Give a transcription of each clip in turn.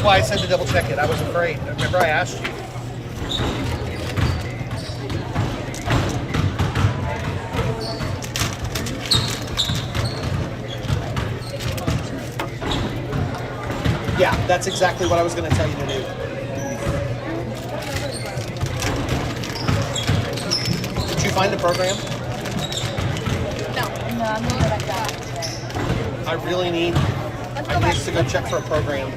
why I said to double check it. I was afraid. Remember I asked you. Yeah, that's exactly what I was going to tell you to do. Did you find a program? No, I'm going to go back that. I really need to go check for a program.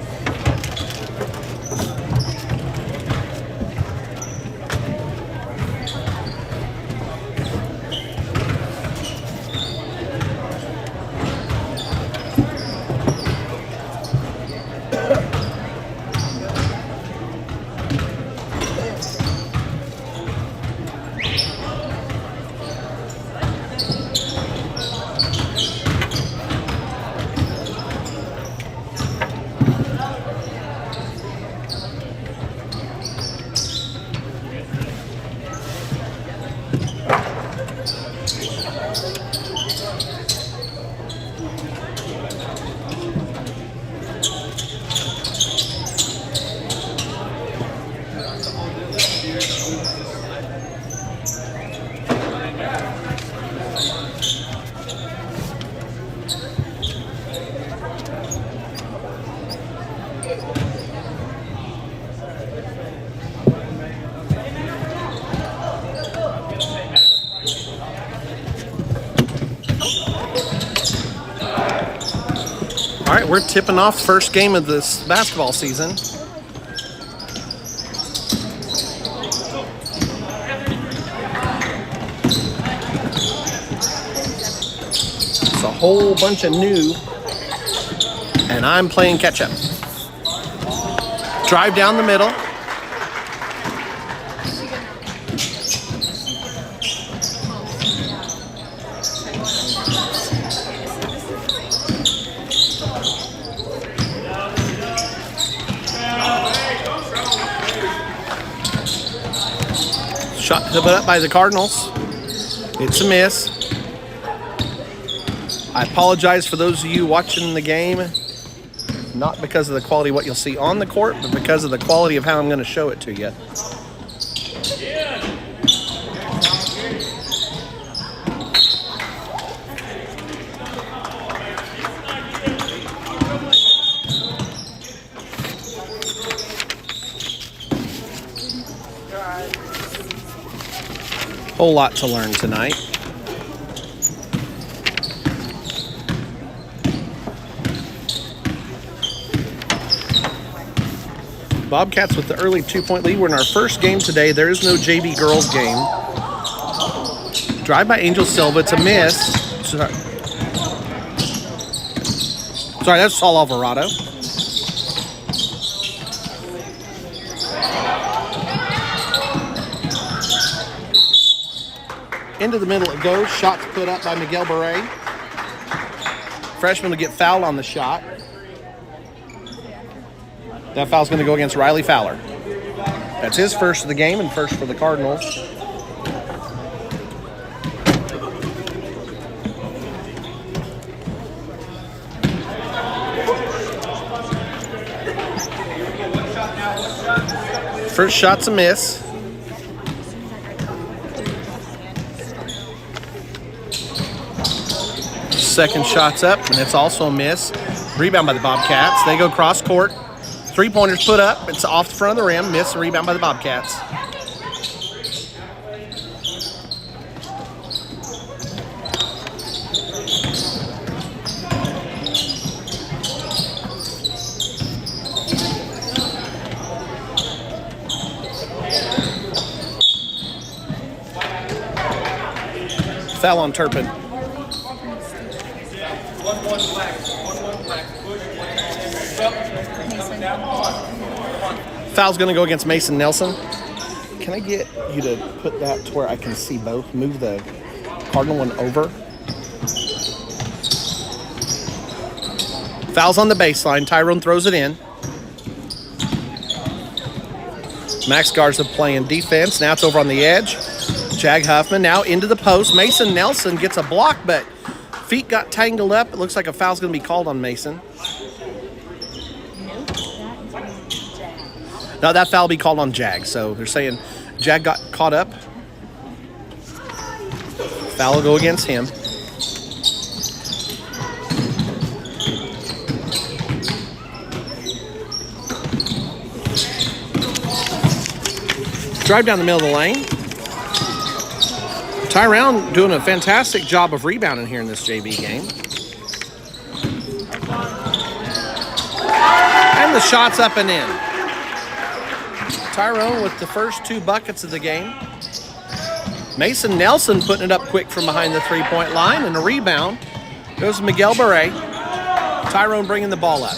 All right, we're tipping off first game of this basketball season. It's a whole bunch of new, and I'm playing catch up. Drive down the middle. Shot put up by the Cardinals. It's a miss. I apologize for those of you watching the game, not because of the quality of what you'll see on the court, but because of the quality of how I'm going to show it to you. Whole lot to learn tonight. Bobcats with the early 2-point lead. We're in our first game today. There is no JV girls game. Drive by Angel Silva. It's a miss. Sorry, that's Saul Alvarado. Into the middle it goes. Shot put up by Miguel Beret. Freshman will get fouled on the shot. That foul's going to go against Riley Fowler. That's his first of the game and first for the Cardinals. First shot's a miss. Second shot's up, and it's also a miss. Rebound by the Bobcats. They go cross court. Three-pointers put up. It's off the front of the rim. Miss. Rebound by the Bobcats. Foul on Turpin. Foul's going to go against Mason Nelson. Can I get you to put that to where I can see both? Move the Cardinal one over. Foul's on the baseline. Tyrone throws it in. Max Garza playing defense. Now it's over on the edge. Jag Huffman now into the post. Mason Nelson gets a block, but feet got tangled up. It looks like a foul's going to be called on Mason. No, that foul will be called on Jag. So they're saying Jag got caught up. Foul will go against him. Drive down the middle of the lane. Tyrone doing a fantastic job of rebounding here in this JV game. And the shot's up and in. Tyrone with the first 2 buckets of the game. Mason Nelson putting it up quick from behind the three-point line, and a rebound goes to Miguel Beret. Tyrone bringing the ball up.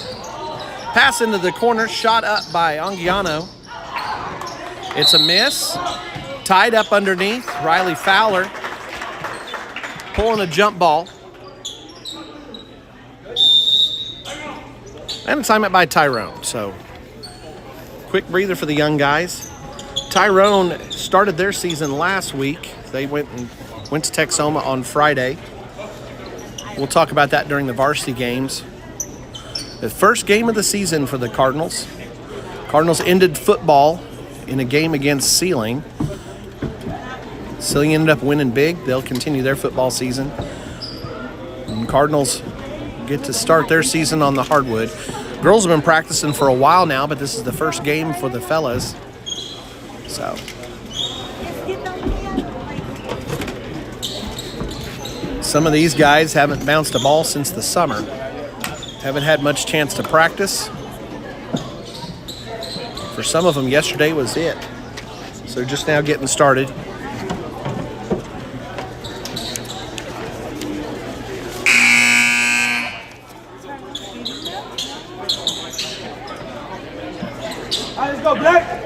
Pass into the corner, shot up by Anguiano. It's a miss. Tied up underneath. Riley Fowler pulling a jump ball. And a timeout by Tyrone. So, quick breather for the young guys. Tyrone started their season last week. They went to Texoma on Friday. We'll talk about that during the varsity games. The first game of the season for the Cardinals. Cardinals ended football in a game against Sealing. Sealing ended up winning big. They'll continue their football season. And Cardinals get to start their season on the hardwood. Girls have been practicing for a while now, but this is the first game for the fellas. So, some of these guys haven't bounced a ball since the summer. Haven't had much chance to practice. For some of them, yesterday was it. So they're just now getting started. Let's go, Black.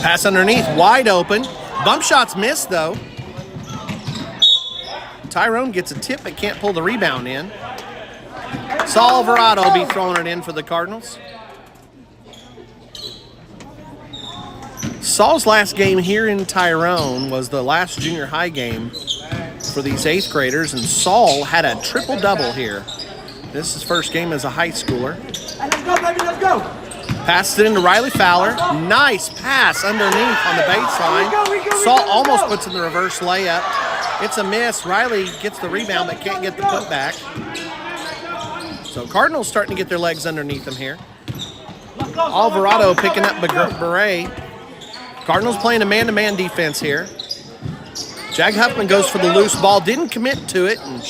Pass underneath, wide open. Bump shots missed, though. Tyrone gets a tip, but can't pull the rebound in. Saul Alvarado will be throwing it in for the Cardinals. Saul's last game here in Tyrone was the last junior high game for these 8th graders, and Saul had a triple-double here. This is his first game as a high schooler. Let's go, baby, let's go. Passes it into Riley Fowler. Nice pass underneath on the baseline. Saul almost puts in the reverse layup. It's a miss. Riley gets the rebound but can't get the putback. So Cardinals starting to get their legs underneath them here. Alvarado picking up Beret. Cardinals playing a man-to-man defense here. Jag Huffman goes for the loose ball. Didn't commit to it. And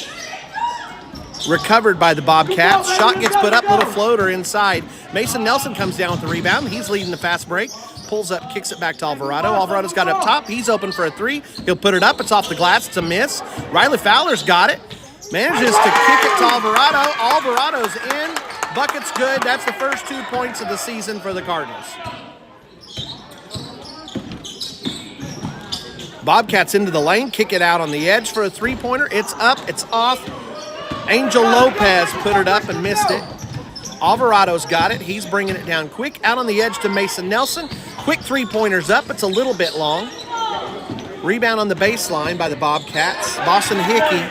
recovered by the Bobcats. Shot gets put up, little floater inside. Mason Nelson comes down with the rebound. He's leading the fast break. Pulls up, kicks it back to Alvarado. Alvarado's got it up top. He's open for a 3. He'll put it up. It's off the glass. It's a miss. Riley Fowler's got it. Manages to kick it to Alvarado. Alvarado's in. Bucket's good. That's the first 2 points of the season for the Cardinals. Bobcats into the lane. Kick it out on the edge for a 3-pointer. It's up. It's off. Angel Lopez put it up and missed it. Alvarado's got it. He's bringing it down quick. Out on the edge to Mason Nelson. Quick 3-pointers up. It's a little bit long. Rebound on the baseline by the Bobcats. Boston Hickey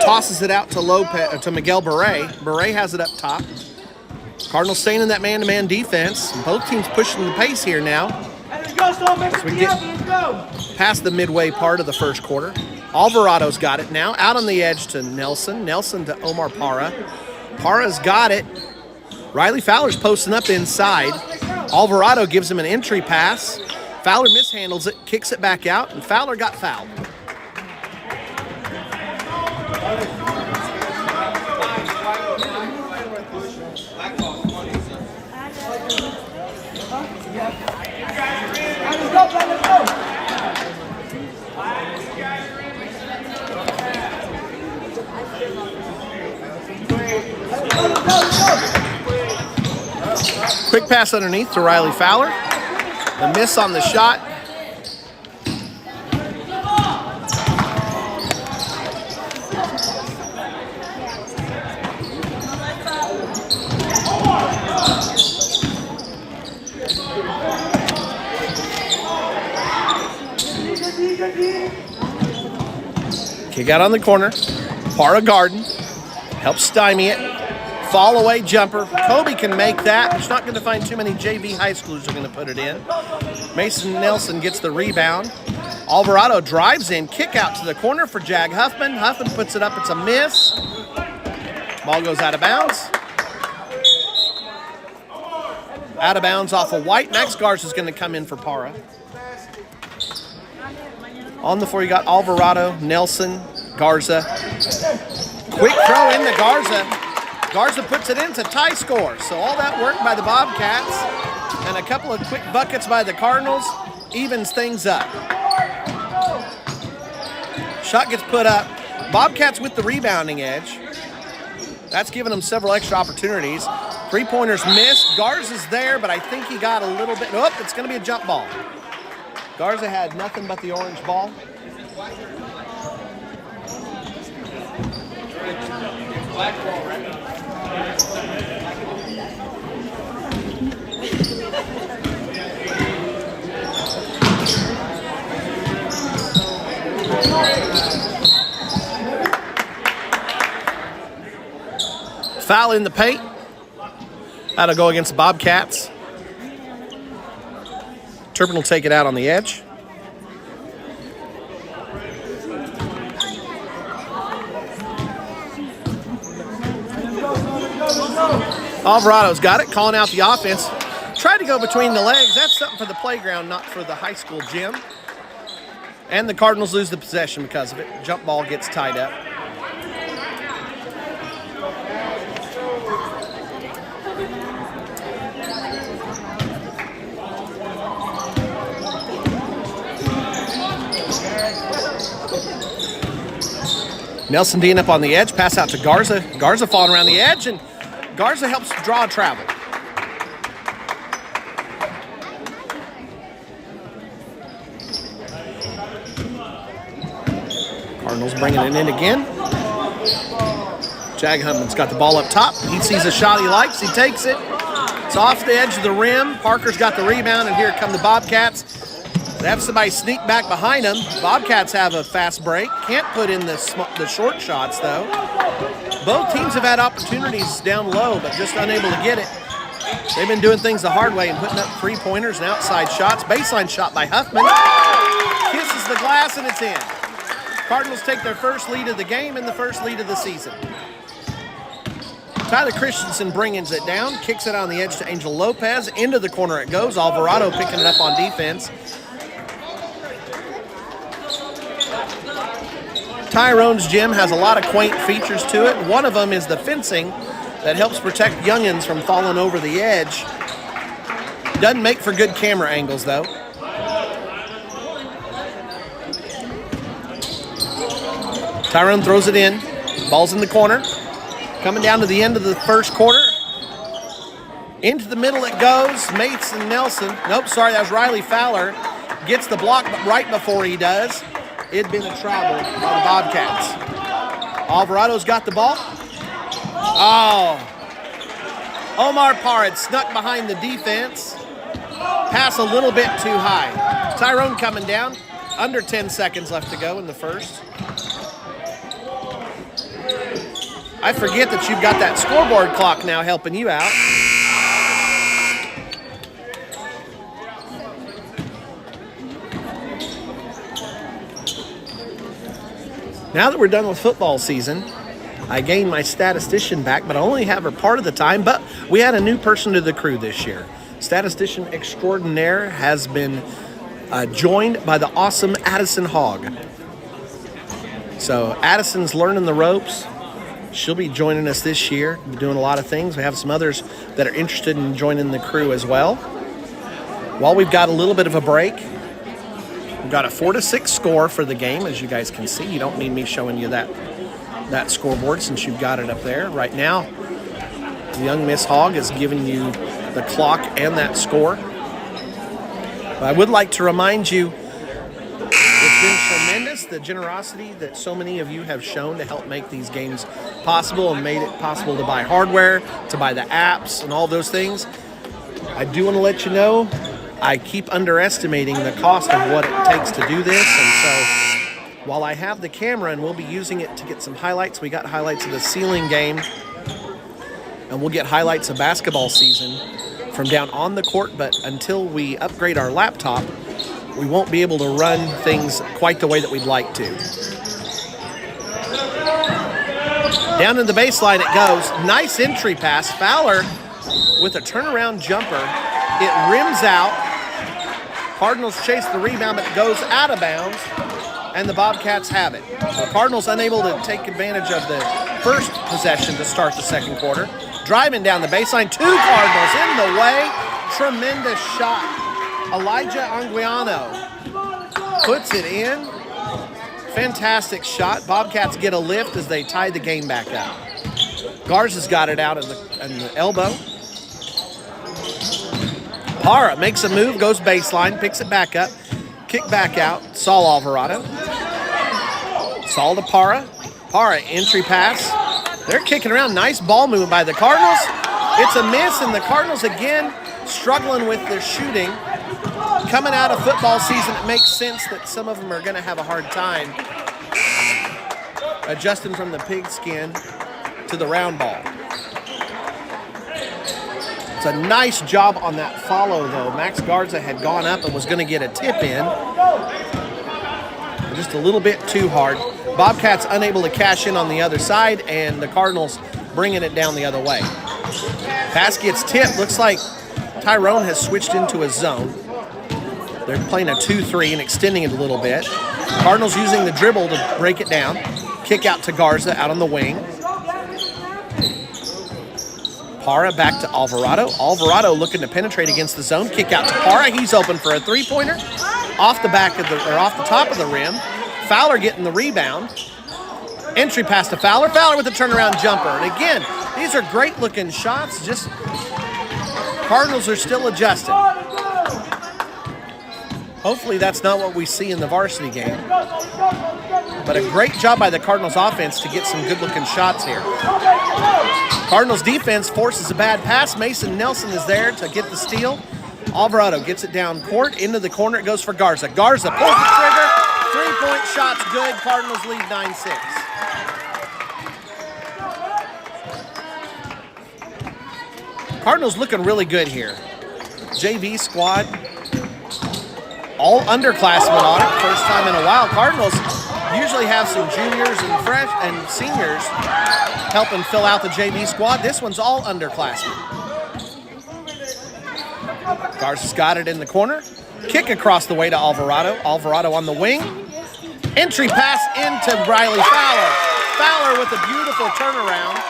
tosses it out to Miguel Beret. Beret has it up top. Cardinals staying in that man-to-man defense. Both teams pushing the pace here now. Let's go, Storm. As we get past the midway part of the first quarter. Alvarado's got it now. Out on the edge to Nelson. Nelson to Omar Parra. Parra's got it. Riley Fowler's posting up inside. Alvarado gives him an entry pass. Fowler mishandles it, kicks it back out, and Fowler got fouled. Let's go. Quick pass underneath to Riley Fowler. The miss on the shot. Kick out on the corner. Para Garden helps stymie it. Fall away jumper. Kobe can make that. He's not going to find too many JV high schoolers who are going to put it in. Mason Nelson gets the rebound. Alvarado drives in. Kick out to the corner for Jag Huffman. Huffman puts it up. It's a miss. Ball goes out of bounds. Out of bounds off of White. Max Garza's going to come in for Para. On the floor, you got Alvarado, Nelson, Garza. Quick throw into Garza. Garza puts it in. It's a tie score. So all that work by the Bobcats and a couple of quick buckets by the Cardinals evens things up. Shot gets put up. Bobcats with the rebounding edge. That's given them several extra opportunities. Three-pointers missed. Garza's there, but I think he got a little bit. Oh, it's going to be a jump ball. Garza had nothing but the orange ball. Foul in the paint. That'll go against the Bobcats. Turpin will take it out on the edge. Alvarado's got it, calling out the offense. Tried to go between the legs. That's something for the playground, not for the high school gym. And the Cardinals lose the possession because of it. Jump ball gets tied up. Nelson Dean up on the edge, pass out to Garza. Garza falling around the edge, and Garza helps draw travel. Cardinals bringing it in again. Jag Huffman's got the ball up top. He sees a shot he likes. He takes it. It's off the edge of the rim. Parker's got the rebound, and here come the Bobcats. They have somebody sneak back behind them. Bobcats have a fast break. Can't put in the short shots, though. Both teams have had opportunities down low, but just unable to get it. They've been doing things the hard way and putting up three-pointers and outside shots. Baseline shot by Huffman. Kisses the glass, and it's in. Cardinals take their first lead of the game and the first lead of the season. Tyler Christensen brings it down, kicks it on the edge to Angel Lopez. Into the corner it goes. Alvarado picking it up on defense. Tyrone's gym has a lot of quaint features to it. One of them is the fencing that helps protect youngins from falling over the edge. Doesn't make for good camera angles, though. Tyrone throws it in. Ball's in the corner. Coming down to the end of the first quarter. Into the middle it goes. Mason Nelson. Nope, sorry, that was Riley Fowler. Gets the block, but right before he does, it'd been a travel by the Bobcats. Alvarado's got the ball. Oh. Omar Parr had snuck behind the defense. Pass a little bit too high. Tyrone coming down. Under 10 seconds left to go in the first. I forget that you've got that scoreboard clock now helping you out. Now that we're done with football season, I gained my statistician back, but I only have her part of the time. But we had a new person to the crew this year. Statistician extraordinaire has been joined by the awesome Addison Hogg. So Addison's learning the ropes. She'll be joining us this year, doing a lot of things. We have some others that are interested in joining the crew as well. While we've got a little bit of a break, we've got a 4-6 score for the game, as you guys can see. You don't need me showing you that scoreboard since you've got it up there. Right now, young Miss Hogg is giving you the clock and that score. But I would like to remind you, it's been tremendous, the generosity that so many of you have shown to help make these games possible and made it possible to buy hardware, to buy the apps and all those things. I do want to let you know I keep underestimating the cost of what it takes to do this, and so while I have the camera, and we'll be using it to get some highlights. We got highlights of the ceiling game, and we'll get highlights of basketball season from down on the court, but until we upgrade our laptop, we won't be able to run things quite the way that we'd like to. Down in the baseline it goes. Nice entry pass. Fowler with a turnaround jumper. It rims out. Cardinals chase the rebound, but it goes out of bounds, and the Bobcats have it. The Cardinals unable to take advantage of the first possession to start the second quarter. Driving down the baseline, 2 Cardinals in the way. Tremendous shot. Elijah Anguiano puts it in. Fantastic shot. Bobcats get a lift as they tie the game back up. Garza's got it out in the elbow. Parra makes a move, goes baseline, picks it back up. Kick back out. Saul Alvarado. Saul to Parra. Parra entry pass. They're kicking around. Nice ball movement by the Cardinals. It's a miss, and the Cardinals again struggling with their shooting. Coming out of football season, it makes sense that some of them are going to have a hard time adjusting from the pigskin to the round ball. It's a nice job on that follow, though. Max Garza had gone up and was going to get a tip in. Just a little bit too hard. Bobcats unable to cash in on the other side, and the Cardinals bringing it down the other way. Pass gets tipped. Looks like Tyrone has switched into a zone. They're playing a 2-3 and extending it a little bit. Cardinals using the dribble to break it down. Kick out to Garza out on the wing. Parra back to Alvarado. Alvarado looking to penetrate against the zone. Kick out to Parra. He's open for a three-pointer. Off the top of the rim. Fowler getting the rebound. Entry pass to Fowler. Fowler with a turnaround jumper. And again, these are great-looking shots. Just Cardinals are still adjusting. Hopefully that's not what we see in the varsity game. But a great job by the Cardinals offense to get some good-looking shots here. Cardinals defense forces a bad pass. Mason Nelson is there to get the steal. Alvarado gets it down court. Into the corner it goes for Garza. Garza pulls the trigger. 3-point shot's good. Cardinals lead 9-6. Cardinals looking really good here. JV squad. All underclassmen on it, first time in a while. Cardinals usually have some juniors and seniors helping fill out the JV squad. This one's all underclassmen. Garza's got it in the corner. Kick across the way to Alvarado. Alvarado on the wing. Entry pass into Riley Fowler. Fowler with a beautiful turnaround.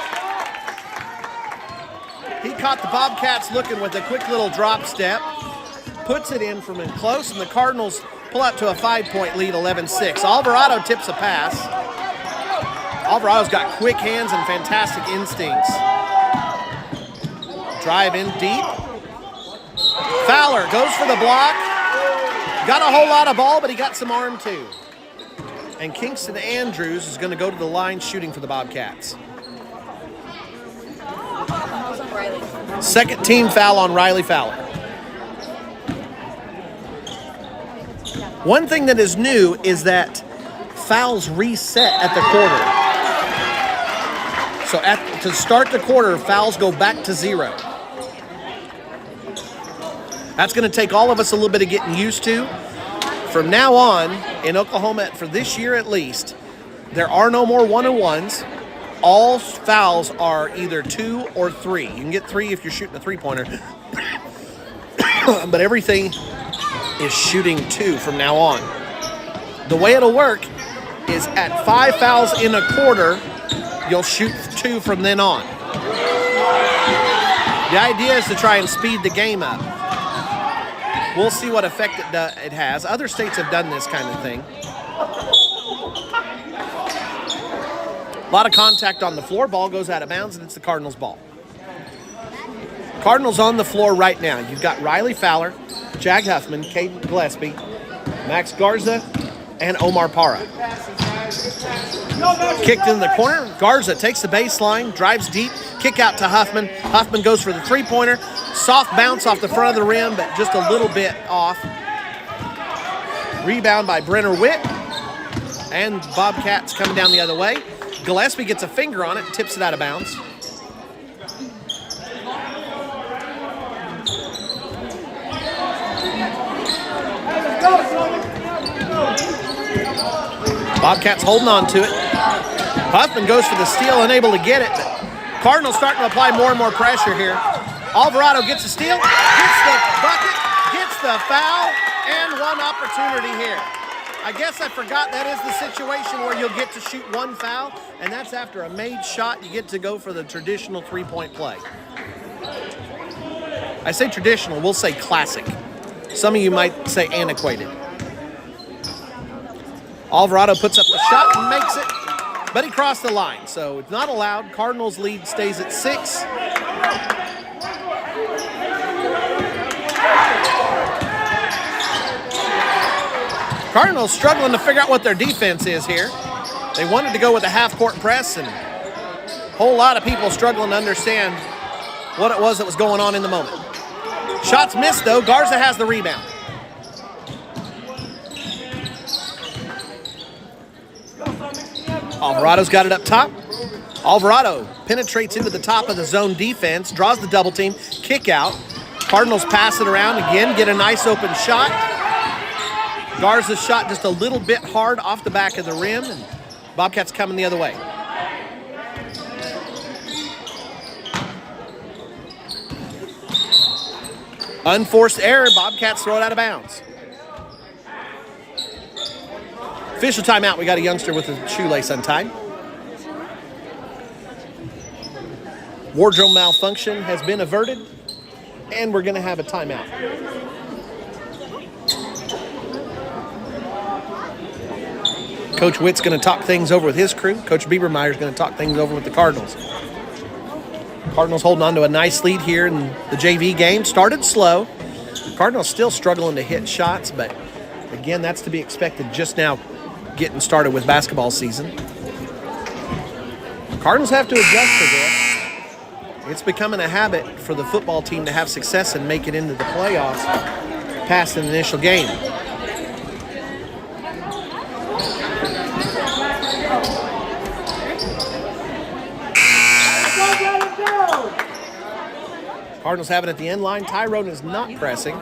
He caught the Bobcats looking with a quick little drop step. Puts it in from in close, and the Cardinals pull up to a 5-point lead, 11-6. Alvarado tips a pass. Alvarado's got quick hands and fantastic instincts. Drive in deep. Fowler goes for the block. Got a whole lot of ball, but he got some arm too. And Kingston Andrews is going to go to the line shooting for the Bobcats. Second team foul on Riley Fowler. One thing that is new is that fouls reset at the quarter. So to start the quarter, fouls go back to 0. That's going to take all of us a little bit of getting used to. From now on, in Oklahoma, for this year at least, there are no more 1-on-1s. All fouls are either 2 or 3. You can get 3 if you're shooting a three-pointer. But everything is shooting 2 from now on. The way it'll work is at 5 fouls in a quarter, you'll shoot 2 from then on. The idea is to try and speed the game up. We'll see what effect it has. Other states have done this kind of thing. A lot of contact on the floor. Ball goes out of bounds, and it's the Cardinals' ball. Cardinals on the floor right now. You've got Riley Fowler, Jag Huffman, Caden Gillespie, Max Garza, and Omar Parra. Kicked in the corner. Garza takes the baseline, drives deep, kick out to Huffman. Huffman goes for the three-pointer. Soft bounce off the front of the rim, but just a little bit off. Rebound by Brenner Witt. And Bobcats coming down the other way. Gillespie gets a finger on it and tips it out of bounds. Bobcats holding on to it. Huffman goes for the steal, unable to get it. But Cardinals starting to apply more and more pressure here. Alvarado gets a steal, gets the bucket, gets the foul, and one opportunity here. I guess I forgot that is the situation where you'll get to shoot one foul, and that's after a made shot. You get to go for the traditional three-point play. I say traditional, we'll say classic. Some of you might say antiquated. Alvarado puts up the shot and makes it, but he crossed the line, so it's not allowed. Cardinals lead stays at 6. Cardinals struggling to figure out what their defense is here. They wanted to go with a half-court press, and a whole lot of people struggling to understand what it was that was going on in the moment. Shots missed, though. Garza has the rebound. Alvarado's got it up top. Alvarado penetrates into the top of the zone defense, draws the double team, kick out. Cardinals pass it around again, get a nice open shot. Garza's shot just a little bit hard off the back of the rim, and Bobcats coming the other way. Unforced error, Bobcats throw it out of bounds. Official timeout, we got a youngster with a shoelace untied. Wardrobe malfunction has been averted, and we're gonna have a timeout. Coach Witt's going to talk things over with his crew. Coach Biebermeyer's going to talk things over with the Cardinals. Cardinals holding on to a nice lead here in the JV game. Started slow. Cardinals still struggling to hit shots, but again, that's to be expected just now getting started with basketball season. Cardinals have to adjust to this. It's becoming a habit for the football team to have success and make it into the playoffs past an initial game. Cardinals have it at the end line. Tyrone is not pressing.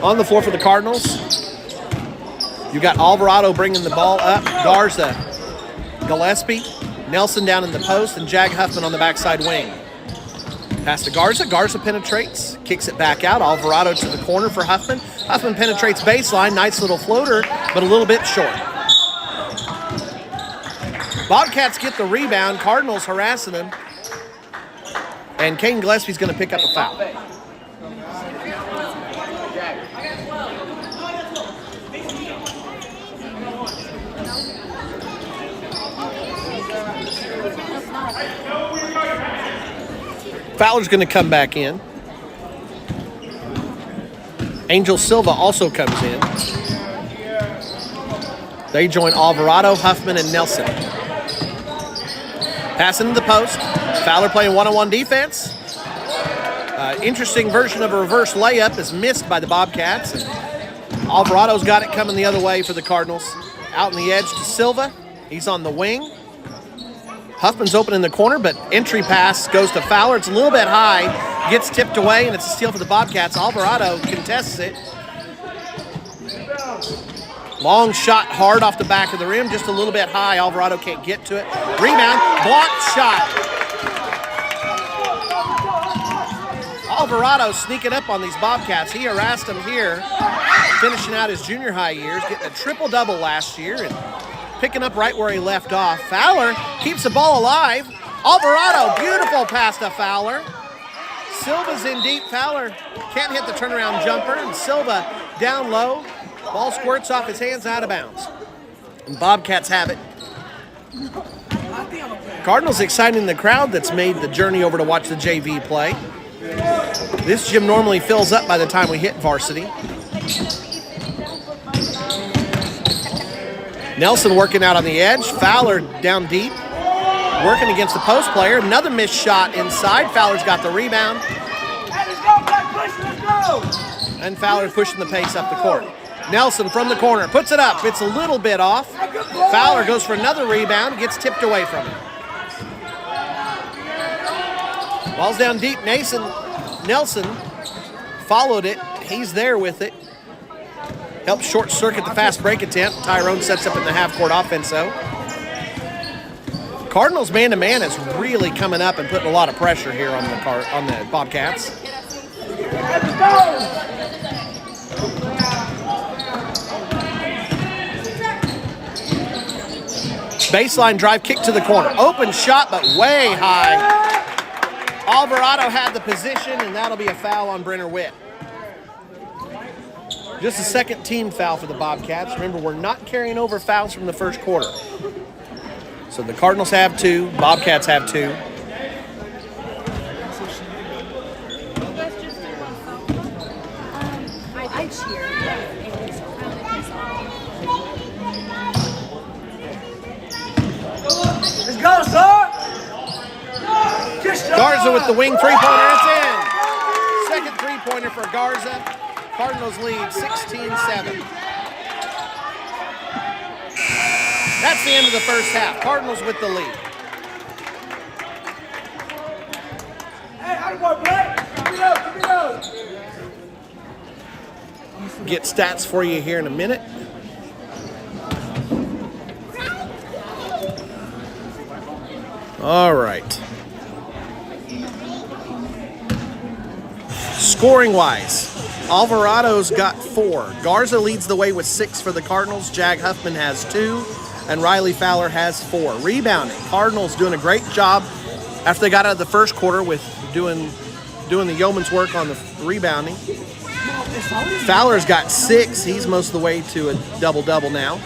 On the floor for the Cardinals, you got Alvarado bringing the ball up. Garza, Gillespie, Nelson down in the post, and Jag Huffman on the backside wing. Pass to Garza. Garza penetrates, kicks it back out. Alvarado to the corner for Huffman. Huffman penetrates baseline. Nice little floater, but a little bit short. Bobcats get the rebound. Cardinals harassing them. And Caden Gillespie's going to pick up a foul. Fowler's going to come back in. Angel Silva also comes in. They join Alvarado, Huffman, and Nelson. Passing to the post. Fowler playing one-on-one defense. Interesting version of a reverse layup is missed by the Bobcats. And Alvarado's got it coming the other way for the Cardinals. Out on the edge to Silva. He's on the wing. Huffman's open in the corner, but entry pass goes to Fowler. It's a little bit high. Gets tipped away, and it's a steal for the Bobcats. Alvarado contests it. Long shot hard off the back of the rim, just a little bit high. Alvarado can't get to it. Rebound, blocked shot. Alvarado sneaking up on these Bobcats. He harassed them here, finishing out his junior high years, getting a triple-double last year and picking up right where he left off. Fowler keeps the ball alive. Alvarado, beautiful pass to Fowler. Silva's in deep. Fowler can't hit the turnaround jumper, and Silva down low. Ball squirts off his hands out of bounds. And Bobcats have it. Cardinals exciting the crowd that's made the journey over to watch the JV play. This gym normally fills up by the time we hit varsity. Nelson working out on the edge. Fowler down deep. Working against the post player. Another missed shot inside. Fowler's got the rebound. Hey, let's go, And Fowler pushing the pace up the court. Nelson from the corner, puts it up. It's a little bit off. Fowler goes for another rebound, gets tipped away from it. Ball's down deep. Nelson followed it. He's there with it. Helps short circuit the fast break attempt. Tyrone sets up in the half-court offense, though. Cardinals man-to-man is really coming up and putting a lot of pressure here on the Bobcats. Baseline drive, kick to the corner. Open shot, but way high. Alvarado had the position, and that'll be a foul on Brenner Witt. Just a second team foul for the Bobcats. Remember, we're not carrying over fouls from the first quarter. So the Cardinals have 2, Bobcats have 2. I cheer. Let's go, son! Garza with the wing three-pointer. It's in. Second three-pointer for Garza. Cardinals lead 16-7. That's the end of the first half. Cardinals with the lead. Hey, how do you Blake? Keep it up, keep it up. Get stats for you here in a minute. All right. Scoring-wise, Alvarado's got 4. Garza leads the way with 6 for the Cardinals. Jag Huffman has 2. And Riley Fowler has 4. Rebounding. Cardinals doing a great job after they got out of the first quarter with doing the yeoman's work on the rebounding. Fowler's got 6. He's most of the way to a double-double now.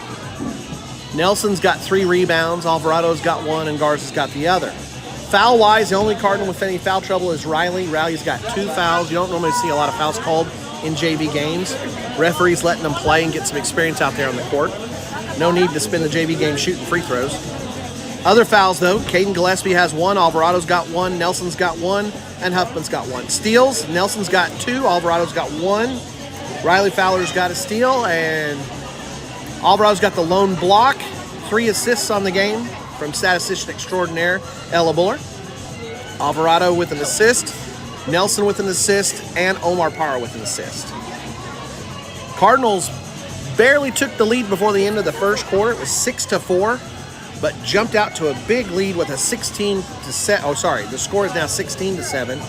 Nelson's got 3 rebounds. Alvarado's got 1, and Garza's got the other. Foul-wise, the only Cardinal with any foul trouble is Riley. Riley's got 2 fouls. You don't normally see a lot of fouls called in JV games. Referees letting them play and get some experience out there on the court. No need to spend the JV game shooting free throws. Other fouls, though, Caden Gillespie has 1, Alvarado's got 1, Nelson's got 1, and Huffman's got 1. Steals, Nelson's got 2, Alvarado's got 1. Riley Fowler's got a steal, and Alvarado's got the lone block. 3 assists on the game from statistician extraordinaire Ella Buller. Alvarado with an assist, Nelson with an assist, and Omar Parra with an assist. Cardinals barely took the lead before the end of the first quarter. It was 6-4, but jumped out to a big lead with a 16-7. Oh, sorry, the score is now 16-7.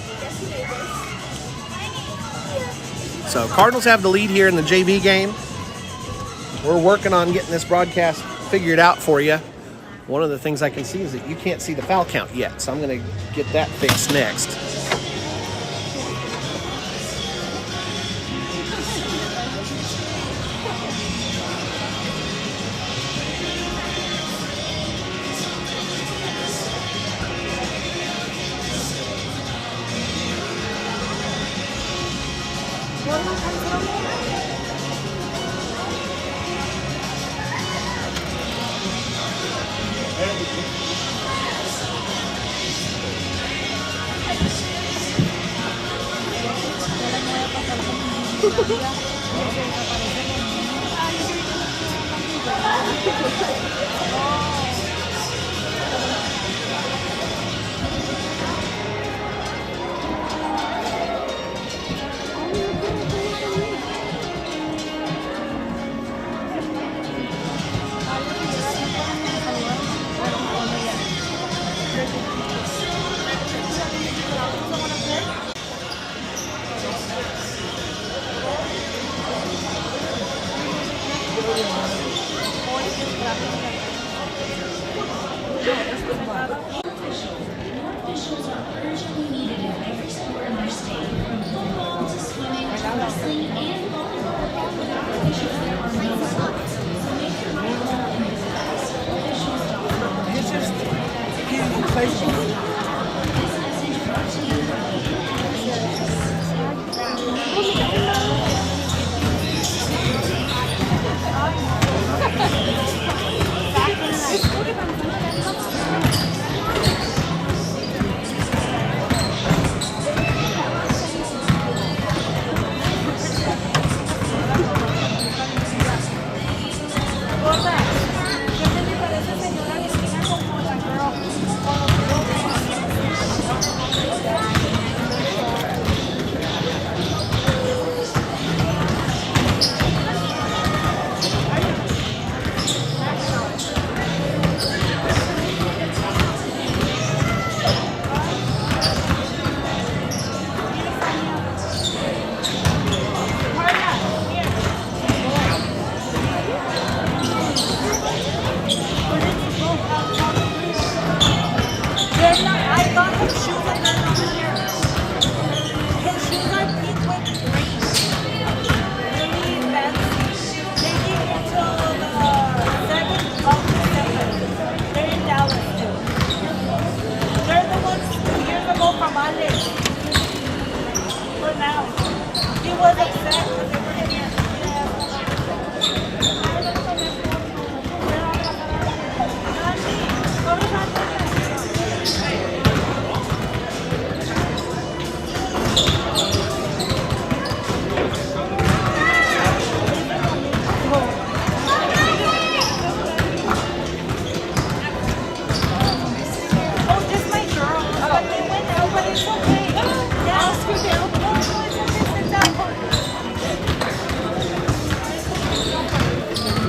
So Cardinals have the lead here in the JV game. We're working on getting this broadcast figured out for you. One of the things I can see is that you can't see the foul count yet, so I'm going to get that fixed next.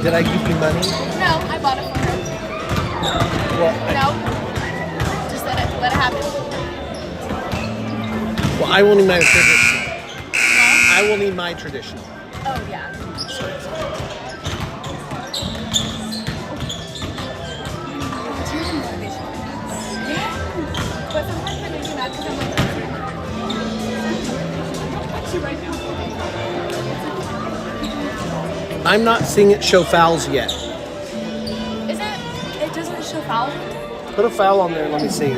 Did I give you money? No, I bought it for her. Well, No. Just let it happen. well, I will need my traditional. I will need my traditional. Oh, yeah. But sometimes I make you mad because I'm like, right now. I'm not seeing it show fouls yet. It doesn't show foul? Put a foul on there. Let me see.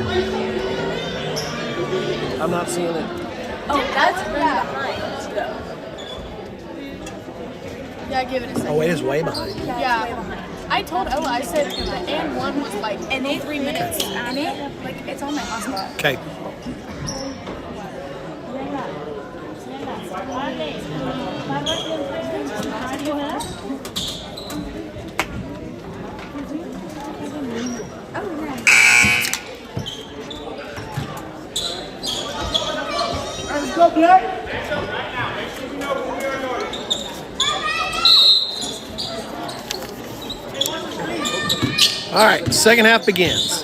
I'm not seeing it. Oh, that's behind. Yeah, give it a second. Oh, it is way behind. Yeah. I told Ella, I said the and one was like 3 minutes. And it's on my hotspot. Okay. Let's go, Blake. All right, second half begins.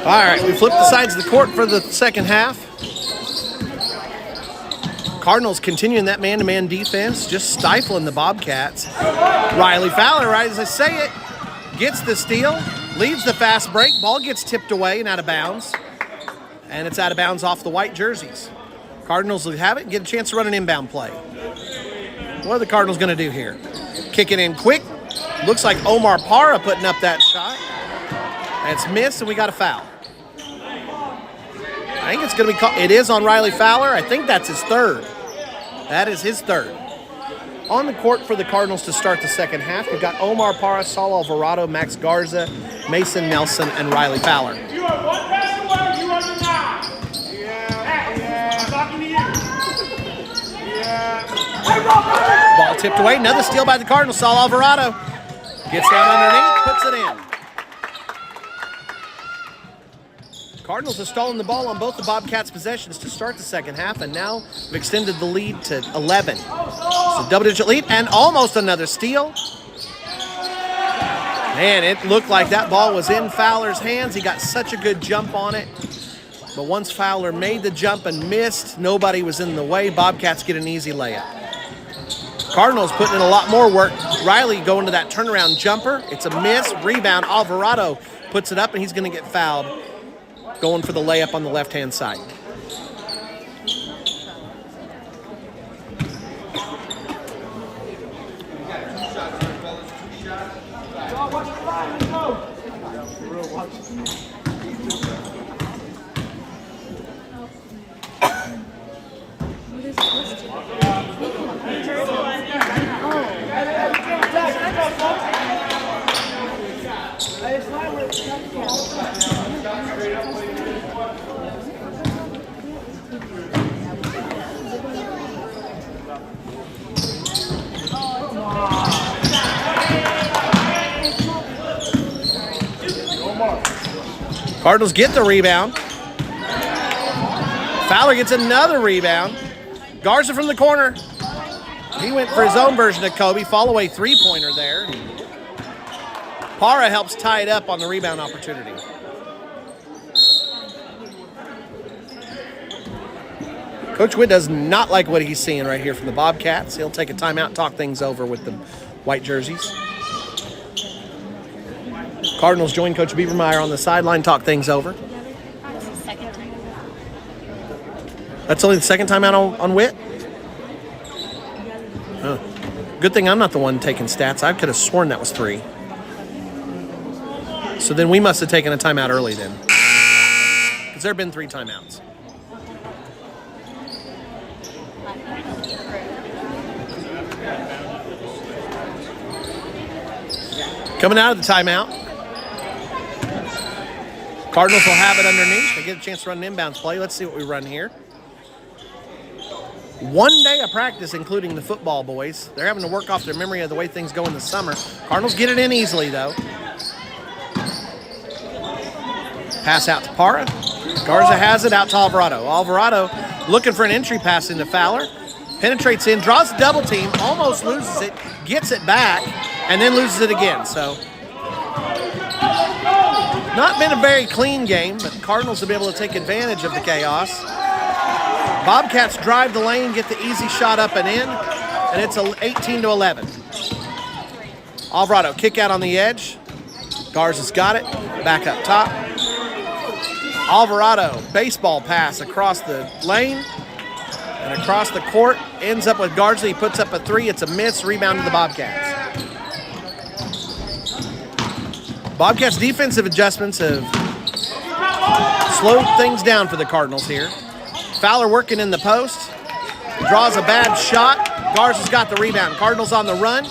All right, we flip the sides of the court for the second half. Cardinals continuing that man-to-man defense, just stifling the Bobcats. Riley Fowler, right as I say it, gets the steal, leads the fast break. Ball gets tipped away and out of bounds. And it's out of bounds off the white jerseys. Cardinals will have it and get a chance to run an inbound play. What are the Cardinals going to do here? Kick it in quick. Looks like Omar Parra putting up that shot. And it's missed, and we got a foul. I think it's going to be called. It is on Riley Fowler. I think that's his third. That is his third. On the court for the Cardinals to start the second half, we've got Omar Parra, Saul Alvarado, Max Garza, Mason Nelson, and Riley Fowler. You are one pass away. You are the nine. Yeah. Talking to you. Yeah. Ball tipped away. Another steal by the Cardinals. Saul Alvarado gets down underneath, puts it in. Cardinals have stolen the ball on both the Bobcats' possessions to start the second half, and now have extended the lead to 11. So double-digit lead, and almost another steal. Man, it looked like that ball was in Fowler's hands. He got such a good jump on it. But once Fowler made the jump and missed, nobody was in the way. Bobcats get an easy layup. Cardinals putting in a lot more work. Riley going to that turnaround jumper. It's a miss. Rebound. Alvarado puts it up, and he's going to get fouled going for the layup on the left-hand side. Cardinals get the rebound. Fowler gets another rebound. Garza from the corner. He went for his own version of Kobe. Fall-away three-pointer there. Parra helps tie it up on the rebound opportunity. Coach Witt does not like what he's seeing right here from the Bobcats. He'll take a timeout, talk things over with the white jerseys. Cardinals join Coach Biebermeyer on the sideline, talk things over. That's only the second time out on Witt? Oh. Good thing I'm not the one taking stats. I could have sworn that was 3. So then we must have taken a timeout early then. Because there have been 3 timeouts. Coming out of the timeout. Cardinals will have it underneath. They get a chance to run an inbounds play. Let's see what we run here. 1 day of practice, including the football boys. They're having to work off their memory of the way things go in the summer. Cardinals get it in easily, though. Pass out to Parra. Garza has it out to Alvarado. Alvarado looking for an entry pass into Fowler. Penetrates in, draws a double team, almost loses it, gets it back, and then loses it again. So, not been a very clean game, but Cardinals will be able to take advantage of the chaos. Bobcats drive the lane, get the easy shot up and in, and it's 18-11. Alvarado kick out on the edge. Garza's got it, back up top. Alvarado, baseball pass across the lane and across the court, ends up with Garza. He puts up a three. It's a miss, rebound to the Bobcats. Bobcats' defensive adjustments have slowed things down for the Cardinals here. Fowler working in the post, draws a bad shot. Garza's got the rebound. Cardinals on the run.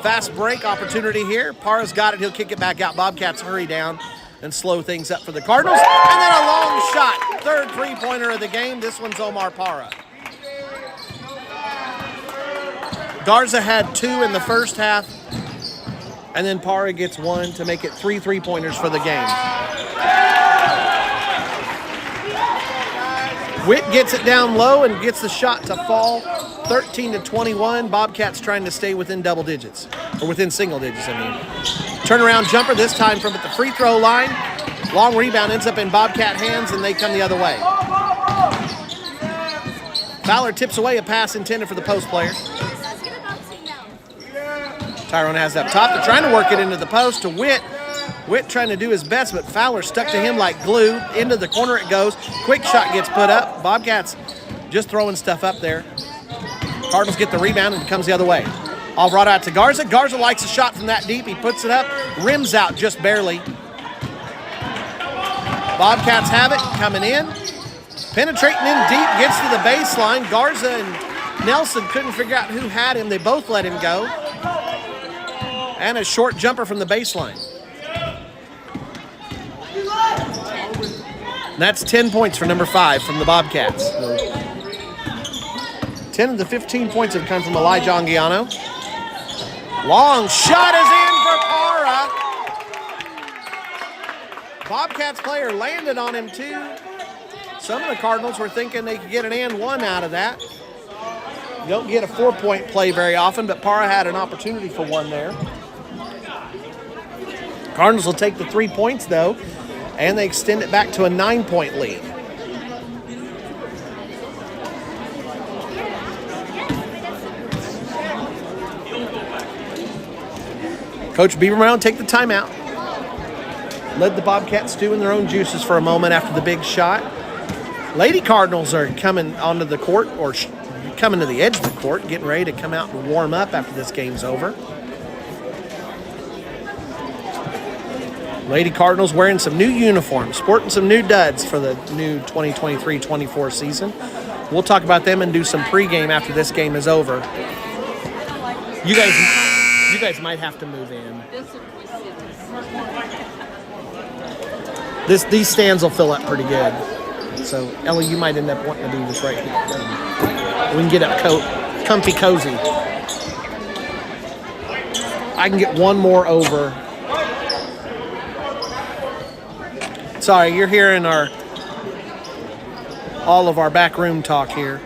Fast break opportunity here. Parra's got it. He'll kick it back out. Bobcats hurry down and slow things up for the Cardinals. And then a long shot. Third three-pointer of the game. This one's Omar Parra. Garza had 2 in the first half, and then Parra gets 1 to make it 3 three-pointers for the game. Witt gets it down low and gets the shot to fall. 13-21. Bobcats trying to stay within double digits, or within single digits, I mean. Turnaround jumper, this time from at the free throw line. Long rebound ends up in Bobcat hands, and they come the other way. Fowler tips away a pass intended for the post player. Tyrone has it up top. They're trying to work it into the post to Witt. Witt trying to do his best, but Fowler stuck to him like glue. Into the corner it goes. Quick shot gets put up. Bobcats just throwing stuff up there. Cardinals get the rebound and it comes the other way. Alvarado out to Garza. Garza likes a shot from that deep. He puts it up. Rims out just barely. Bobcats have it. Coming in. Penetrating in deep. Gets to the baseline. Garza and Nelson couldn't figure out who had him. They both let him go. And a short jumper from the baseline. And that's 10 points for number 5 from the Bobcats. 10 of the 15 points have come from Elijah Anguiano. Long shot is in for Parra. Bobcats player landed on him too. Some of the Cardinals were thinking they could get an and one out of that. You don't get a 4-point play very often, but Parra had an opportunity for one there. Cardinals will take the 3 points though, and they extend it back to a 9-point lead. Coach Beavermound take the timeout. Led the Bobcats stew in their own juices for a moment after the big shot. Lady Cardinals are coming onto the court, or coming to the edge of the court, getting ready to come out and warm up after this game's over. Lady Cardinals wearing some new uniforms, sporting some new duds for the new 2023-24 season. We'll talk about them and do some pregame after this game is over. You guys might have to move in. These stands will fill up pretty good. So, Ellie, you might end up wanting to do this right here. We can get up comfy cozy. I can get one more over. Sorry, you're hearing all of our backroom talk here.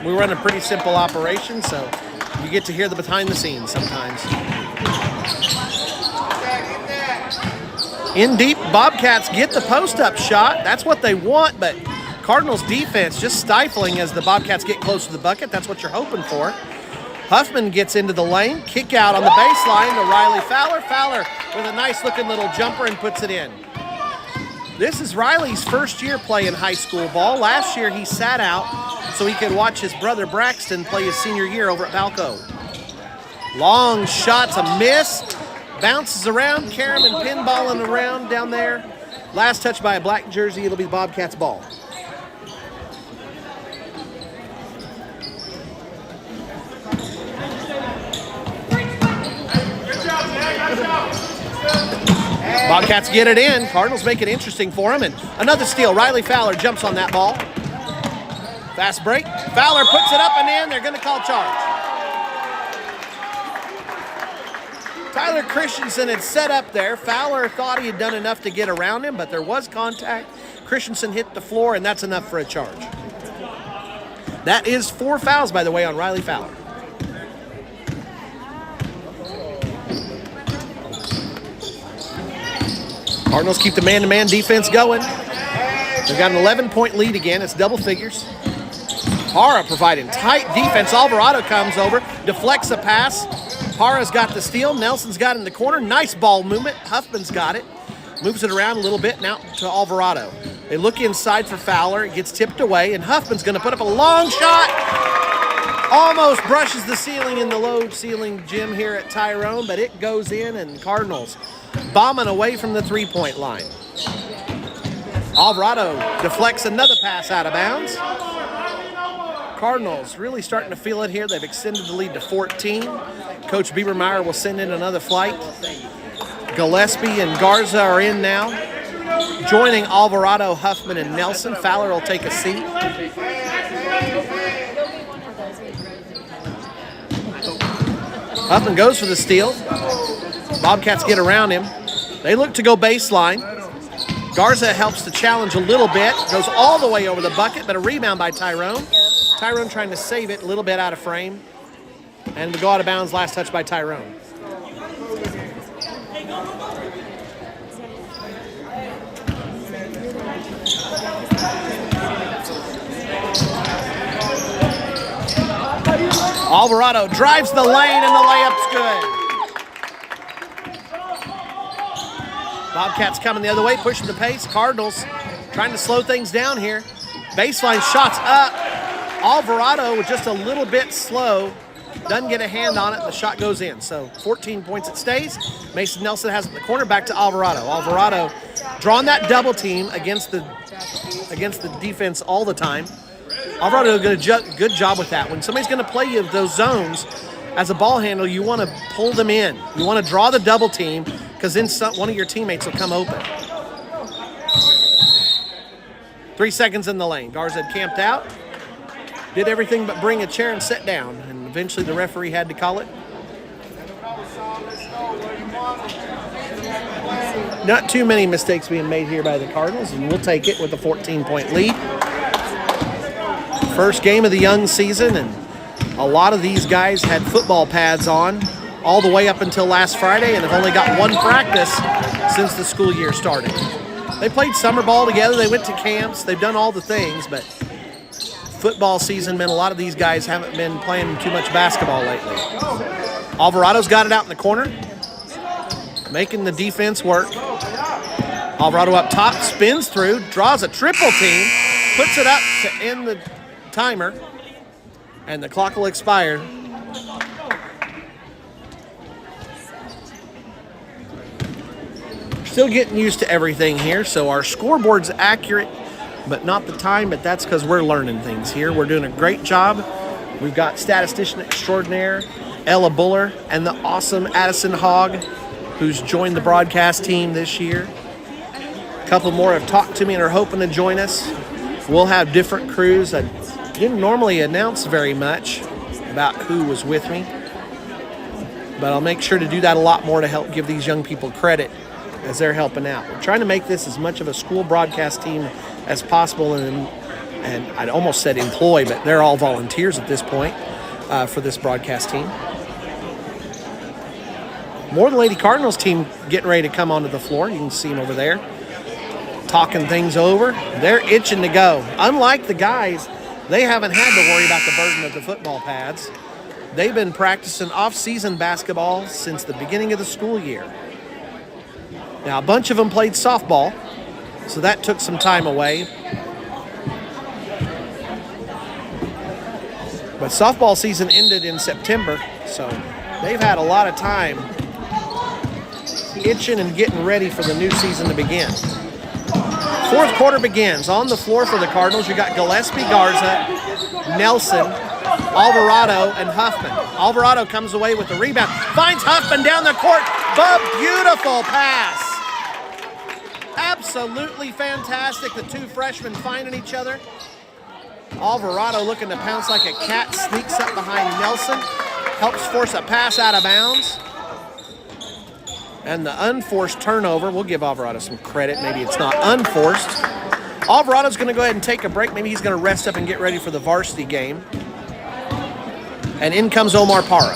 We run a pretty simple operation, so you get to hear the behind the scenes sometimes. In deep, Bobcats get the post-up shot. That's what they want, but Cardinals defense just stifling as the Bobcats get close to the bucket. That's what you're hoping for. Huffman gets into the lane, kick out on the baseline to Riley Fowler. Fowler with a nice-looking little jumper and puts it in. This is Riley's first year playing high school ball. Last year he sat out so he could watch his brother Braxton play his senior year over at Valco. Long shot's a miss. Bounces around. Karaman pinballing around down there. Last touch by a black jersey. It'll be Bobcats' ball. Bobcats get it in. Cardinals make it interesting for them. And another steal. Riley Fowler jumps on that ball. Fast break. Fowler puts it up and in. They're going to call charge. Tyler Christensen had set up there. Fowler thought he had done enough to get around him, but there was contact. Christensen hit the floor, and that's enough for a charge. That is 4 fouls, by the way, on Riley Fowler. Cardinals keep the man-to-man defense going. They've got an 11-point lead again. It's double figures. Hara providing tight defense. Alvarado comes over, deflects a pass. Hara's got the steal. Nelson's got it in the corner. Nice ball movement. Huffman's got it. Moves it around a little bit now to Alvarado. They look inside for Fowler. It gets tipped away, and Huffman's going to put up a long shot. Almost brushes the ceiling in the low ceiling gym here at Tyrone, but it goes in, and Cardinals bombing away from the three-point line. Alvarado deflects another pass out of bounds. Cardinals really starting to feel it here. They've extended the lead to 14. Coach Biebermeyer will send in another flight. Gillespie and Garza are in now. Joining Alvarado, Huffman, and Nelson. Fowler will take a seat. Huffman goes for the steal. Bobcats get around him. They look to go baseline. Garza helps to challenge a little bit. Goes all the way over the bucket, but a rebound by Tyrone. Tyrone trying to save it a little bit out of frame. And to go out of bounds, last touch by Tyrone. Alvarado drives the lane, and the layup's good. Bobcats coming the other way, pushing the pace. Cardinals trying to slow things down here. Baseline shots up. Alvarado just a little bit slow. Doesn't get a hand on it. The shot goes in. So 14 points it stays. Mason Nelson has it in the corner. Back to Alvarado. Alvarado drawing that double team against the defense all the time. Alvarado did a good job with that. When somebody's going to play you those zones, as a ball handler, you want to pull them in. You want to draw the double team because then one of your teammates will come open. 3 seconds in the lane. Garza had camped out. Did everything but bring a chair and sit down. And eventually the referee had to call it. Not too many mistakes being made here by the Cardinals, and we'll take it with a 14-point lead. First game of the young season, and a lot of these guys had football pads on all the way up until last Friday and have only got one practice since the school year started. They played summer ball together. They went to camps. They've done all the things, but football season meant a lot of these guys haven't been playing too much basketball lately. Alvarado's got it out in the corner, making the defense work. Alvarado up top, spins through, draws a triple team, puts it up to end the timer, and the clock will expire. Still getting used to everything here, so our scoreboard's accurate, but not the time, but that's because we're learning things here. We're doing a great job. We've got statistician extraordinaire Ella Buller and the awesome Addison Hogg, who's joined the broadcast team this year. A couple more have talked to me and are hoping to join us. We'll have different crews. I didn't normally announce very much about who was with me, but I'll make sure to do that a lot more to help give these young people credit as they're helping out. We're trying to make this as much of a school broadcast team as possible, and I'd almost said employ, but they're all volunteers at this point for this broadcast team. More than Lady Cardinals team getting ready to come onto the floor. You can see them over there talking things over. They're itching to go. Unlike the guys, they haven't had to worry about the burden of the football pads. They've been practicing off-season basketball since the beginning of the school year. Now, a bunch of them played softball, so that took some time away. But softball season ended in September, so they've had a lot of time itching and getting ready for the new season to begin. Fourth quarter begins. On the floor for the Cardinals, you got Gillespie, Garza, Nelson, Alvarado, and Huffman. Alvarado comes away with the rebound, finds Huffman down the court. Beautiful pass. Absolutely fantastic. The two freshmen finding each other. Alvarado looking to pounce like a cat, sneaks up behind Nelson, helps force a pass out of bounds. And the unforced turnover, we'll give Alvarado some credit. Maybe it's not unforced. Alvarado's going to go ahead and take a break. Maybe he's going to rest up and get ready for the varsity game. And in comes Omar Parra.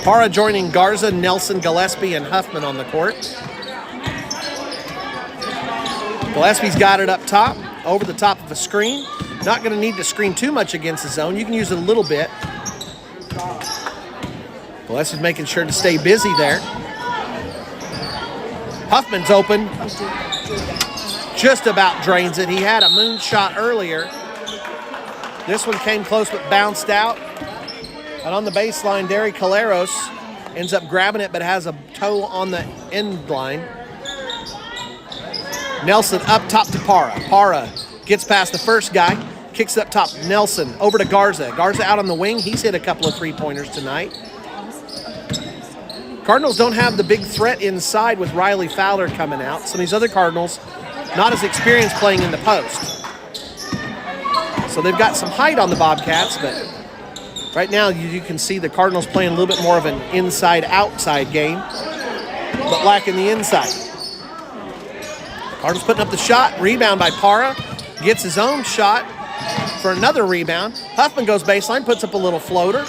Parra joining Garza, Nelson, Gillespie, and Huffman on the court. Gillespie's got it up top, over the top of the screen. Not going to need to screen too much against the zone. You can use it a little bit. Gillespie's making sure to stay busy there. Huffman's open. Just about drains it. He had a moon shot earlier. This one came close but bounced out. And on the baseline, Derry Caleros ends up grabbing it but has a toe on the end line. Nelson up top to Parra. Parra gets past the first guy, kicks up top. Nelson over to Garza. Garza out on the wing. He's hit a couple of three-pointers tonight. Cardinals don't have the big threat inside with Riley Fowler coming out. Some of these other Cardinals not as experienced playing in the post. So they've got some height on the Bobcats, but right now you can see the Cardinals playing a little bit more of an inside-outside game, but lacking the inside. Cardinals putting up the shot, rebound by Parra, gets his own shot for another rebound. Huffman goes baseline, puts up a little floater.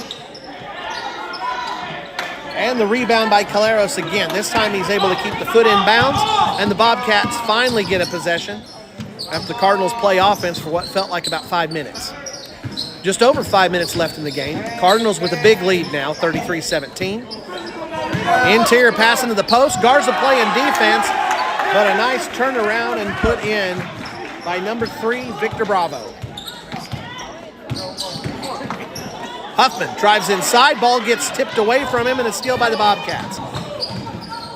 And the rebound by Caleros again. This time he's able to keep the foot in bounds, and the Bobcats finally get a possession after the Cardinals play offense for what felt like about 5 minutes. Just over 5 minutes left in the game. Cardinals with a big lead now, 33-17. Interior pass into the post. Garza playing defense, but a nice turnaround and put in by number 3, Victor Bravo. Huffman drives inside. Ball gets tipped away from him and a steal by the Bobcats.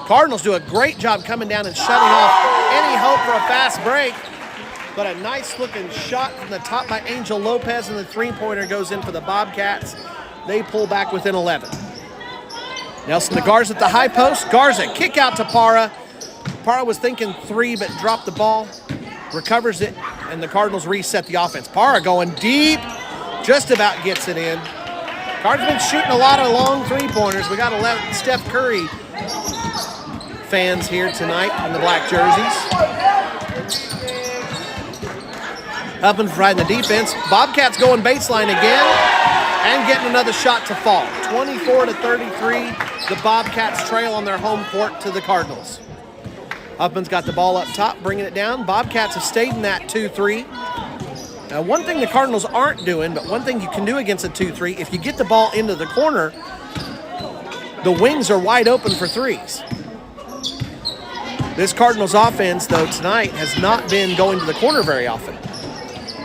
Cardinals do a great job coming down and shutting off any hope for a fast break. But a nice-looking shot from the top by Angel Lopez, and the three-pointer goes in for the Bobcats. They pull back within 11. Nelson to Garza at the high post. Garza, kick out to Parra. Parra was thinking three, but dropped the ball. Recovers it, and the Cardinals reset the offense. Parra going deep, just about gets it in. Cardinals been shooting a lot of long three-pointers. We got 11 Steph Curry fans here tonight in the black jerseys. Up and providing the defense. Bobcats going baseline again and getting another shot to fall. 24-33, the Bobcats trail on their home court to the Cardinals. Upman's got the ball up top, bringing it down. Bobcats have stayed in that 2-3. Now, one thing the Cardinals aren't doing, but one thing you can do against a 2-3, if you get the ball into the corner, the wings are wide open for threes. This Cardinals offense, though, tonight has not been going to the corner very often.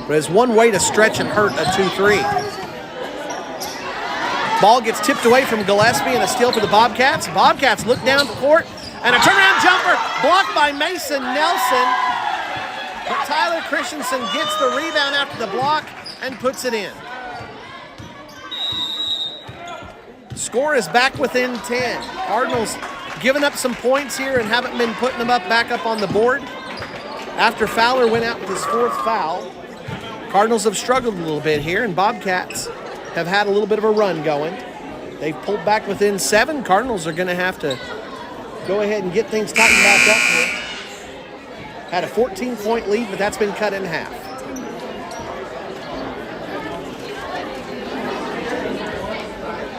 But it's one way to stretch and hurt a 2-3. Ball gets tipped away from Gillespie and a steal for the Bobcats. Bobcats look down the court, and a turnaround jumper blocked by Mason Nelson. But Tyler Christensen gets the rebound after the block and puts it in. Score is back within 10. Cardinals giving up some points here and haven't been putting them back up on the board. After Fowler went out with his fourth foul, Cardinals have struggled a little bit here, and Bobcats have had a little bit of a run going. They've pulled back within 7. Cardinals are going to have to go ahead and get things tightened back up here. Had a 14-point lead, but that's been cut in half.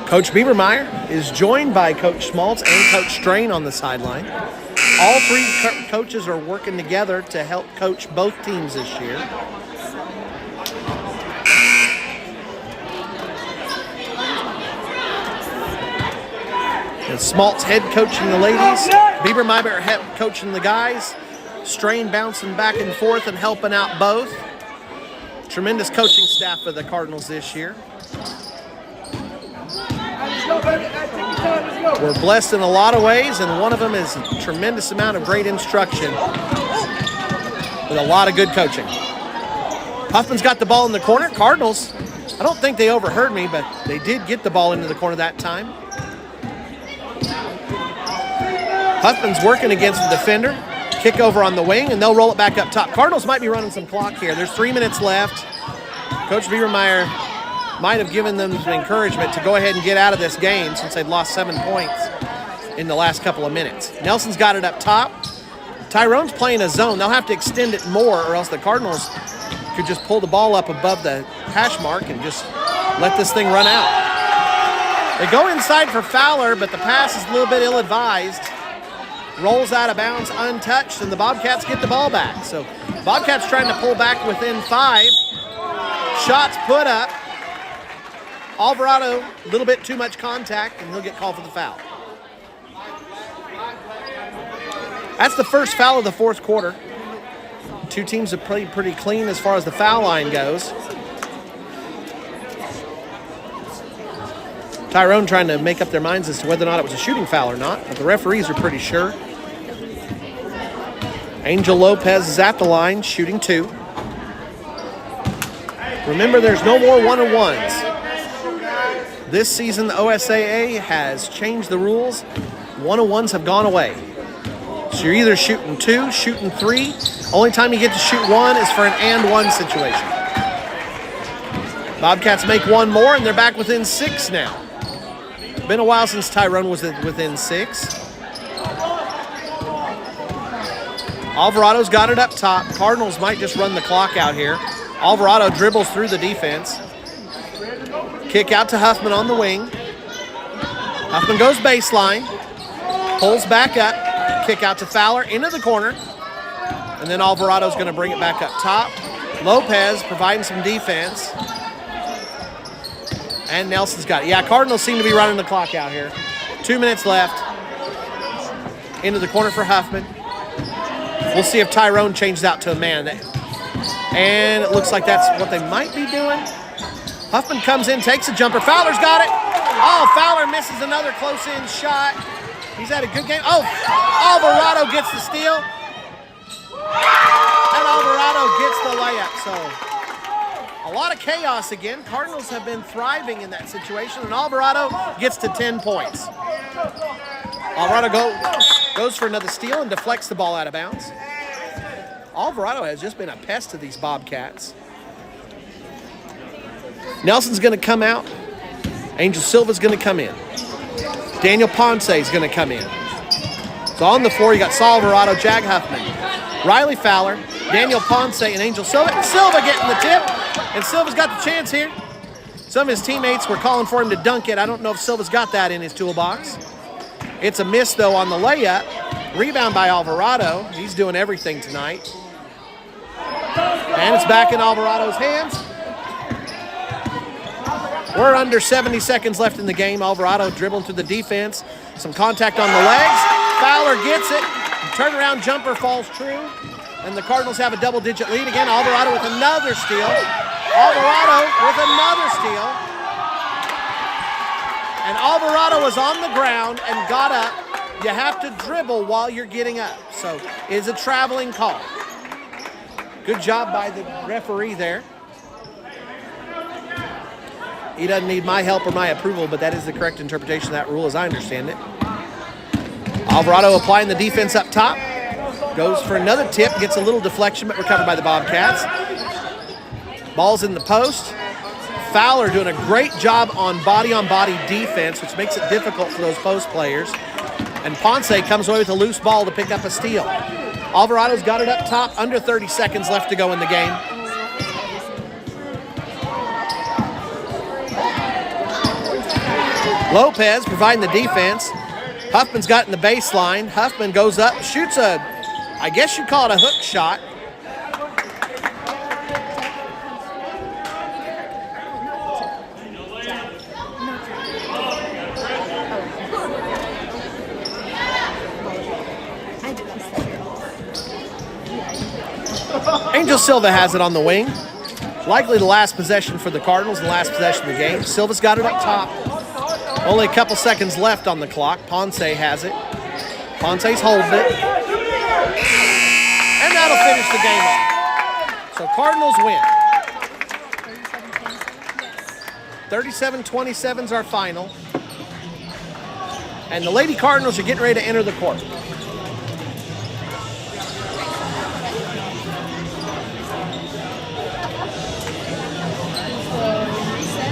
Coach Biebermeyer is joined by Coach Schmaltz and Coach Strain on the sideline. All three coaches are working together to help coach both teams this year. And Schmaltz head coaching the ladies, Biebermeyer head coaching the guys. Strain bouncing back and forth and helping out both. Tremendous coaching staff for the Cardinals this year. We're blessed in a lot of ways, and one of them is a tremendous amount of great instruction with a lot of good coaching. Huffman's got the ball in the corner. Cardinals, I don't think they overheard me, but they did get the ball into the corner that time. Huffman's working against the defender. Kick over on the wing, and they'll roll it back up top. Cardinals might be running some clock here. There's 3 minutes left. Coach Biebermeyer might have given them some encouragement to go ahead and get out of this game since they'd lost 7 points in the last couple of minutes. Nelson's got it up top. Tyrone's playing a zone. They'll have to extend it more or else the Cardinals could just pull the ball up above the hash mark and just let this thing run out. They go inside for Fowler, but the pass is a little bit ill-advised. Rolls out of bounds untouched, and the Bobcats get the ball back. So Bobcats trying to pull back within 5. Shots put up. Alvarado, a little bit too much contact, and he'll get called for the foul. That's the first foul of the fourth quarter. Two teams have played pretty clean as far as the foul line goes. Tyrone trying to make up their minds as to whether or not it was a shooting foul or not, but the referees are pretty sure. Angel Lopez is at the line, shooting 2. Remember, there's no more one-on-ones. This season, the OSAA has changed the rules. One-on-ones have gone away. So you're either shooting 2, shooting 3. Only time you get to shoot 1 is for an and-1 situation. Bobcats make 1 more, and they're back within 6 now. Been a while since Tyrone was within 6. Alvarado's got it up top. Cardinals might just run the clock out here. Alvarado dribbles through the defense. Kick out to Huffman on the wing. Huffman goes baseline. Pulls back up. Kick out to Fowler into the corner. And then Alvarado's going to bring it back up top. Lopez providing some defense. And Nelson's got it. Yeah, Cardinals seem to be running the clock out here. 2 minutes left. Into the corner for Huffman. We'll see if Tyrone changes out to a man. And it looks like that's what they might be doing. Huffman comes in, takes a jumper. Fowler's got it. Oh, Fowler misses another close-in shot. He's had a good game. Oh, Alvarado gets the steal. And Alvarado gets the layup. So a lot of chaos again. Cardinals have been thriving in that situation, and Alvarado gets to 10 points. Alvarado goes for another steal and deflects the ball out of bounds. Alvarado has just been a pest to these Bobcats. Nelson's going to come out. Angel Silva's going to come in. Daniel Ponce is going to come in. So on the floor, you got Saul Alvarado, Jag Huffman, Riley Fowler, Daniel Ponce, and Angel Silva. And Silva getting the tip. And Silva's got the chance here. Some of his teammates were calling for him to dunk it. I don't know if Silva's got that in his toolbox. It's a miss, though, on the layup. Rebound by Alvarado. He's doing everything tonight. And it's back in Alvarado's hands. We're under 70 seconds left in the game. Alvarado dribbling through the defense. Some contact on the legs. Fowler gets it. Turnaround jumper falls true. And the Cardinals have a double-digit lead again. Alvarado with another steal. Alvarado with another steal. And Alvarado was on the ground and got up. You have to dribble while you're getting up. So it's a traveling call. Good job by the referee there. He doesn't need my help or my approval, but that is the correct interpretation of that rule as I understand it. Alvarado applying the defense up top. Goes for another tip, gets a little deflection, but recovered by the Bobcats. Ball's in the post. Fowler doing a great job on body-on-body defense, which makes it difficult for those post players. And Ponce comes away with a loose ball to pick up a steal. Alvarado's got it up top, under 30 seconds left to go in the game. Lopez providing the defense. Huffman's got in the baseline. Huffman goes up, shoots a, I guess you'd call it a hook shot. Angel Silva has it on the wing. Likely the last possession for the Cardinals, the last possession of the game. Silva's got it up top. Only a couple seconds left on the clock. Ponce has it. Ponce's holding it. And that'll finish the game off. So Cardinals win. 37-27 is our final. And the Lady Cardinals are getting ready to enter the court.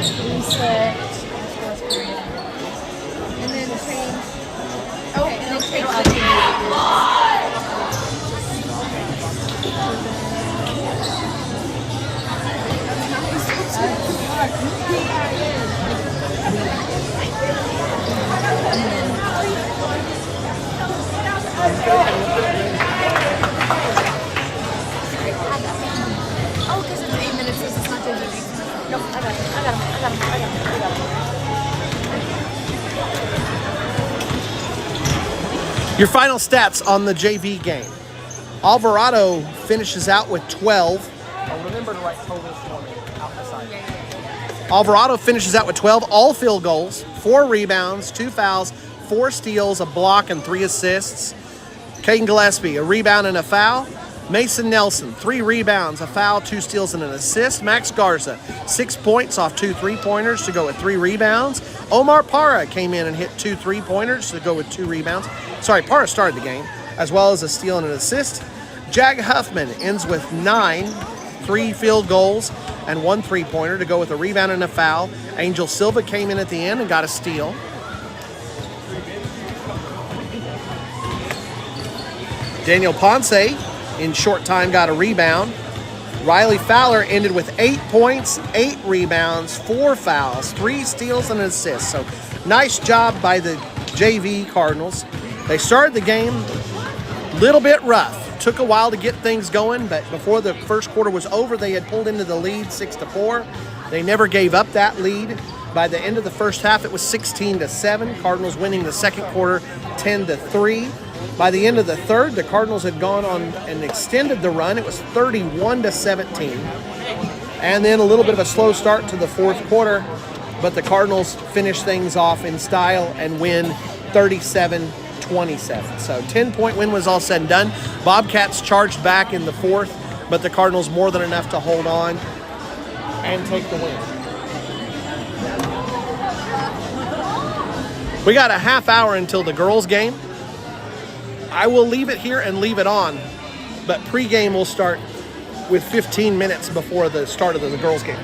Reset. And then change. Okay, and then change the Oh, because it's 8 minutes, it's not changing anything. Nope, I got it. Your final stats on the JV game. Alvarado finishes out with 12. Remember to write totals for me out the side. Alvarado finishes out with 12, all field goals, 4 rebounds, 2 fouls, 4 steals, a block, and 3 assists. Caden Gillespie, a rebound and a foul. Mason Nelson, 3 rebounds, a foul, 2 steals, and an assist. Max Garza, 6 points off 2 3-pointers to go with 3 rebounds. Omar Parra came in and hit 2 3-pointers to go with 2 rebounds. Sorry, Parra started the game, as well as a steal and an assist. Jag Huffman ends with 9, 3 field goals, and 1 3-pointer to go with a rebound and a foul. Angel Silva came in at the end and got a steal. Daniel Ponce, in short time, got a rebound. Riley Fowler ended with 8 points, 8 rebounds, 4 fouls, 3 steals, and an assist. So nice job by the JV Cardinals. They started the game a little bit rough. Took a while to get things going, but before the first quarter was over, they had pulled into the lead 6-4. They never gave up that lead. By the end of the first half, it was 16-7. Cardinals winning the second quarter 10-3. By the end of the third, the Cardinals had gone on and extended the run. It was 31-17. And then a little bit of a slow start to the fourth quarter, but the Cardinals finish things off in style and win 37-27. So 10-point win was all said and done. Bobcats charged back in the fourth, but the Cardinals more than enough to hold on and take the win. We got a half hour until the girls' game. I will leave it here and leave it on, but pregame will start with 15 minutes before the start of the girls' game.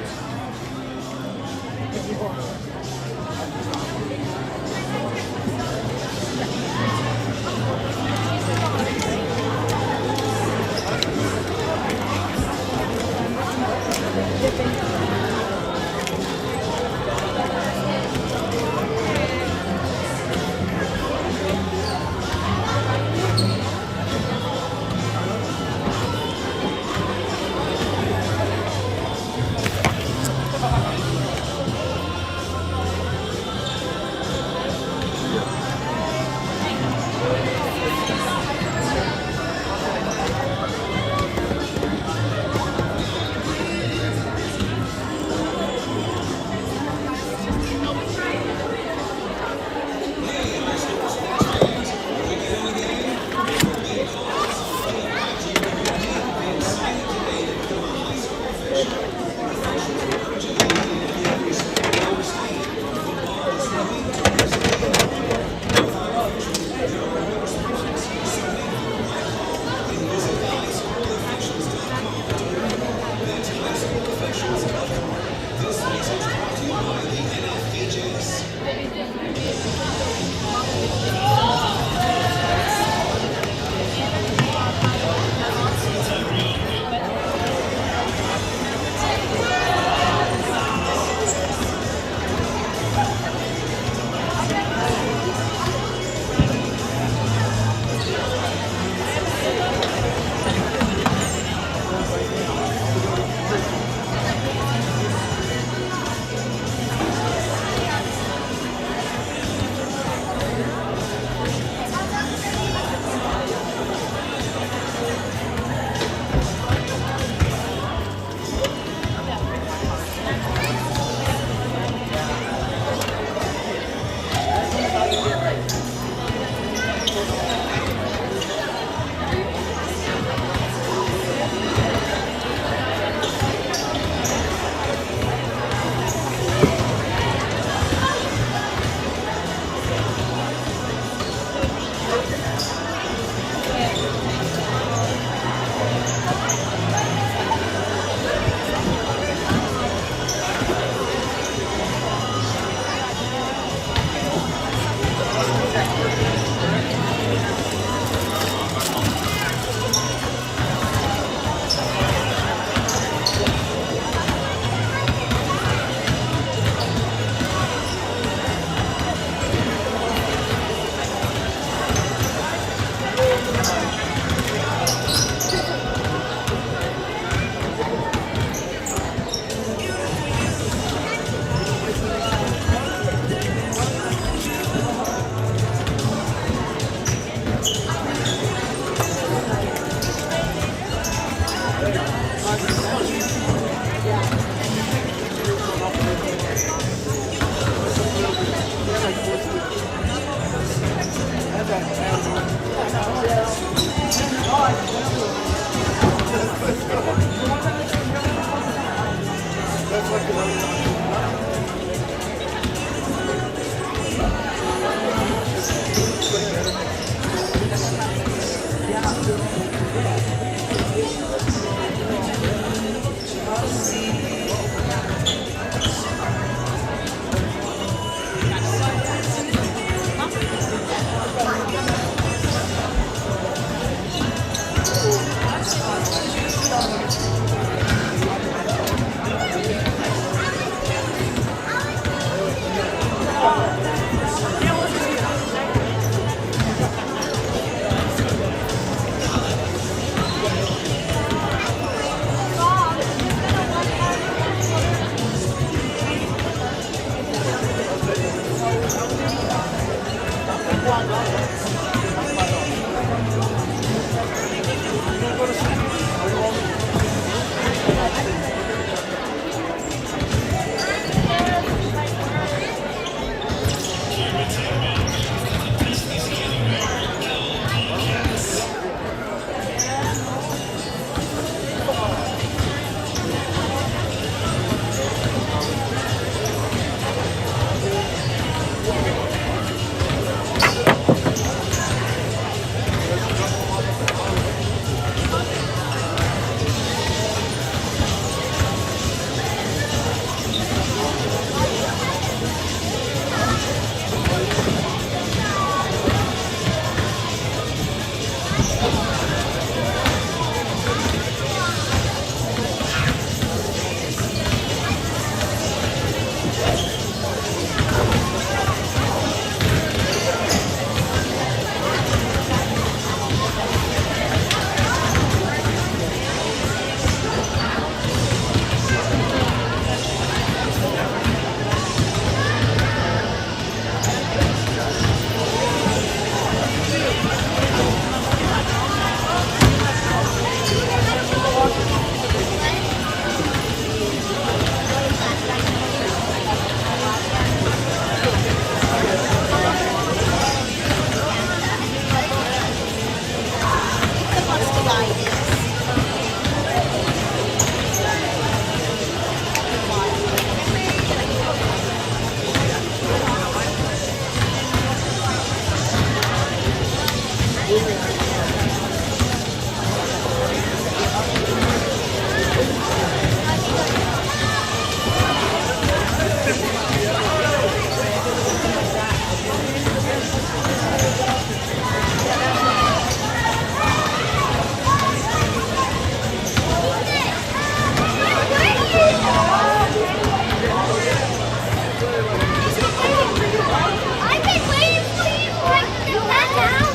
I've been waiting for you for like the past hour.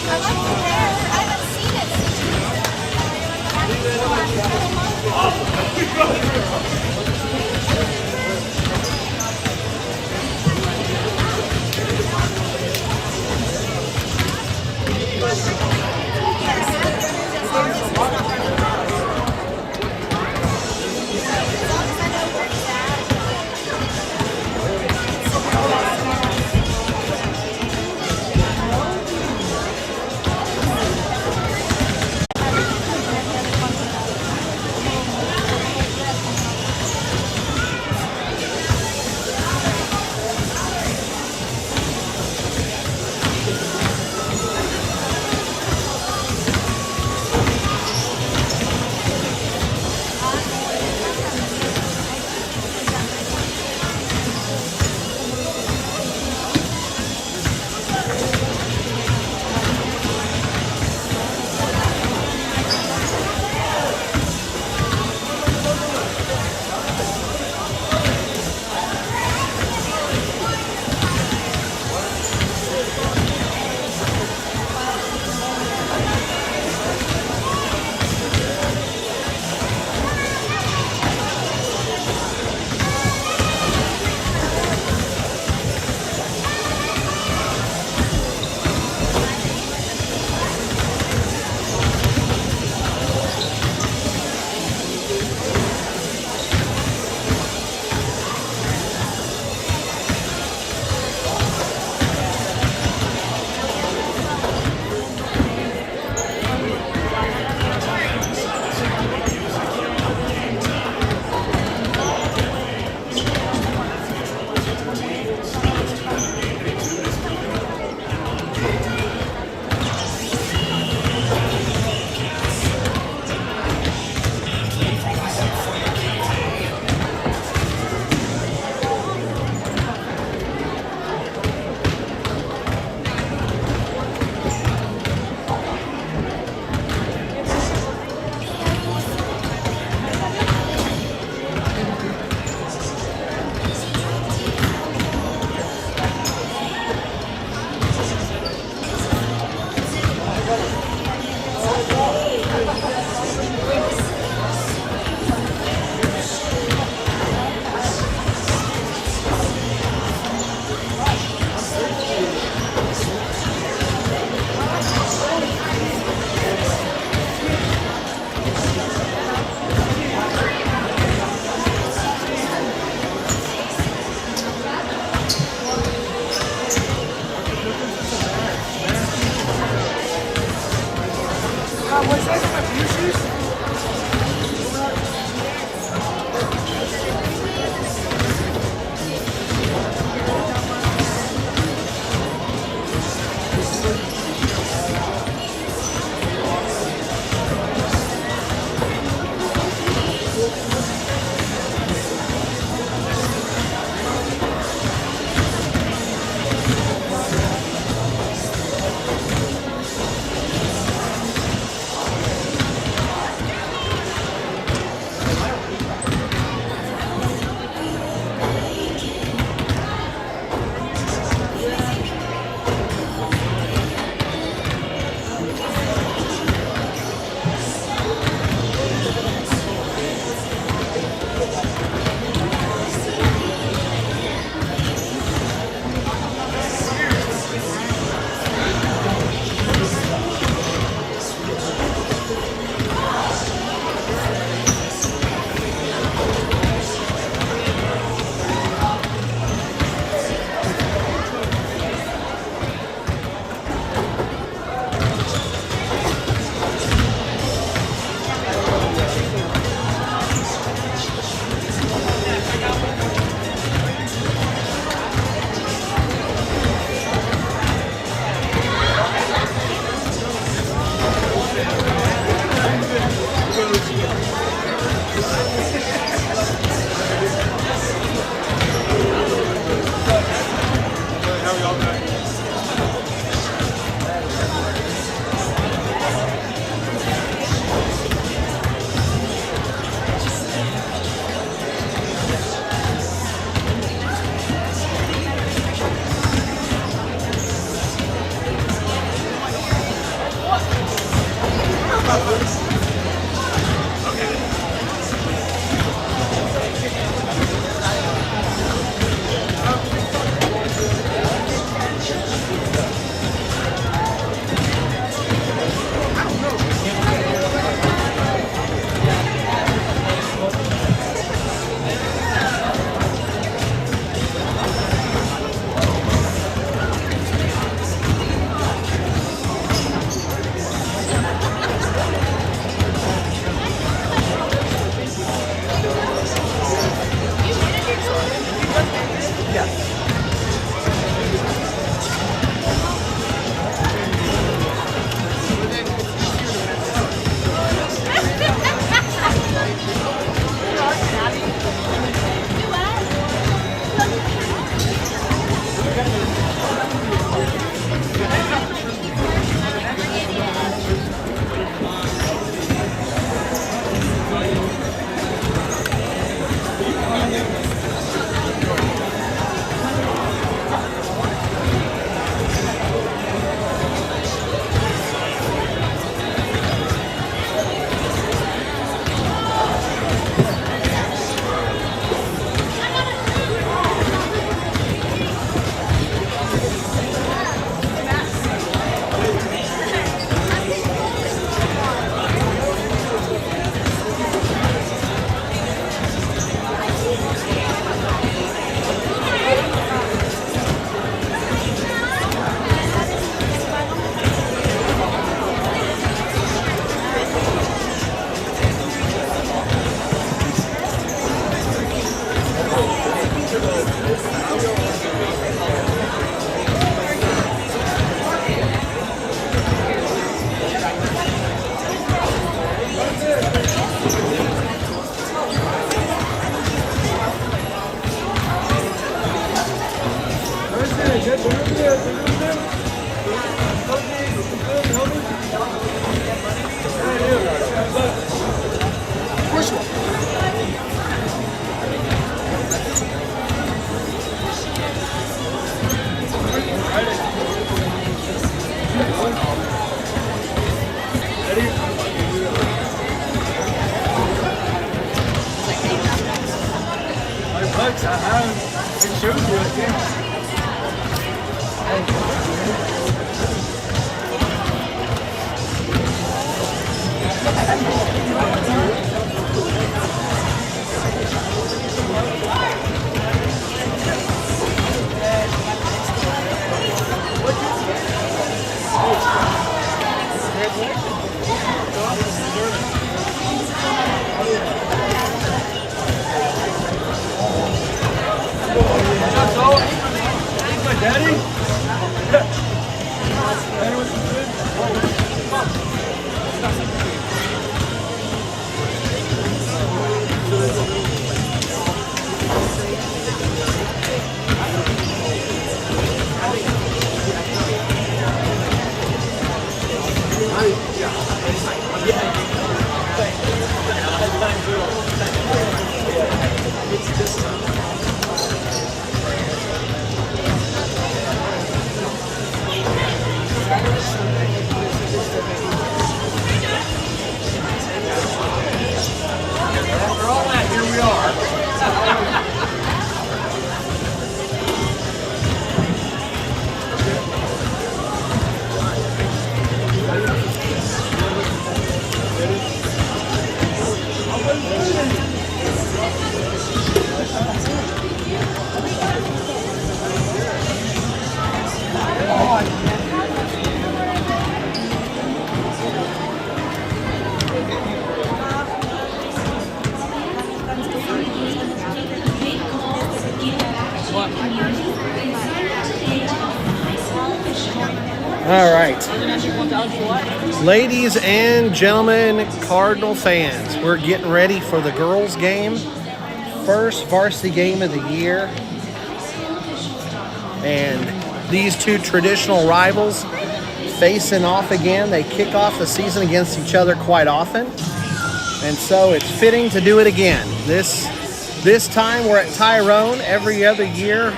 I like the hair. I haven't seen it looks, I have. It shows you it, yeah. Daddy? After all that, here we are. All right. Ladies and gentlemen, Cardinal fans, we're getting ready for the girls' game. First varsity game of the year. And these two traditional rivals facing off again. They kick off the season against each other quite often. And so it's fitting to do it again. This time we're at Tyrone. Every other year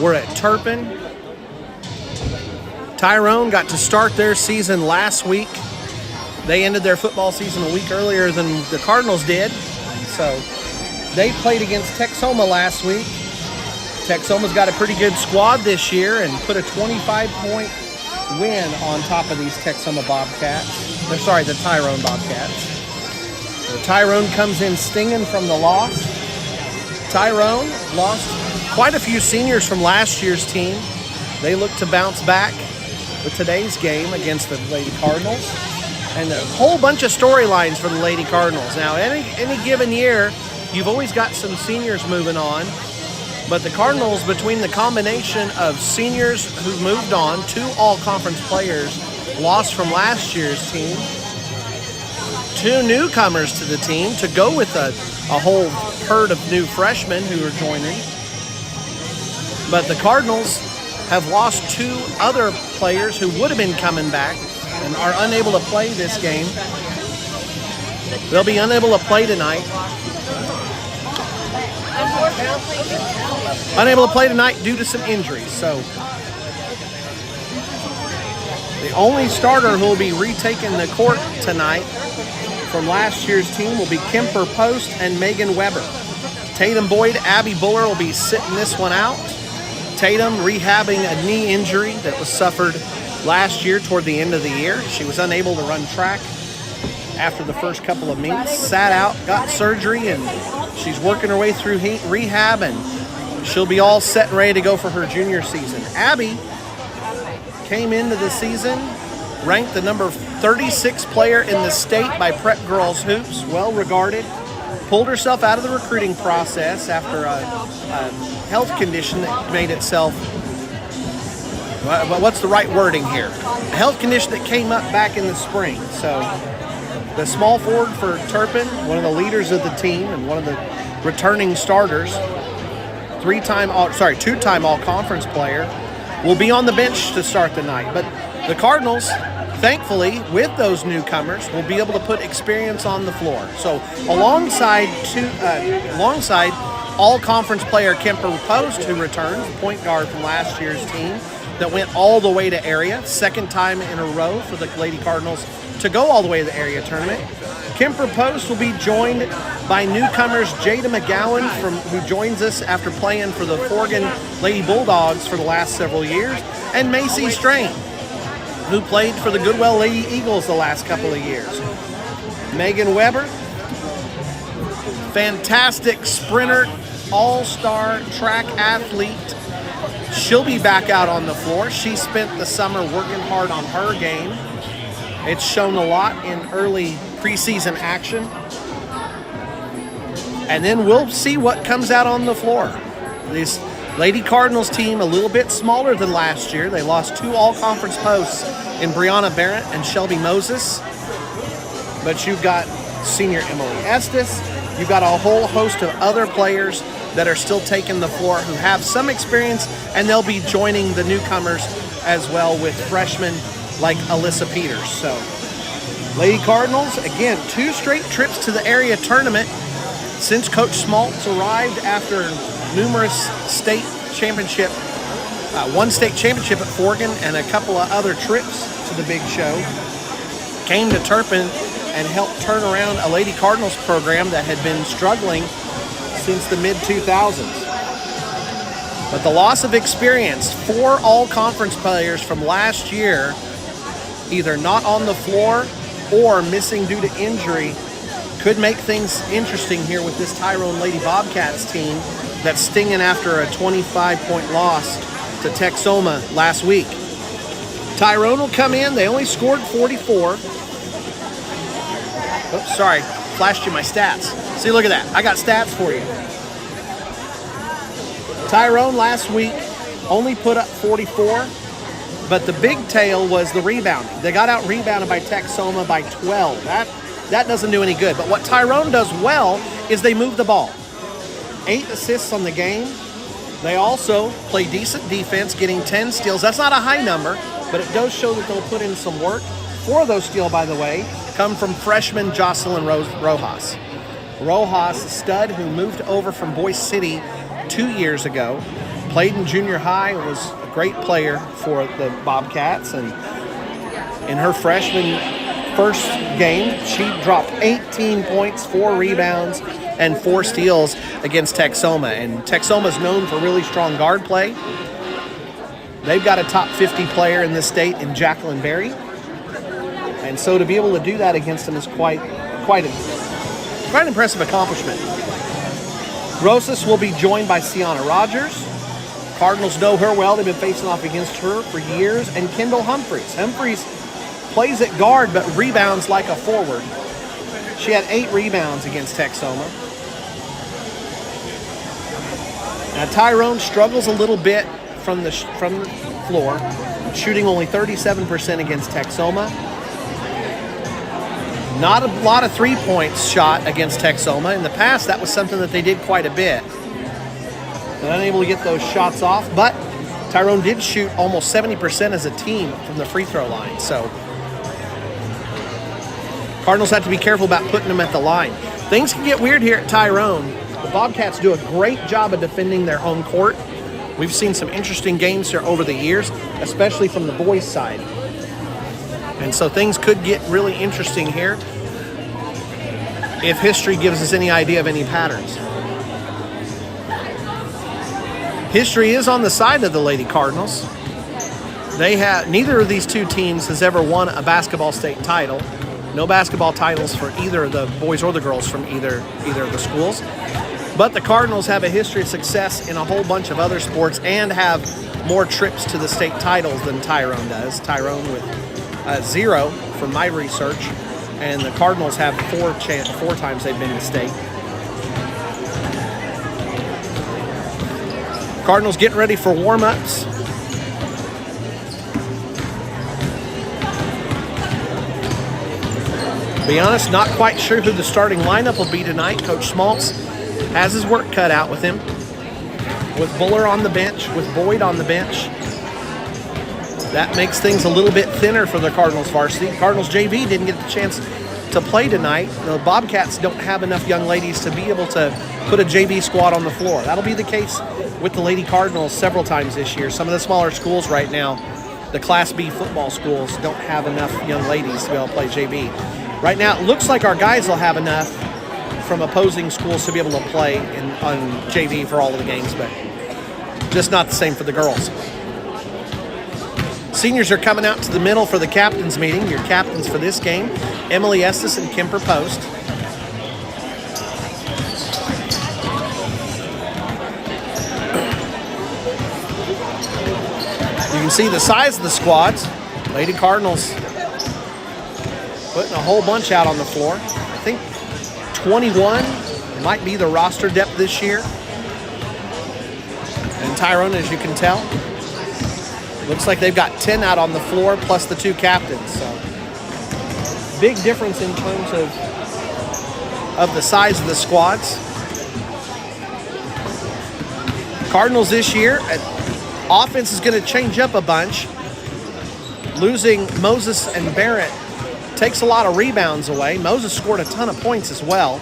we're at Turpin. Tyrone got to start their season last week. They ended their football season a week earlier than the Cardinals did. So they played against Texoma last week. Texoma's got a pretty good squad this year and put a 25-point win on top of these Texoma Bobcats. The Tyrone Bobcats. The Tyrone comes in stinging from the loss. Tyrone lost quite a few seniors from last year's team. They look to bounce back with today's game against the Lady Cardinals. And a whole bunch of storylines for the Lady Cardinals. Now, any given year, you've always got some seniors moving on. But the Cardinals, between the combination of seniors who moved on, 2 all-conference players lost from last year's team, 2 newcomers to the team to go with a whole herd of new freshmen who are joining. But the Cardinals have lost 2 other players who would have been coming back and are unable to play this game. They'll be unable to play tonight. Unable to play tonight due to some injuries. So the only starter who will be retaking the court tonight from last year's team will be Kemper Post and Megan Weber. Tatum Boyd, Abby Buller will be sitting this one out. Tatum rehabbing a knee injury that was suffered last year toward the end of the year. She was unable to run track after the first couple of meets, sat out, got surgery, and she's working her way through rehab, and she'll be all set and ready to go for her junior season. Abby came into the season ranked the number 36 player in the state by Prep Girls Hoops, well regarded. Pulled herself out of the recruiting process after a health condition that made itself, what's the right wording here? A health condition that came up back in the spring. So the small forward for Turpin, one of the leaders of the team and one of the returning starters, two-time all-conference player, will be on the bench to start the night. But the Cardinals, thankfully, with those newcomers, will be able to put experience on the floor. So alongside all-conference player Kemper Post, who returns, the point guard from last year's team that went all the way to area, second time in a row for the Lady Cardinals to go all the way to the area tournament. Kemper Post will be joined by newcomers Jada McGowan, who joins us after playing for the Forgan Lady Bulldogs for the last several years, and Macy Strain, who played for the Goodwell Lady Eagles the last couple of years. Megan Weber, fantastic sprinter, all-star track athlete. She'll be back out on the floor. She spent the summer working hard on her game. It's shown a lot in early preseason action. And then we'll see what comes out on the floor. This Lady Cardinals team, a little bit smaller than last year. They lost 2 all-conference posts in Brianna Barrett and Shelby Moses. But you've got senior Emily Estes. You've got a whole host of other players that are still taking the floor who have some experience, and they'll be joining the newcomers as well with freshmen like Alyssa Peters. So, Lady Cardinals, again, 2 straight trips to the area tournament since Coach Schmaltz arrived after numerous state championship, 1 state championship at Forgan and a couple of other trips to the big show. Came to Turpin and helped turn around a Lady Cardinals program that had been struggling since the mid-2000s. But the loss of experience, 4 all-conference players from last year, either not on the floor or missing due to injury, could make things interesting here with this Tyrone Lady Bobcats team that's stinging after a 25-point loss to Texoma last week. Tyrone will come in. They only scored 44. Oops, sorry. Flashed you my stats. See, look at that. I got stats for you. Tyrone last week only put up 44, but the big tale was the rebounding. They got out rebounded by Texoma by 12. That doesn't do any good. But what Tyrone does well is they move the ball. 8 assists on the game. They also play decent defense, getting 10 steals. That's not a high number, but it does show that they'll put in some work. 4 of those steals, by the way, come from freshman Jocelyn Rojas. Rojas, a stud who moved over from Boise City 2 years ago, played in junior high, was a great player for the Bobcats, and in her freshman first game, she dropped 18 points, 4 rebounds, and 4 steals against Texoma. And Texoma's known for really strong guard play. They've got a top 50 player in this state in Jacqueline Berry. And so to be able to do that against them is quite an impressive accomplishment. Rosas will be joined by Sienna Rogers. Cardinals know her well. They've been facing off against her for years. And Kendall Humphreys. Humphreys plays at guard but rebounds like a forward. She had 8 rebounds against Texoma. Now Tyrone struggles a little bit from the floor, shooting only 37% against Texoma. Not a lot of 3 points shot against Texoma. In the past, that was something that they did quite a bit. They're unable to get those shots off, but Tyrone did shoot almost 70% as a team from the free throw line. So Cardinals have to be careful about putting them at the line. Things can get weird here at Tyrone. The Bobcats do a great job of defending their home court. We've seen some interesting games here over the years, especially from the boys' side. And so things could get really interesting here if history gives us any idea of any patterns. History is on the side of the Lady Cardinals. Neither of these 2 teams has ever won a basketball state title. No basketball titles for either the boys or the girls from either of the schools. But the Cardinals have a history of success in a whole bunch of other sports and have more trips to the state titles than Tyrone does. Tyrone with 0 from my research, and the Cardinals have 4 times they've been to state. Cardinals getting ready for warm-ups. To be honest, not quite sure who the starting lineup will be tonight. Coach Schmaltz has his work cut out with him. With Buller on the bench, with Boyd on the bench. That makes things a little bit thinner for the Cardinals varsity. Cardinals JV didn't get the chance to play tonight. The Bobcats don't have enough young ladies to be able to put a JV squad on the floor. That'll be the case with the Lady Cardinals several times this year. Some of the smaller schools right now, the Class B football schools, don't have enough young ladies to be able to play JV. Right now, it looks like our guys will have enough from opposing schools to be able to play on JV for all of the games, but just not the same for the girls. Seniors are coming out to the middle for the captain's meeting. Your captains for this game, Emily Estes and Kemper Post. You can see the size of the squads. Lady Cardinals putting a whole bunch out on the floor. I think 21 might be the roster depth this year. And Tyrone, as you can tell, looks like they've got 10 out on the floor plus the 2 captains. So big difference in terms of the size of the squads. Cardinals this year, offense is going to change up a bunch. Losing Moses and Barrett takes a lot of rebounds away. Moses scored a ton of points as well.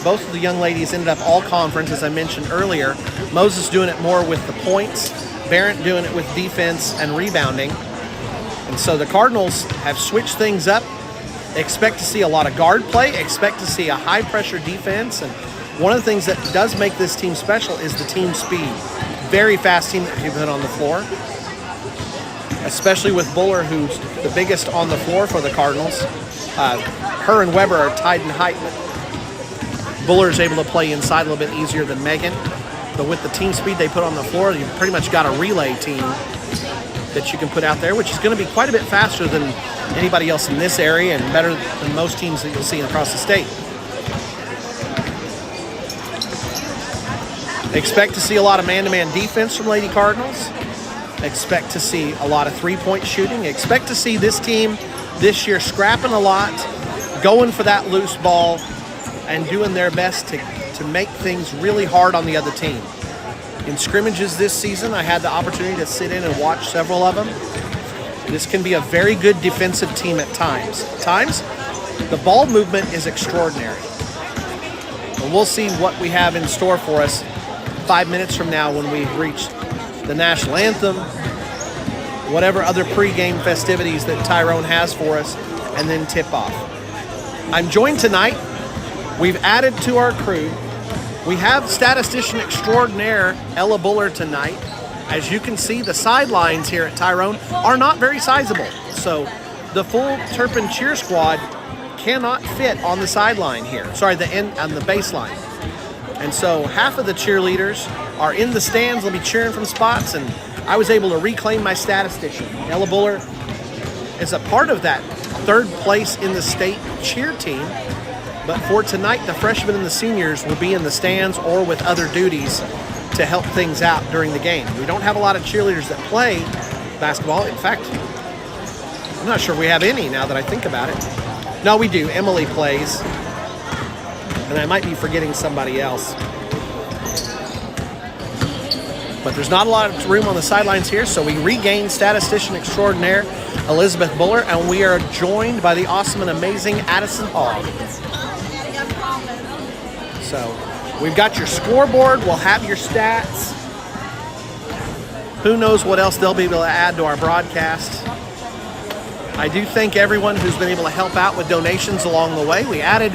Both of the young ladies ended up all conference, as I mentioned earlier. Moses doing it more with the points, Barrett doing it with defense and rebounding. And so the Cardinals have switched things up. Expect to see a lot of guard play, expect to see a high-pressure defense. And one of the things that does make this team special is the team speed. Very fast team that you put on the floor, especially with Buller, who's the biggest on the floor for the Cardinals. Her and Weber are tied in height, but Buller is able to play inside a little bit easier than Megan. But with the team speed they put on the floor, you've pretty much got a relay team that you can put out there, which is going to be quite a bit faster than anybody else in this area and better than most teams that you'll see across the state. Expect to see a lot of man-to-man defense from Lady Cardinals. Expect to see a lot of three-point shooting. Expect to see this team this year scrapping a lot, going for that loose ball, and doing their best to make things really hard on the other team. In scrimmages this season, I had the opportunity to sit in and watch several of them. This can be a very good defensive team at times. At times, the ball movement is extraordinary. And we'll see what we have in store for us 5 minutes from now when we reach the national anthem, whatever other pregame festivities that Tyrone has for us, and then tip off. I'm joined tonight. We've added to our crew. We have statistician extraordinaire Ella Buller tonight. As you can see, the sidelines here at Tyrone are not very sizable. So the full Turpin cheer squad cannot fit on the sideline here. Sorry, the end on the baseline. And so half of the cheerleaders are in the stands. They'll be cheering from spots, and I was able to reclaim my statistician. Ella Buller is a part of that third place in the state cheer team. But for tonight, the freshmen and the seniors will be in the stands or with other duties to help things out during the game. We don't have a lot of cheerleaders that play basketball. In fact, I'm not sure we have any now that I think about it. No, we do. Emily plays. And I might be forgetting somebody else. But there's not a lot of room on the sidelines here, so we regain statistician extraordinaire Elizabeth Buller, and we are joined by the awesome and amazing Addison Hall. So we've got your scoreboard, we'll have your stats. Who knows what else they'll be able to add to our broadcast. I do thank everyone who's been able to help out with donations along the way. We added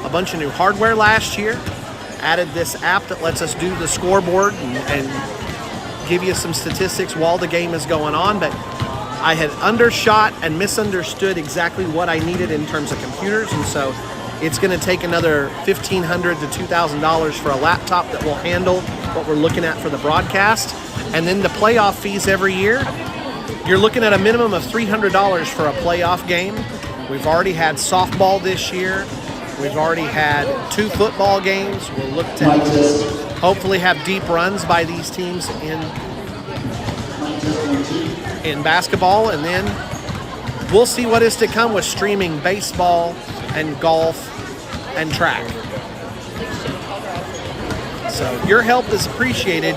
a bunch of new hardware last year, added this app that lets us do the scoreboard and give you some statistics while the game is going on, but I had undershot and misunderstood exactly what I needed in terms of computers, and so it's going to take another $1,500 to $2,000 for a laptop that will handle what we're looking at for the broadcast. And then the playoff fees every year, you're looking at a minimum of $300 for a playoff game. We've already had softball this year. We've already had 2 football games. We'll look to hopefully have deep runs by these teams in basketball, and then we'll see what is to come with streaming baseball and golf and track. So your help is appreciated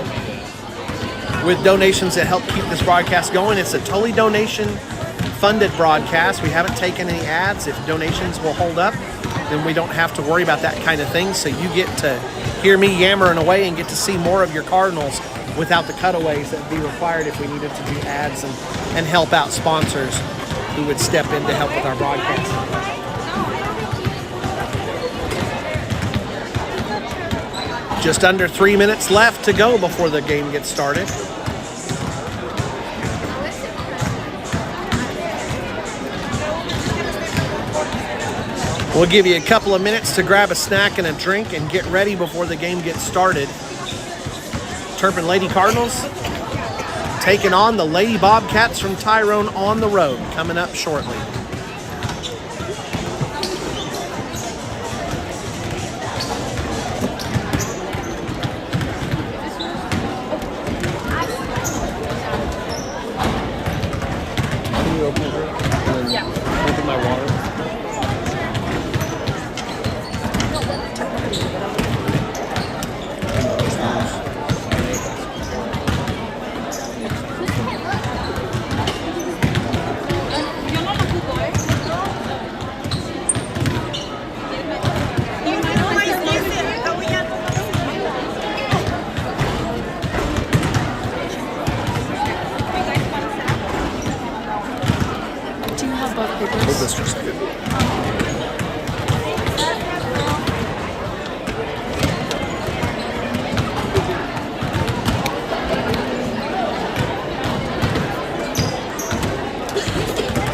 with donations that help keep this broadcast going. It's a totally donation-funded broadcast. We haven't taken any ads. If donations will hold up, then we don't have to worry about that kind of thing. So you get to hear me yammering away and get to see more of your Cardinals without the cutaways that would be required if we needed to do ads and help out sponsors who would step in to help with our broadcast. Just under 3 minutes left to go before the game gets started. We'll give you a couple of minutes to grab a snack and a drink and get ready before the game gets started. Turpin Lady Cardinals taking on the Lady Bobcats from Tyrone on the road, coming up shortly. Can you open it? Yeah. Open my water. Do you have both papers? This just good.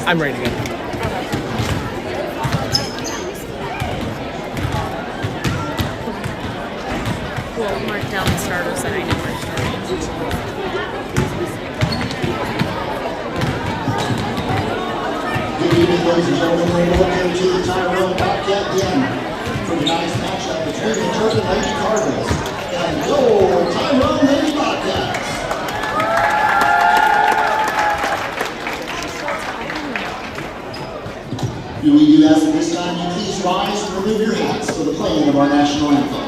I'm ready to go. We'll mark down the starters that I know are starting. Good evening, ladies and gentlemen. Welcome to the Tyrone Bobcat Den for tonight's matchup between the Turpin Lady Cardinals and your Tyrone Lady Bobcats. We do ask at this time you please rise and remove your hats for the playing of our national anthem.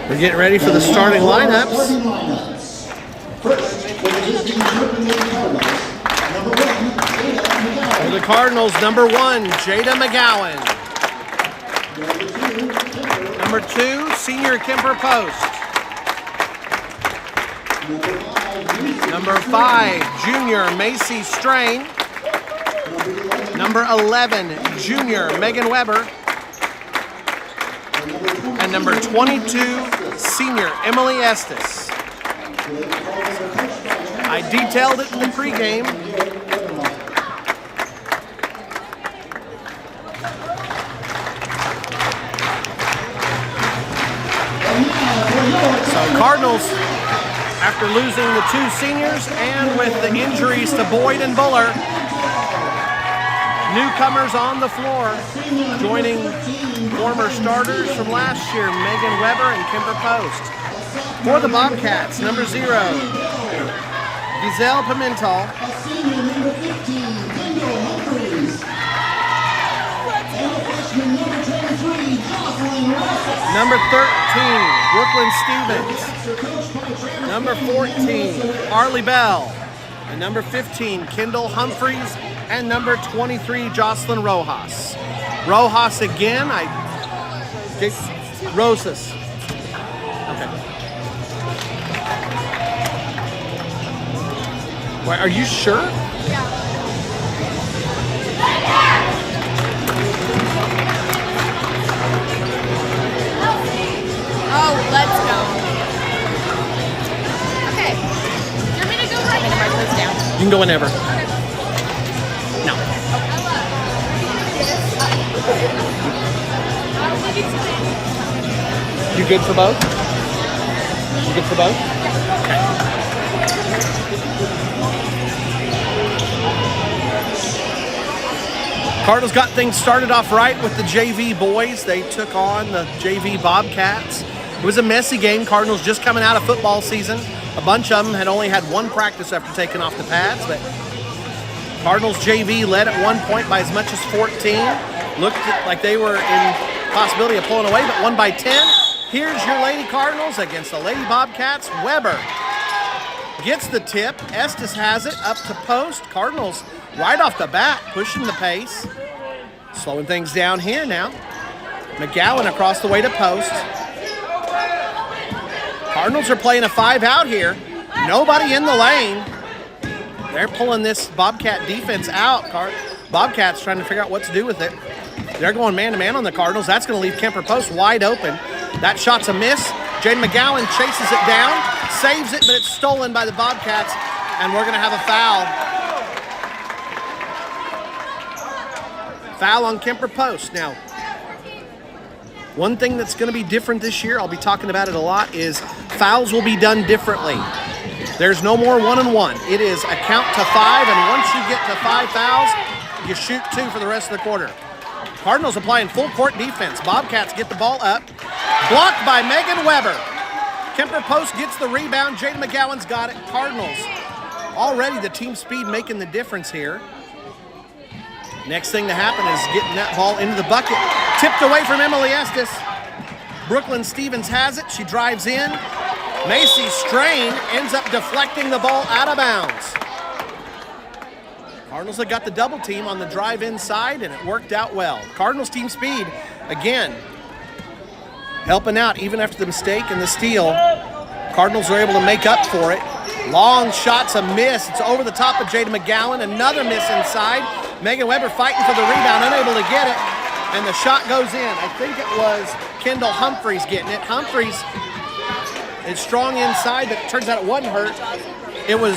We're getting ready for the starting lineups. First, for the visiting Turpin Lady Cardinals, number 1, Jada McGowan. For the Cardinals, number 1, Jada McGowan. Number 2, Senior Kemper Post. Number 5, Junior Macy Strain. Number 11, Junior Megan Weber. And number 22, Senior Emily Estes. I detailed it in the pregame. So Cardinals, after losing the 2 seniors and with the injuries to Boyd and Buller, newcomers on the floor, joining former starters from last year, Megan Weber and Kimber Post. For the Bobcats, number 0, Giselle Pimentel. Number 13, Brooklyn Stevens. Number 14, Arlie Bell. And number 15, Kendall Humphreys. And number 23, Jocelyn Rojas. Rojas again. Rosas. Okay. Wait, are you sure? Oh, let's go. Okay. You want me to go right now? Mark those down. You can go whenever. No. You good for both? You good for both? Okay. Cardinals got things started off right with the JV boys. They took on the JV Bobcats. It was a messy game. Cardinals just coming out of football season. A bunch of them had only had one practice after taking off the pads, but Cardinals JV led at one point by as much as 14. Looked like they were in possibility of pulling away, but won by 10. Here's your Lady Cardinals against the Lady Bobcats. Weber gets the tip. Estes has it up to post. Cardinals right off the bat pushing the pace. Slowing things down here now. McGowan across the way to post. Cardinals are playing a 5 out here. Nobody in the lane. They're pulling this Bobcat defense out. Bobcats trying to figure out what to do with it. They're going man-to-man on the Cardinals. That's going to leave Kemper Post wide open. That shot's a miss. Jaden McGowan chases it down, saves it, but it's stolen by the Bobcats, and we're going to have a foul. Foul on Kemper Post. Now, one thing that's going to be different this year, I'll be talking about it a lot, is fouls will be done differently. There's no more 1-on-1. It is a count to 5, and once you get to 5 fouls, you shoot 2 for the rest of the quarter. Cardinals are playing full court defense. Bobcats get the ball up. Blocked by Megan Weber. Kemper Post gets the rebound. Jaden McGowan's got it. Cardinals already the team speed making the difference here. Next thing to happen is getting that ball into the bucket. Tipped away from Emily Estes. Brooklyn Stevens has it. She drives in. Macy Strain ends up deflecting the ball out of bounds. Cardinals have got the double team on the drive inside, and it worked out well. Cardinals team speed, again, helping out even after the mistake and the steal. Cardinals are able to make up for it. Long shot's a miss. It's over the top of Jaden McGowan. Another miss inside. Megan Weber fighting for the rebound, unable to get it. And the shot goes in. I think it was Kendall Humphreys getting it. Humphreys is strong inside, but it turns out it wasn't hurt. It was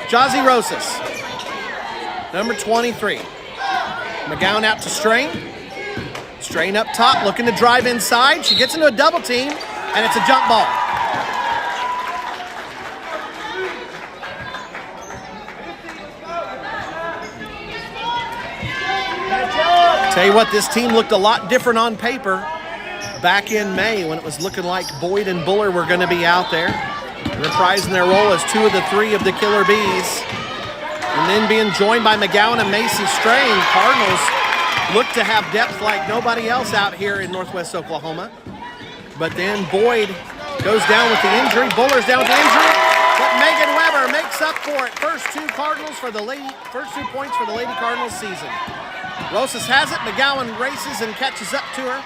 Jazzy Rosas, number 23. McGowan out to Strain. Strain up top, looking to drive inside. She gets into a double team, and it's a jump ball. Tell you what, this team looked a lot different on paper back in May when it was looking like Boyd and Buller were going to be out there, reprising their role as 2 of the 3 of the Killer Bees. And then being joined by McGowan and Macy Strain, Cardinals look to have depth like nobody else out here in Northwest Oklahoma. But then Boyd goes down with the injury. Buller's down with the injury. But Megan Weber makes up for it. First 2 points for the Lady Cardinals season. Rosas has it. McGowan races and catches up to her.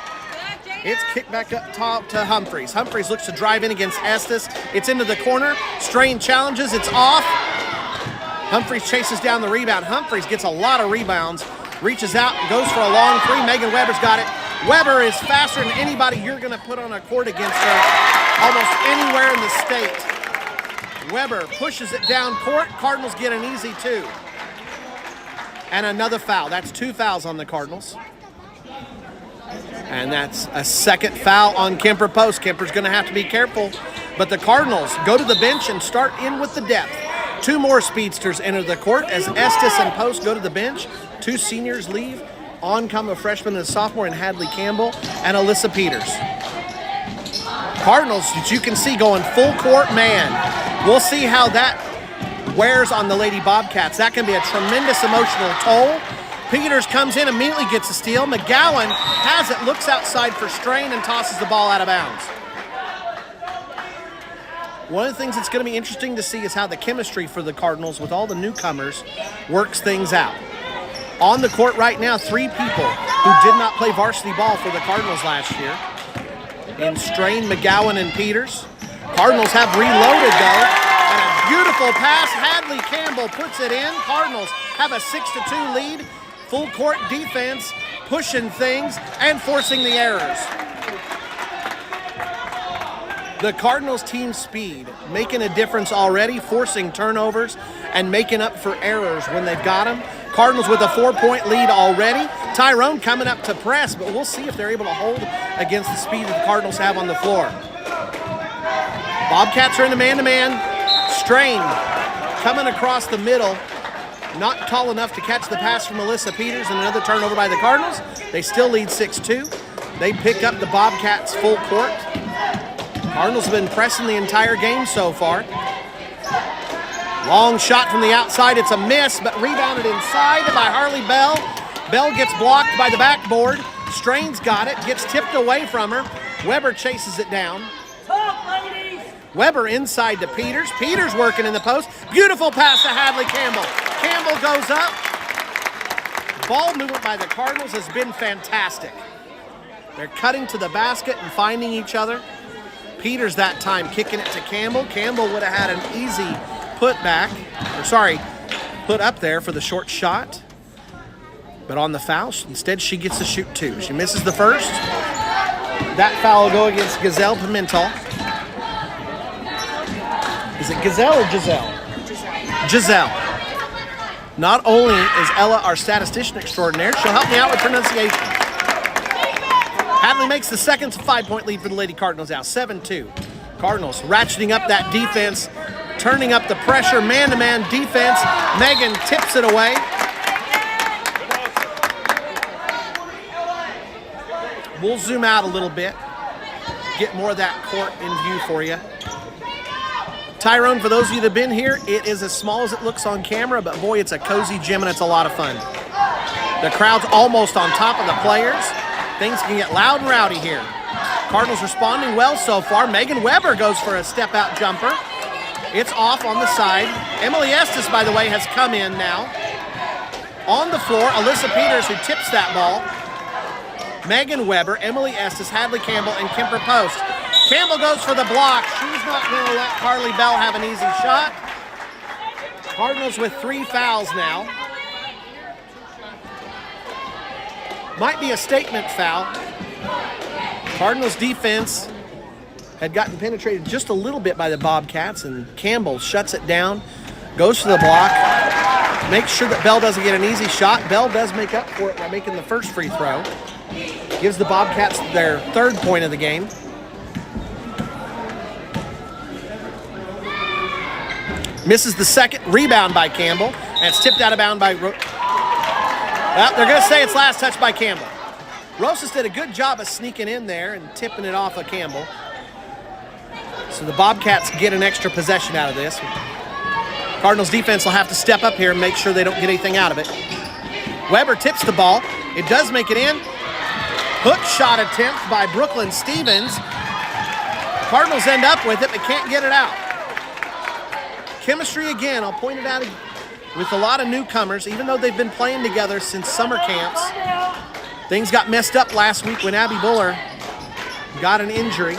It's kicked back up top to Humphreys. Humphreys looks to drive in against Estes. It's into the corner. Strain challenges. It's off. Humphreys chases down the rebound. Humphreys gets a lot of rebounds. Reaches out and goes for a long 3. Megan Weber's got it. Weber is faster than anybody you're going to put on a court against her almost anywhere in the state. Weber pushes it down court. Cardinals get an easy 2. And another foul. That's 2 fouls on the Cardinals. And that's a second foul on Kemper Post. Kemper's going to have to be careful. But the Cardinals go to the bench and start in with the depth. 2 more speedsters enter the court as Estes and Post go to the bench. 2 seniors leave. On come a freshman and a sophomore in Hadley Campbell and Alyssa Peters. Cardinals, as you can see, going full court man. We'll see how that wears on the Lady Bobcats. That can be a tremendous emotional toll. Peters comes in, immediately gets a steal. McGowan has it, looks outside for Strain, and tosses the ball out of bounds. One of the things that's going to be interesting to see is how the chemistry for the Cardinals with all the newcomers works things out. On the court right now, 3 people who did not play varsity ball for the Cardinals last year. In Strain, McGowan, and Peters. Cardinals have reloaded though. And a beautiful pass. Hadley Campbell puts it in. Cardinals have a 6-2 lead. Full court defense, pushing things and forcing the errors. The Cardinals team speed, making a difference already, forcing turnovers and making up for errors when they've got them. Cardinals with a 4-point lead already. Tyrone coming up to press, but we'll see if they're able to hold against the speed that the Cardinals have on the floor. Bobcats are in the man-to-man. Strain coming across the middle. Not tall enough to catch the pass from Melissa Peters, and another turnover by the Cardinals. They still lead 6-2. They pick up the Bobcats full court. Cardinals have been pressing the entire game so far. Long shot from the outside. It's a miss, but rebounded inside by Harley Bell. Bell gets blocked by the backboard. Strain's got it, gets tipped away from her. Weber chases it down. Weber inside to Peters. Peters working in the post. Beautiful pass to Hadley Campbell. Campbell goes up. Ball movement by the Cardinals has been fantastic. They're cutting to the basket and finding each other. Peters that time kicking it to Campbell. Campbell would have had an easy put up there for the short shot. But on the foul, instead she gets to shoot 2. She misses the first. That foul will go against Gazelle Pimentel. Is it Gazelle or Giselle? Giselle. Not only is Ella our statistician extraordinaire, she'll help me out with pronunciation. Hadley makes the second 5-point lead for the Lady Cardinals now, 7-2. Cardinals ratcheting up that defense, turning up the pressure, man-to-man defense. Megan tips it away. We'll zoom out a little bit, get more of that court in view for you. Tyrone, for those of you that have been here, it is as small as it looks on camera, but boy, it's a cozy gym and it's a lot of fun. The crowd's almost on top of the players. Things can get loud and rowdy here. Cardinals responding well so far. Megan Weber goes for a step-out jumper. It's off on the side. Emily Estes, by the way, has come in now. On the floor, Alyssa Peters, who tips that ball. Megan Weber, Emily Estes, Hadley Campbell, and Kemper Post. Campbell goes for the block. She's not going to let Harley Bell have an easy shot. Cardinals with 3 fouls now. Might be a statement foul. Cardinals defense had gotten penetrated just a little bit by the Bobcats, and Campbell shuts it down, goes for the block, makes sure that Bell doesn't get an easy shot. Bell does make up for it by making the first free throw. Gives the Bobcats their 3rd point of the game. Misses the second. Rebound by Campbell, and it's tipped out of bounds by... Well, they're going to say it's last touch by Campbell. Rosas did a good job of sneaking in there and tipping it off of Campbell. So the Bobcats get an extra possession out of this. Cardinals defense will have to step up here and make sure they don't get anything out of it. Weber tips the ball. It does make it in. Hook shot attempt by Brooklyn Stevens. Cardinals end up with it, but can't get it out. Chemistry again, I'll point it out with a lot of newcomers, even though they've been playing together since summer camps. Things got messed up last week when Abby Buller got an injury,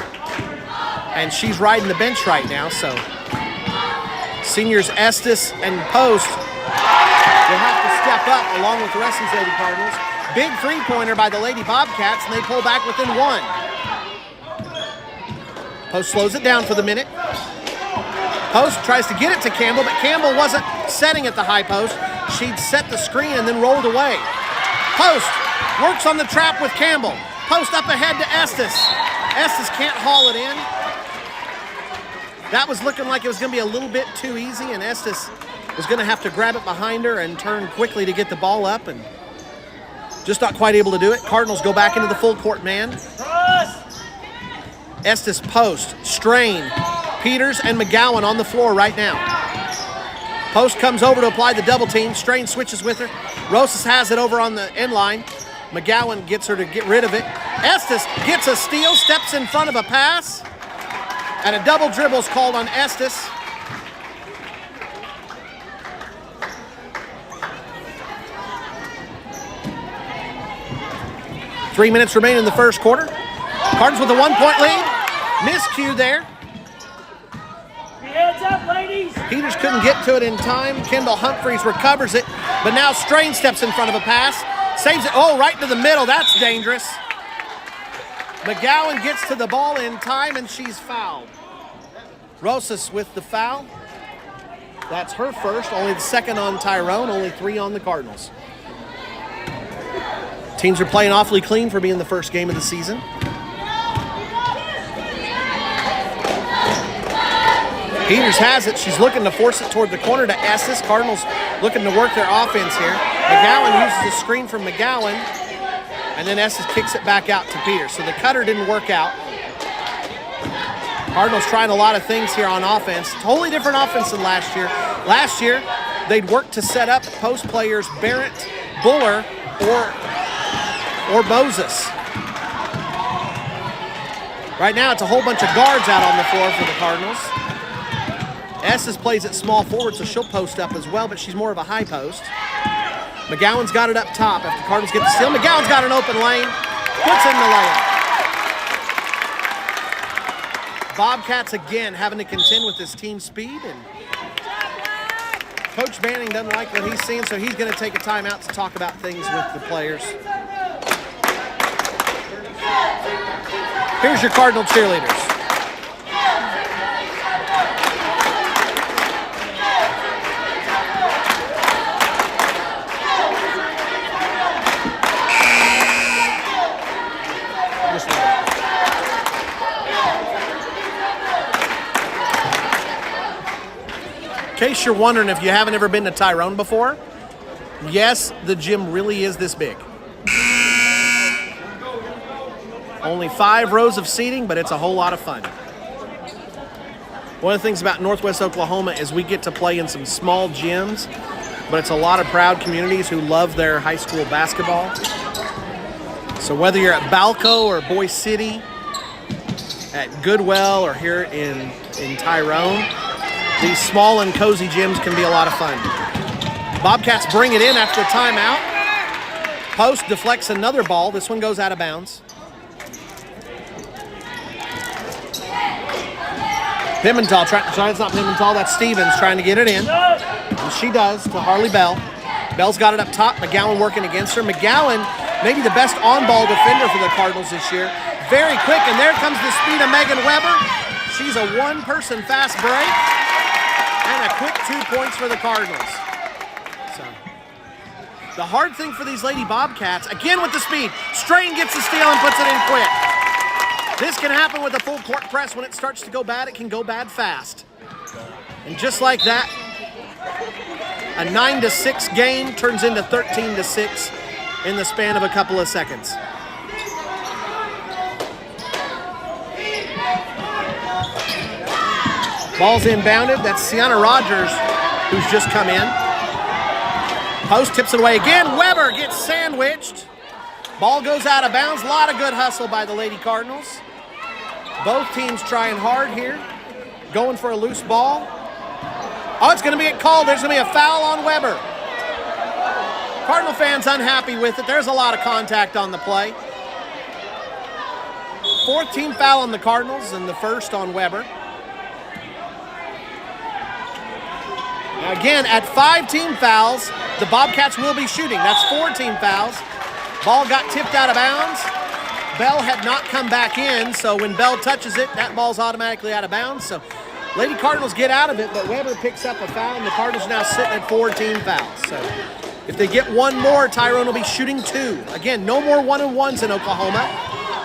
and she's riding the bench right now, so seniors Estes and Post will have to step up along with the rest of these Lady Cardinals. Big three-pointer by the Lady Bobcats, and they pull back within 1. Post slows it down for the minute. Post tries to get it to Campbell, but Campbell wasn't setting at the high post. She'd set the screen and then rolled away. Post works on the trap with Campbell. Post up ahead to Estes. Estes can't haul it in. That was looking like it was going to be a little bit too easy, and Estes was going to have to grab it behind her and turn quickly to get the ball up, and just not quite able to do it. Cardinals go back into the full court man. Estes, Post, Strain, Peters, and McGowan on the floor right now. Post comes over to apply the double team. Strain switches with her. Rosas has it over on the end line. McGowan gets her to get rid of it. Estes gets a steal, steps in front of a pass, and a double dribble is called on Estes. 3 minutes remain in the first quarter. Cardinals with a 1-point lead. Miscue there. Hands up, ladies. Peters couldn't get to it in time. Kendall Humphreys recovers it, but now Strain steps in front of a pass. Saves it, right into the middle. That's dangerous. McGowan gets to the ball in time, and she's fouled. Rosas with the foul. That's her first, only the second on Tyrone, only 3 on the Cardinals. Teams are playing awfully clean for being the first game of the season. Peters has it. She's looking to force it toward the corner to Estes. Cardinals looking to work their offense here. McGowan uses a screen from McGowan, and then Estes kicks it back out to Peters. So the cutter didn't work out. Cardinals trying a lot of things here on offense. Totally different offense than last year. Last year, they'd work to set up post players Barrett, Buller, or Moses. Right now, it's a whole bunch of guards out on the floor for the Cardinals. Estes plays at small forward, so she'll post up as well, but she's more of a high post. McGowan's got it up top after the Cardinals get the steal. McGowan's got an open lane, puts in the layup. Bobcats again having to contend with this team speed, and Coach Manning doesn't like what he's seeing, so he's going to take a timeout to talk about things with the players. Here's your Cardinal cheerleaders. In case you're wondering if you haven't ever been to Tyrone before, yes, the gym really is this big. Only 5 rows of seating, but it's a whole lot of fun. One of the things about Northwest Oklahoma is we get to play in some small gyms, but it's a lot of proud communities who love their high school basketball. So whether you're at Balco or Boise City, at Goodwell, or here in Tyrone, these small and cozy gyms can be a lot of fun. Bobcats bring it in after the timeout. Post deflects another ball. This one goes out of bounds. Pimental, sorry, it's not Pimental, that's Stevens trying to get it in. And she does to Harley Bell. Bell's got it up top. McGowan working against her. McGowan, maybe the best on-ball defender for the Cardinals this year. Very quick, and there comes the speed of Megan Weber. She's a one-person fast break. And a quick 2 points for the Cardinals. So, the hard thing for these Lady Bobcats, again with the speed, Strain gets the steal and puts it in quick. This can happen with a full court press. When it starts to go bad, it can go bad fast. And just like that, a 9-6 game turns into 13-6 in the span of a couple of seconds. Ball's inbounded. That's Sienna Rogers, who's just come in. Post tips it away again. Weber gets sandwiched. Ball goes out of bounds. A lot of good hustle by the Lady Cardinals. Both teams trying hard here. Going for a loose ball. Oh, it's going to get called. There's going to be a foul on Weber. Cardinal fans unhappy with it. There's a lot of contact on the play. 4th team foul on the Cardinals and the 1st on Weber. Now again, at 5 team fouls, the Bobcats will be shooting. That's 4 team fouls. Ball got tipped out of bounds. Bell had not come back in, so when Bell touches it, that ball's automatically out of bounds. So Lady Cardinals get out of it, but Weber picks up a foul, and the Cardinals now sitting at 4 team fouls. So if they get one more, Tyrone will be shooting 2. Again, no more 1-and-1s in Oklahoma.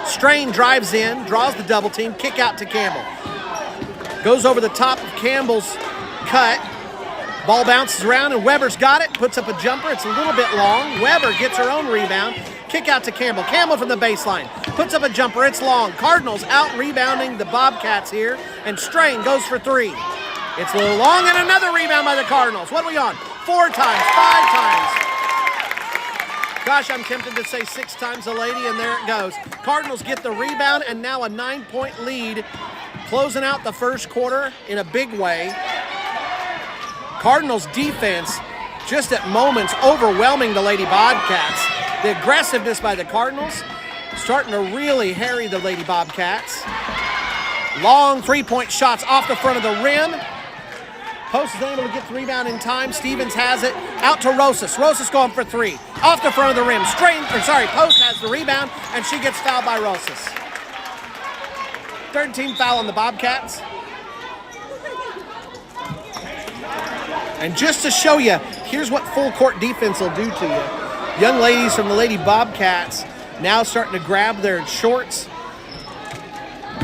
Strain drives in, draws the double team, kick out to Campbell. Goes over the top of Campbell's cut. Ball bounces around, and Weber's got it, puts up a jumper. It's a little bit long. Weber gets her own rebound. Kick out to Campbell. Campbell from the baseline. Puts up a jumper. It's long. Cardinals out rebounding the Bobcats here, and Strain goes for 3. It's a little long, and another rebound by the Cardinals. What are we on? 4 times, 5 times. Gosh, I'm tempted to say 6 times a lady, and there it goes. Cardinals get the rebound, and now a 9-point lead, closing out the first quarter in a big way. Cardinals defense just at moments overwhelming the Lady Bobcats. The aggressiveness by the Cardinals starting to really harry the Lady Bobcats. Long three-point shots off the front of the rim. Post is able to get the rebound in time. Stevens has it out to Rosas. Rosas going for three. Off the front of the rim. Post has the rebound, and she gets fouled by Rosas. Third team foul on the Bobcats. And just to show you, here's what full court defense will do to you. Young ladies from the Lady Bobcats now starting to grab their shorts.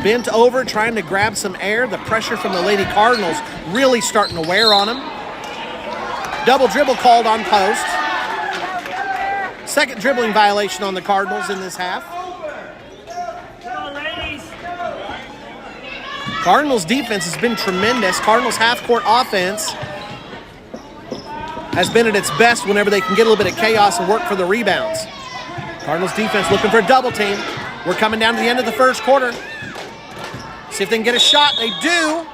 Bent over, trying to grab some air. The pressure from the Lady Cardinals really starting to wear on them. Double dribble called on Post. Second dribbling violation on the Cardinals in this half. Cardinals defense has been tremendous. Cardinals half-court offense has been at its best whenever they can get a little bit of chaos and work for the rebounds. Cardinals defense looking for a double team. We're coming down to the end of the first quarter. See if they can get a shot. They do.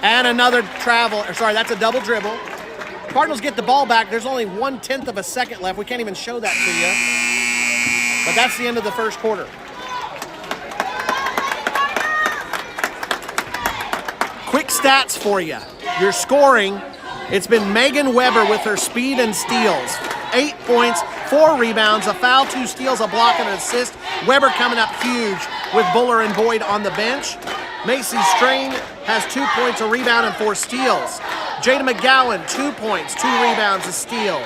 And another that's a double dribble. Cardinals get the ball back. There's only 1/10 of a second left. We can't even show that to you. But that's the end of the first quarter. Quick stats for you. Your scoring, it's been Megan Weber with her speed and steals. 8 points, 4 rebounds, a foul, 2 steals, a block, and an assist. Weber coming up huge with Buller and Boyd on the bench. Macy Strain has 2 points, a rebound, and 4 steals. Jada McGowan, 2 points, 2 rebounds, a steal.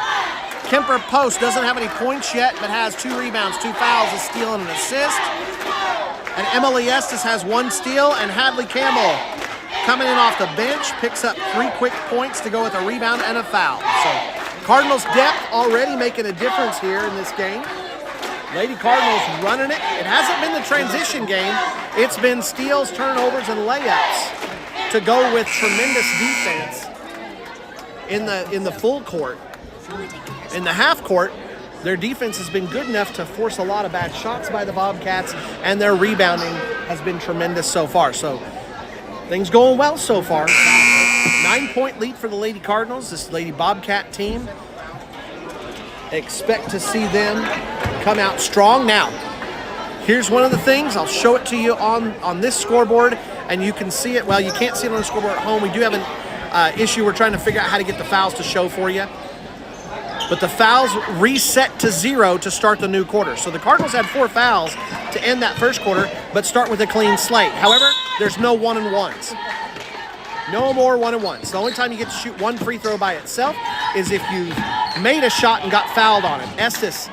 Kemper Post doesn't have any points yet, but has 2 rebounds, 2 fouls, a steal, and an assist. And Emily Estes has 1 steal, and Hadley Campbell coming in off the bench, picks up 3 quick points to go with a rebound and a foul. So Cardinals depth already making a difference here in this game. Lady Cardinals running it. It hasn't been the transition game. It's been steals, turnovers, and layups to go with tremendous defense in the full court. In the half court, their defense has been good enough to force a lot of bad shots by the Bobcats, and their rebounding has been tremendous so far. So things going well so far. 9-point lead for the Lady Cardinals, this Lady Bobcat team. Expect to see them come out strong. Now, here's one of the things. I'll show it to you on this scoreboard, and you can see it. Well, you can't see it on the scoreboard at home. We do have an issue. We're trying to figure out how to get the fouls to show for you. But the fouls reset to 0 to start the new quarter. So the Cardinals had 4 fouls to end that first quarter, but start with a clean slate. However, there's no 1-and-1s. No more 1-and-1s. The only time you get to shoot 1 free throw by itself is if you made a shot and got fouled on it. Estes,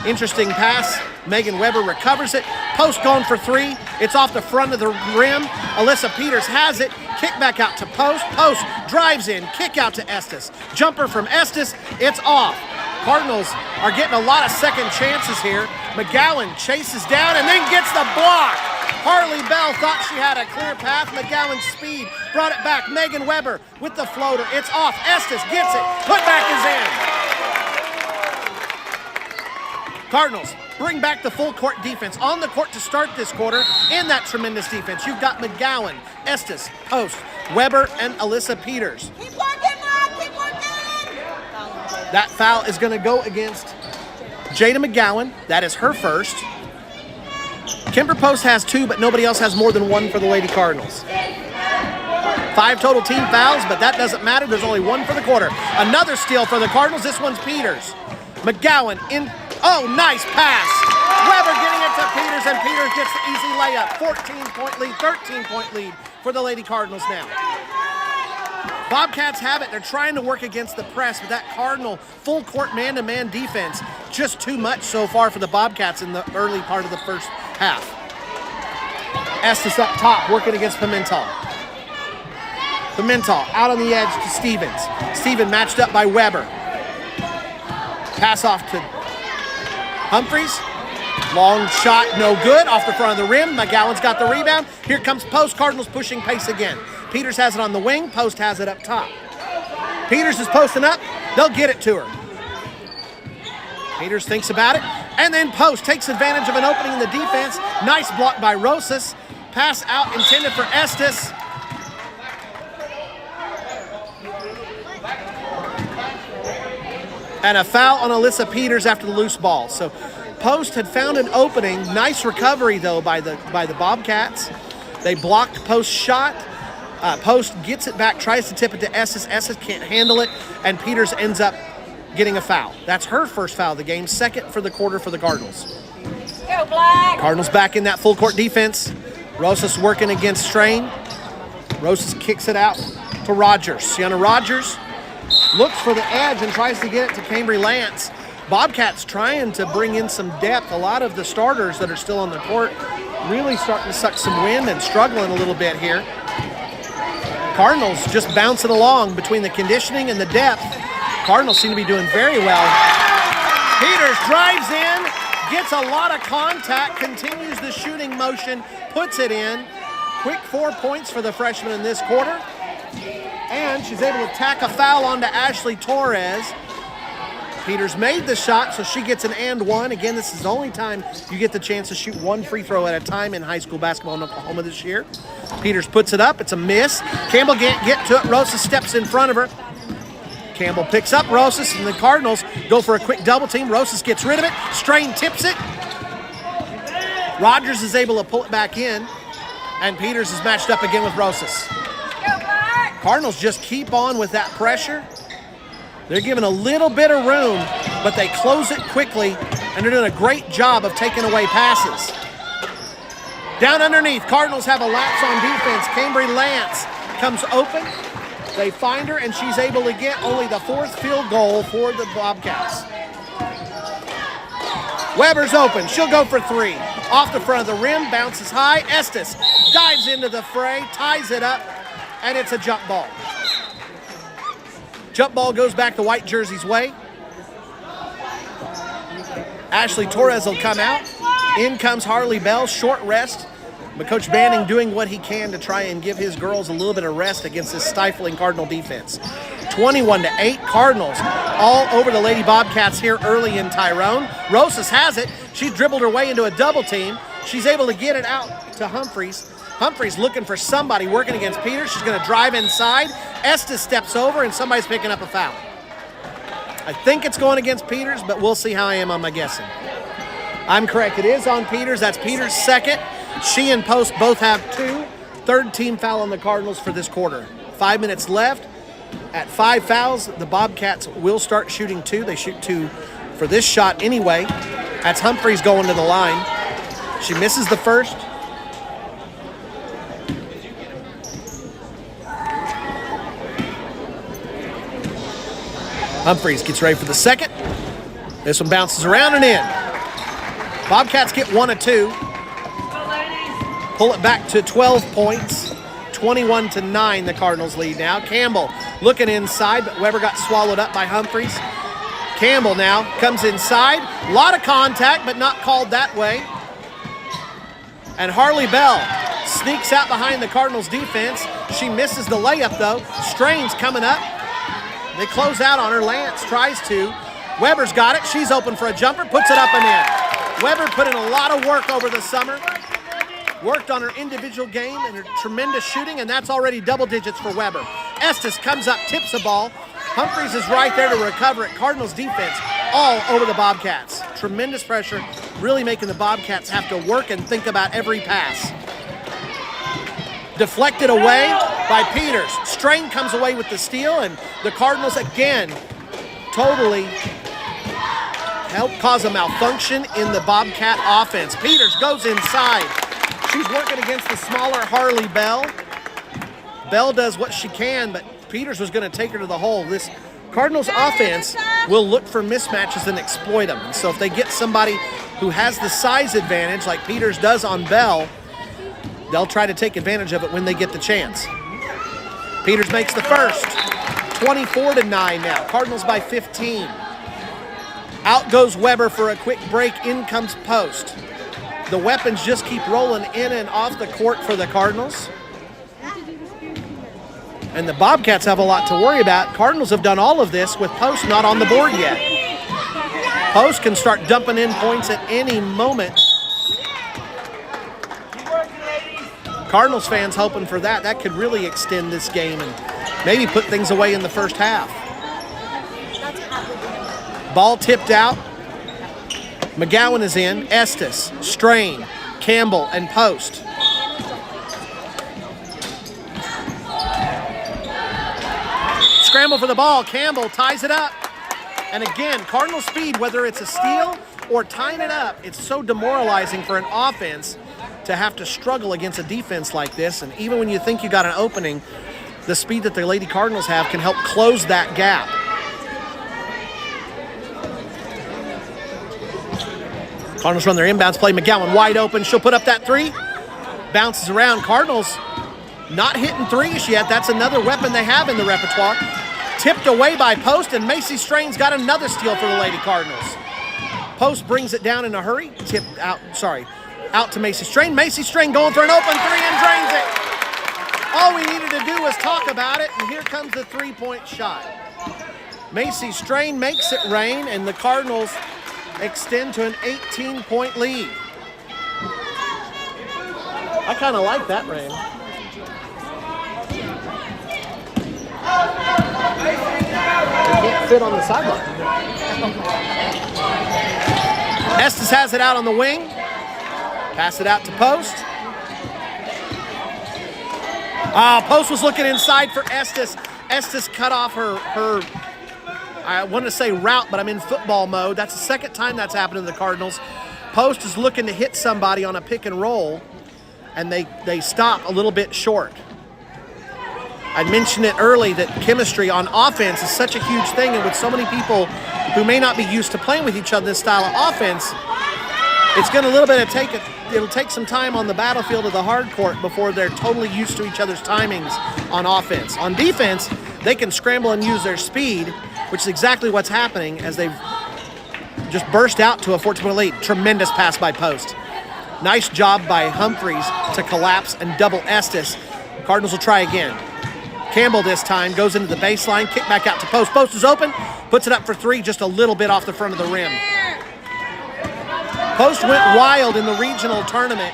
interesting pass. Megan Weber recovers it. Post going for 3. It's off the front of the rim. Alyssa Peters has it. Kick back out to Post. Post drives in. Kick out to Estes. Jumper from Estes. It's off. Cardinals are getting a lot of second chances here. McGowan chases down and then gets the block. Harley Bell thought she had a clear path. McGowan's speed brought it back. Megan Weber with the floater. It's off. Estes gets it. Putback is in. Cardinals bring back the full court defense on the court to start this quarter in that tremendous defense. You've got McGowan, Estes, Post, Weber, and Alyssa Peters. Keep working, Mom. Keep working. That foul is going to go against Jada McGowan. That is her first. Kemper Post has 2, but nobody else has more than 1 for the Lady Cardinals. 5 total team fouls, but that doesn't matter. There's only 1 for the quarter. Another steal for the Cardinals. This one's Peters. McGowan in. Oh, nice pass. Weber getting it to Peters, and Peters gets the easy layup. 14-point lead, 13-point lead for the Lady Cardinals now. Bobcats have it. They're trying to work against the press, but that Cardinal full court man-to-man defense, just too much so far for the Bobcats in the early part of the first half. Estes up top, working against Pimentel. Pimentel out on the edge to Stevens. Steven matched up by Weber. Pass off to Humphreys. Long shot, no good. Off the front of the rim. McGowan's got the rebound. Here comes Post. Cardinals pushing pace again. Peters has it on the wing. Post has it up top. Peters is posting up. They'll get it to her. Peters thinks about it. And then Post takes advantage of an opening in the defense. Nice block by Rosas. Pass out intended for Estes. And a foul on Alyssa Peters after the loose ball. So post had found an opening. Nice recovery, though, by the Bobcats. They blocked Post's shot. Post gets it back, tries to tip it to Estes. Estes can't handle it, and Peters ends up getting a foul. That's her first foul of the game, second for the quarter for the Cardinals. Go Black! Cardinals back in that full court defense. Rosas working against Strain. Rosas kicks it out to Rogers. Sienna Rogers looks for the edge and tries to get it to Cambry Lance. Bobcats trying to bring in some depth. A lot of the starters that are still on the court really starting to suck some wind and struggling a little bit here. Cardinals just bouncing along between the conditioning and the depth. Cardinals seem to be doing very well. Peters drives in, gets a lot of contact, continues the shooting motion, puts it in. Quick 4 points for the freshman in this quarter. And she's able to tack a foul onto Ashley Torres. Peters made the shot, so she gets an and one. Again, this is the only time you get the chance to shoot one free throw at a time in high school basketball in Oklahoma this year. Peters puts it up. It's a miss. Campbell can't get to it. Rosas steps in front of her. Campbell picks up Rosas, and the Cardinals go for a quick double team. Rosas gets rid of it. Strain tips it. Rogers is able to pull it back in, and Peters is matched up again with Rosas. Cardinals just keep on with that pressure. They're giving a little bit of room, but they close it quickly, and they're doing a great job of taking away passes. Down underneath, Cardinals have a lapse on defense. Cambry Lance comes open. They find her, and she's able to get only the fourth field goal for the Bobcats. Weber's open. She'll go for three. Off the front of the rim, bounces high. Estes dives into the fray, ties it up, and it's a jump ball. Jump ball goes back the white jersey's way. Ashley Torres will come out. In comes Harley Bell, short rest. But Coach Banning doing what he can to try and give his girls a little bit of rest against this stifling Cardinal defense. 21-8 Cardinals all over the Lady Bobcats here early in Tyrone. Rosas has it. She dribbled her way into a double team. She's able to get it out to Humphreys. Humphreys looking for somebody working against Peters. She's going to drive inside. Estes steps over, and somebody's picking up a foul. I think it's going against Peters, but we'll see how I am on my guessing. I'm correct. It is on Peters. That's Peters' second. She and Post both have two. Third team foul on the Cardinals for this quarter. 5 minutes left. At 5 fouls, the Bobcats will start shooting two. They shoot two for this shot anyway. That's Humphreys going to the line. She misses the first. Humphreys gets ready for the second. This one bounces around and in. Bobcats get 1 of 2. Pull it back to 12 points. 21-9 the Cardinals lead now. Campbell looking inside, but Weber got swallowed up by Humphreys. Campbell now comes inside. A lot of contact, but not called that way. And Harley Bell sneaks out behind the Cardinals defense. She misses the layup though. Strain's coming up. They close out on her. Lance tries to. Weber's got it. She's open for a jumper. Puts it up and in. Weber put in a lot of work over the summer. Worked on her individual game and her tremendous shooting, and that's already double digits for Weber. Estes comes up, tips the ball. Humphreys is right there to recover it. Cardinals defense all over the Bobcats. Tremendous pressure, really making the Bobcats have to work and think about every pass. Deflected away by Peters. Strain comes away with the steal, and the Cardinals again totally help cause a malfunction in the Bobcat offense. Peters goes inside. She's working against the smaller Harley Bell. Bell does what she can, but Peters was going to take her to the hole. This Cardinals offense will look for mismatches and exploit them. And so if they get somebody who has the size advantage like Peters does on Bell, they'll try to take advantage of it when they get the chance. Peters makes the first. 24-9 now. Cardinals by 15. Out goes Weber for a quick break. In comes Post. The weapons just keep rolling in and off the court for the Cardinals. And the Bobcats have a lot to worry about. Cardinals have done all of this with Post not on the board yet. Post can start dumping in points at any moment. Cardinals fans hoping for that. That could really extend this game and maybe put things away in the first half. Ball tipped out. McGowan is in. Estes, Strain, Campbell, and Post. Scramble for the ball. Campbell ties it up. And again, Cardinal speed, whether it's a steal or tying it up, it's so demoralizing for an offense to have to struggle against a defense like this. And even when you think you got an opening, the speed that the Lady Cardinals have can help close that gap. Cardinals run their inbounds play. McGowan wide open. She'll put up that three. Bounces around. Cardinals not hitting threes yet. That's another weapon they have in the repertoire. Tipped away by Post, and Macy Strain's got another steal for the Lady Cardinals. Post brings it down in a hurry. Tipped out, out to Macy Strain. Macy Strain going for an open three and drains it. All we needed to do was talk about it, and here comes the three-point shot. Macy Strain makes it rain, and the Cardinals extend to an 18-point lead. I kind of like that rain. They can't fit on the sideline. Estes has it out on the wing. Pass it out to Post. Post was looking inside for Estes. Estes cut off her I want to say route, but I'm in football mode. That's the second time that's happened to the Cardinals. Post is looking to hit somebody on a pick and roll, and they stop a little bit short. I mentioned it early that chemistry on offense is such a huge thing, and with so many people who may not be used to playing with each other this style of offense, it's going to it'll take some time on the battlefield of the hard court before they're totally used to each other's timings on offense. On defense, they can scramble and use their speed, which is exactly what's happening as they've just burst out to a 14-point lead. Tremendous pass by Post. Nice job by Humphreys to collapse and double Estes. Cardinals will try again. Campbell this time goes into the baseline, kick back out to Post. Post is open, puts it up for three, just a little bit off the front of the rim. Post went wild in the regional tournament,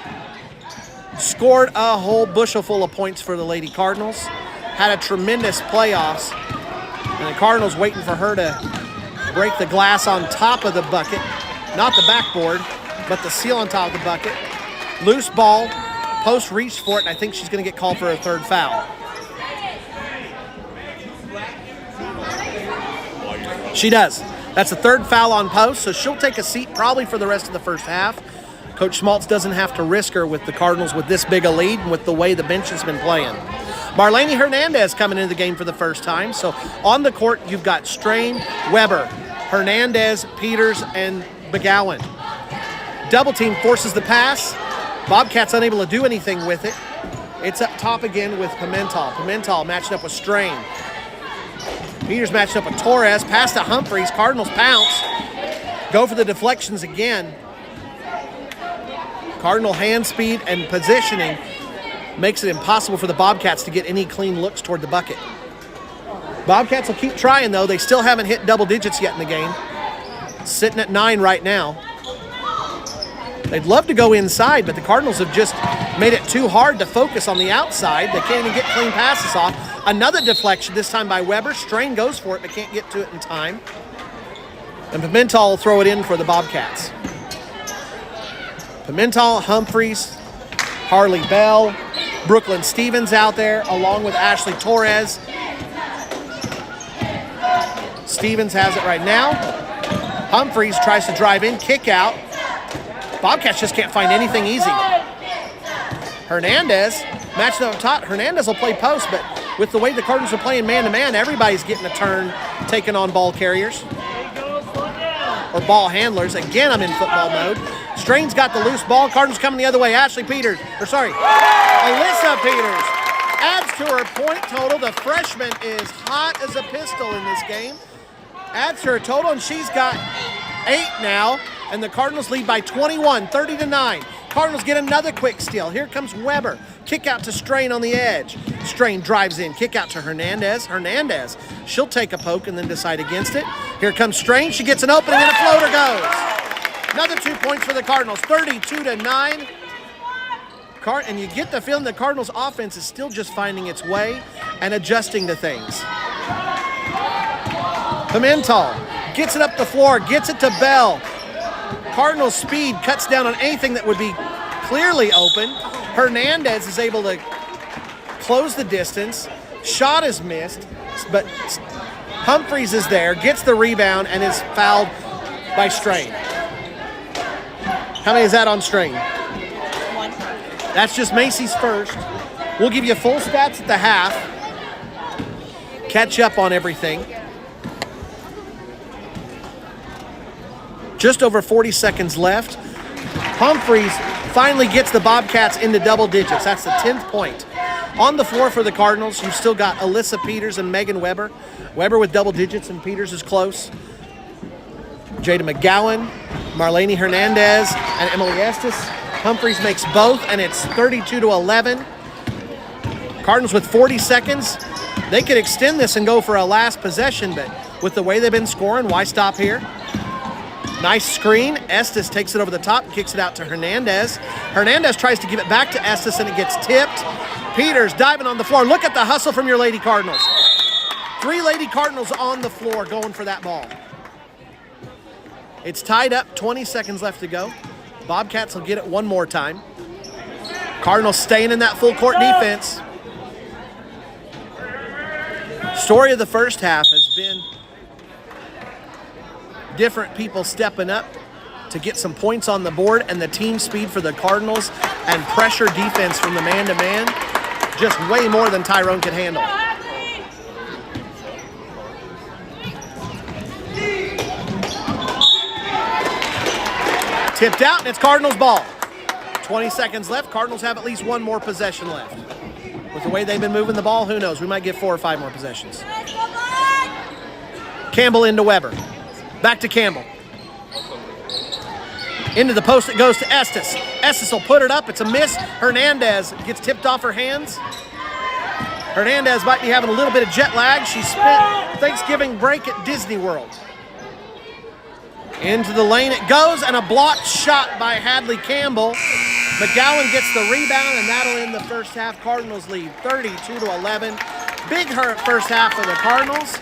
scored a whole bushel full of points for the Lady Cardinals, had a tremendous playoffs, and the Cardinals waiting for her to break the glass on top of the bucket, not the backboard, but the seal on top of the bucket. Loose ball, Post reached for it, and I think she's going to get called for a third foul. She does. That's the third foul on Post, so she'll take a seat probably for the rest of the first half. Coach Schmaltz doesn't have to risk her with the Cardinals with this big a lead and with the way the bench has been playing. Marlene Hernandez coming into the game for the first time. So on the court, you've got Strain, Weber, Hernandez, Peters, and McGowan. Double team forces the pass. Bobcats unable to do anything with it. It's up top again with Pimental. Pimental matched up with Strain. Peters matched up with Torres. Pass to Humphreys. Cardinals pounce. Go for the deflections again. Cardinal hand speed and positioning makes it impossible for the Bobcats to get any clean looks toward the bucket. Bobcats will keep trying, though. They still haven't hit double digits yet in the game. Sitting at 9 right now. They'd love to go inside, but the Cardinals have just made it too hard to focus on the outside. They can't even get clean passes off. Another deflection, this time by Weber. Strain goes for it, but can't get to it in time. And Pimental will throw it in for the Bobcats. Pimental, Humphreys, Harley Bell, Brooklyn Stevens out there, along with Ashley Torres. Stevens has it right now. Humphreys tries to drive in, kick out. Bobcats just can't find anything easy. Hernandez matched up top. Hernandez will play post, but with the way the Cardinals are playing man-to-man, everybody's getting a turn taking on ball carriers or ball handlers. Again, I'm in football mode. Strain's got the loose ball. Cardinals coming the other way. Alyssa Peters adds to her point total. The freshman is hot as a pistol in this game. Adds to her total, and she's got 8 now. And the Cardinals lead by 21, 30-9. Cardinals get another quick steal. Here comes Weber. Kick out to Strain on the edge. Strain drives in. Kick out to Hernandez. Hernandez, she'll take a poke and then decide against it. Here comes Strain. She gets an opening and a floater goes. Another 2 points for the Cardinals, 32-9. And you get the feeling the Cardinals offense is still just finding its way and adjusting to things. Pimental gets it up the floor, gets it to Bell. Cardinals' speed cuts down on anything that would be clearly open. Hernandez is able to close the distance. Shot is missed, but Humphreys is there, gets the rebound, and is fouled by Strain. How many is that on Strain? 1. That's just Macy's first. We'll give you full stats at the half. Catch up on everything. Just over 40 seconds left. Humphreys finally gets the Bobcats into double digits. That's the 10th point. On the floor for the Cardinals, you've still got Alyssa Peters and Megan Weber. Weber with double digits and Peters is close. Jada McGowan, Marlene Hernandez, and Emily Estes. Humphreys makes both, and it's 32-11. Cardinals with 40 seconds. They could extend this and go for a last possession, but with the way they've been scoring, why stop here? Nice screen. Estes takes it over the top, kicks it out to Hernandez. Hernandez tries to give it back to Estes, and it gets tipped. Peters diving on the floor. Look at the hustle from your Lady Cardinals. 3 Lady Cardinals on the floor going for that ball. It's tied up, 20 seconds left to go. Bobcats will get it one more time. Cardinals staying in that full court defense. Story of the first half has been different people stepping up to get some points on the board, and the team speed for the Cardinals and pressure defense from the man-to-man, just way more than Tyrone could handle. Tipped out, and it's Cardinals ball. 20 seconds left. Cardinals have at least one more possession left. With the way they've been moving the ball, who knows? We might get 4 or 5 more possessions. Campbell into Weber. Back to Campbell. Into the post it goes to Estes. Estes will put it up. It's a miss. Hernandez gets tipped off her hands. Hernandez might be having a little bit of jet lag. She spent Thanksgiving break at Disney World. Into the lane it goes, and a blocked shot by Hadley Campbell. McGowan gets the rebound, and that'll end the first half. Cardinals lead 32-11. Big first half for the Cardinals.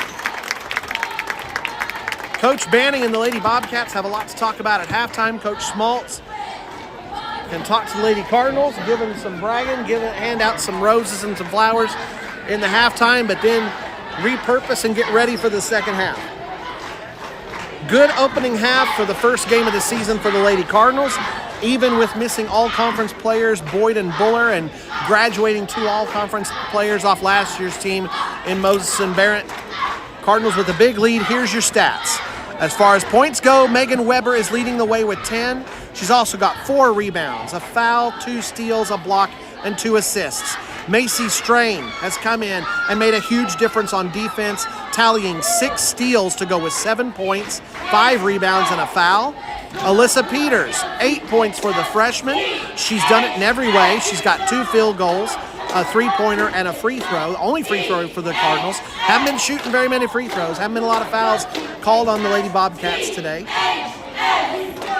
Coach Banning and the Lady Bobcats have a lot to talk about at halftime. Coach Schmaltz can talk to the Lady Cardinals, give them some bragging, hand out some roses and some flowers in the halftime, but then repurpose and get ready for the second half. Good opening half for the first game of the season for the Lady Cardinals, even with missing all-conference players, Boyd and Buller, and graduating 2 all-conference players off last year's team in Moses and Barrett. Cardinals with a big lead. Here's your stats. As far as points go, Megan Weber is leading the way with 10. She's also got 4 rebounds, a foul, 2 steals, a block, and 2 assists. Macy Strain has come in and made a huge difference on defense, tallying 6 steals to go with 7 points, 5 rebounds, and a foul. Alyssa Peters, 8 points for the freshman. She's done it in every way. She's got 2 field goals, a 3-pointer, and a free throw. The only free throw for the Cardinals. Haven't been shooting very many free throws. Haven't been a lot of fouls called on the Lady Bobcats today.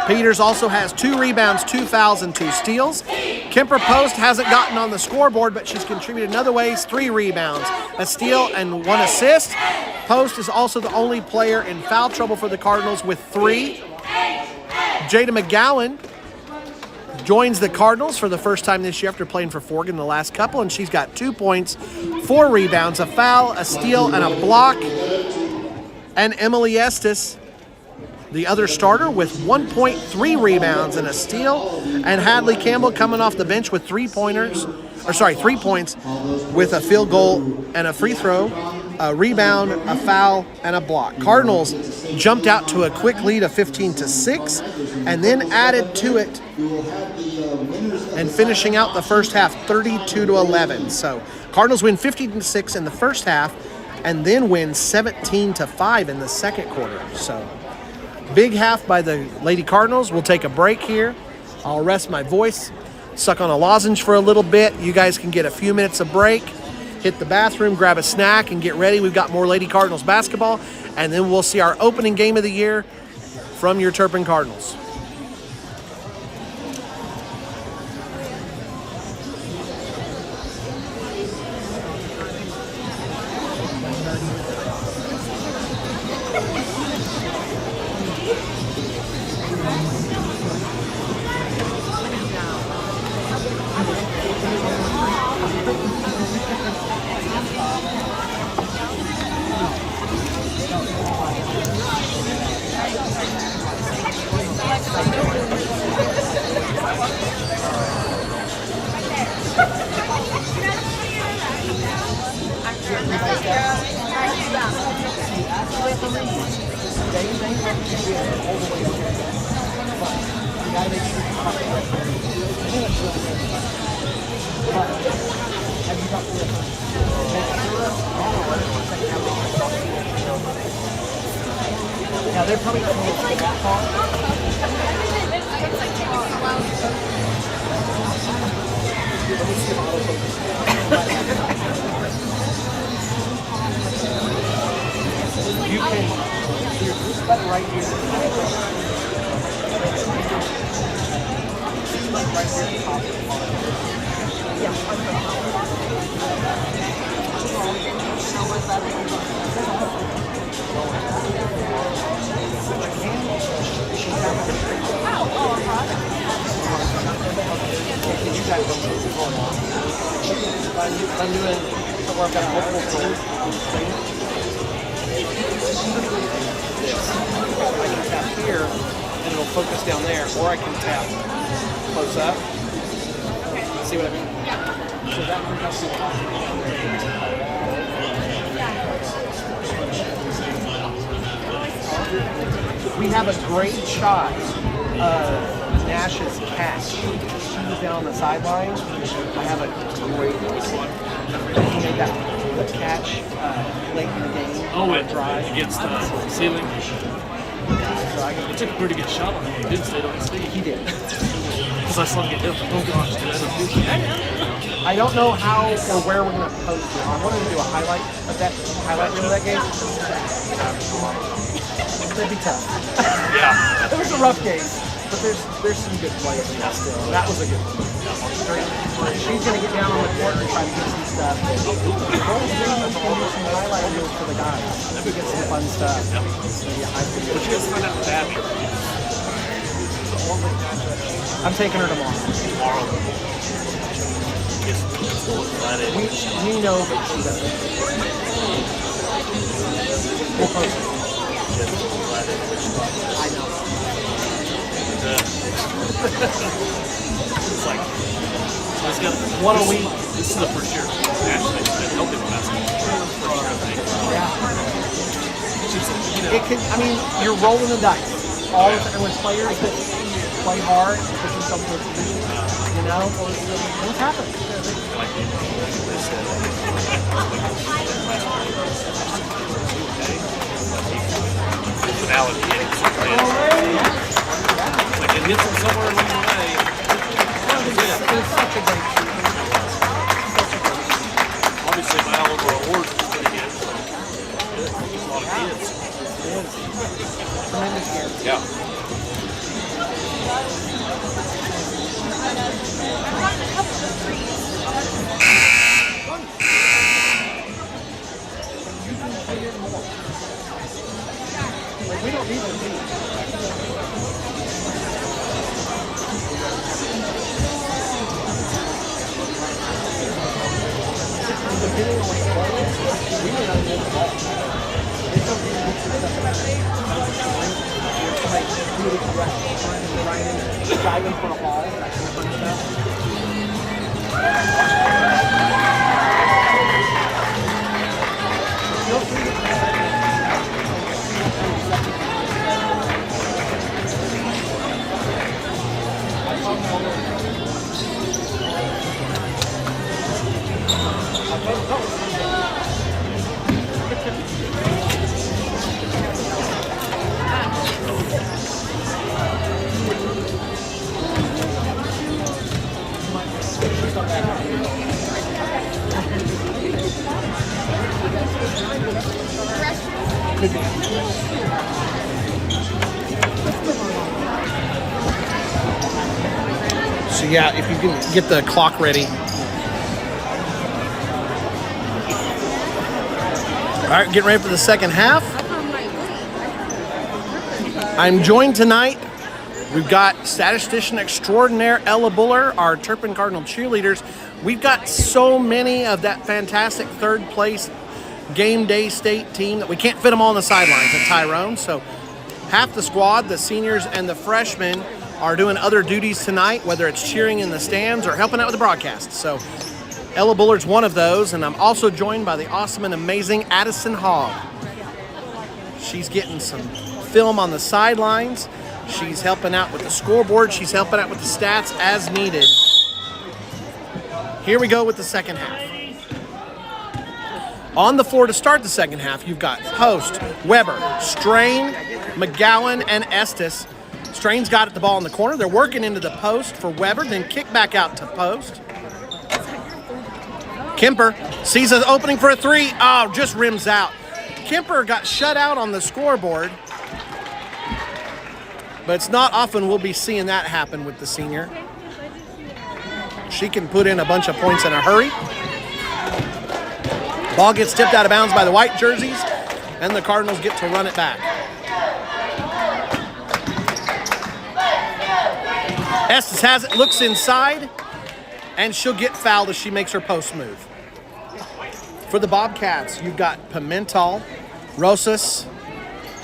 Peters also has 2 rebounds, 2 fouls, and 2 steals. Kemper Post hasn't gotten on the scoreboard, but she's contributed in other ways. 3 rebounds, a steal, and 1 assist. Post is also the only player in foul trouble for the Cardinals with 3. Jada McGowan joins the Cardinals for the first time this year after playing for Forgan the last couple, and she's got 2 points, 4 rebounds, a foul, a steal, and a block. And Emily Estes, the other starter, with 1 point, 3 rebounds, and a steal. And Hadley Campbell coming off the bench with 3 points with a field goal and a free throw, a rebound, a foul, and a block. Cardinals jumped out to a quick lead of 15-6 and then added to it and finishing out the first half 32-11. So Cardinals win 15-6 in the first half and then win 17-5 in the second quarter. So big half by the Lady Cardinals. We'll take a break here. I'll rest my voice, suck on a lozenge for a little bit. You guys can get a few minutes of break, hit the bathroom, grab a snack, and get ready. We've got more Lady Cardinals basketball, and then we'll see our opening game of the year from your Turpin Cardinals. some reason, they should be all the way over there. But you gotta make sure you cut it. I think that's really good. But have you got the yeah, they're probably not going to go that far. You can just put it right here. Right here at the top of the car. I'm doing somewhere I've got multiple things. I can tap here and it'll focus down there, or I can tap close up. See what I mean? Yeah. So that compressor. We have a great shot of Nash's catch. She was down on the sideline. I have a great he made that the catch late in the game. Oh, it drive against the ceiling. So It took a pretty good shot on him. He did stay on his feet. he did. Because I saw him get different. Oh gosh, dude. I don't know how or where we're going to post it. I wanted to do a highlight of that reel of that game. That'd be tough. Yeah. It was a rough game, but there's some good players in that still. That was a good one. She's going to get down on the court and try to get some stuff. Hopefully we can do some highlight reels for the guys. We get some fun stuff. Maybe a high school. But you guys find out with Abby I'm taking her tomorrow. tomorrow. We know that she doesn't. We'll post it. I know. It's like, let's get What a week. This is the first year Ashley's been helping basketball. First year, I think. Yeah. She's like, you know, It can, I mean, you're rolling the dice. All the time with players that play hard, push themselves to a position, you know, things happen. like they said, personality is. Like it hits them somewhere along the way. That was it. It was such a great team. Obviously, my Alabama awards was going to get so a lot of kids. Tremendous year. Yeah. We don't need to leave. Depending on what the ball is, we may not get the ball. It's something that gets like really correct, trying to right in, diving for a ball, that kind of fun stuff. Feel free to So yeah, if you can get the clock ready. All right, getting ready for the second half. I'm joined tonight. We've got statistician extraordinaire Ella Buller, our Turpin Cardinal cheerleaders. We've got so many of that fantastic third place game day state team that we can't fit them all on the sidelines at Tyrone. So half the squad, the seniors and the freshmen, are doing other duties tonight, whether it's cheering in the stands or helping out with the broadcast. So Ella Buller's one of those, and I'm also joined by the awesome and amazing Addison Hogg. She's getting some film on the sidelines. She's helping out with the scoreboard. She's helping out with the stats as needed. Here we go with the second half. On the floor to start the second half, you've got Post, Weber, Strain, McGowan, and Estes. Strain's got it the ball in the corner. They're working into the post for Weber, then kick back out to Post. Kemper sees an opening for a three. Oh, just rims out. Kemper got shut out on the scoreboard, but it's not often we'll be seeing that happen with the senior. She can put in a bunch of points in a hurry. Ball gets tipped out of bounds by the white jerseys, and the Cardinals get to run it back. Estes has it, looks inside, and she'll get fouled as she makes her post move. For the Bobcats, you've got Pimentel, Rosas,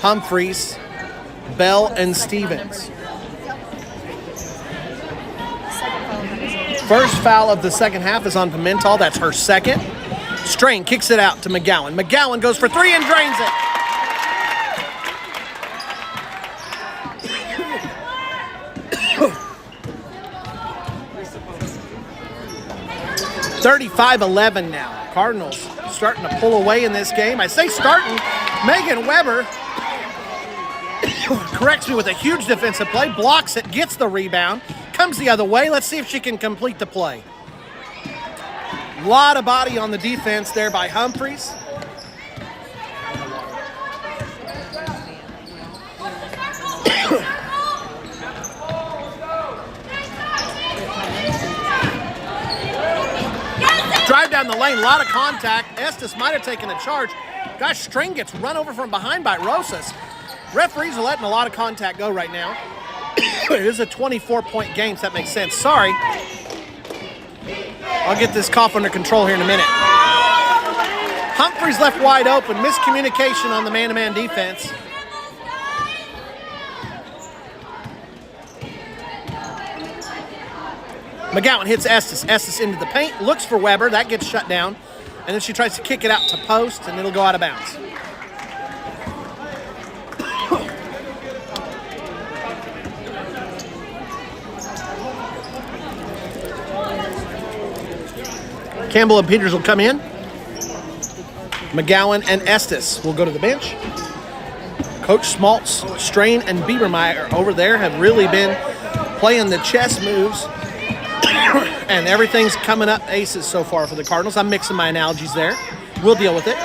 Humphreys, Bell, and Stevens. First foul of the second half is on Pimentel. That's her second. Strain kicks it out to McGowan. McGowan goes for three and drains it. $35-11 now. Cardinals starting to pull away in this game. I say starting. Megan Weber corrects me with a huge defensive play, blocks it, gets the rebound, comes the other way. Let's see if she can complete the play. A lot of body on the defense there by Humphreys. Drive down the lane, a lot of contact. Estes might have taken a charge. Gosh, Strain gets run over from behind by Rosas. Referees are letting a lot of contact go right now. It is a 24-point game, so that makes sense. Sorry. I'll get this cough under control here in a minute. Humphreys left wide open. Miscommunication on the man-to-man defense. McGowan hits Estes. Estes into the paint, looks for Weber. That gets shut down. And then she tries to kick it out to Post, and it'll go out of bounds. Campbell and Peters will come in. McGowan and Estes will go to the bench. Coach Schmaltz, Strain, and Biebermeyer over there have really been playing the chess moves. And everything's coming up aces so far for the Cardinals. I'm mixing my analogies there. We'll deal with it.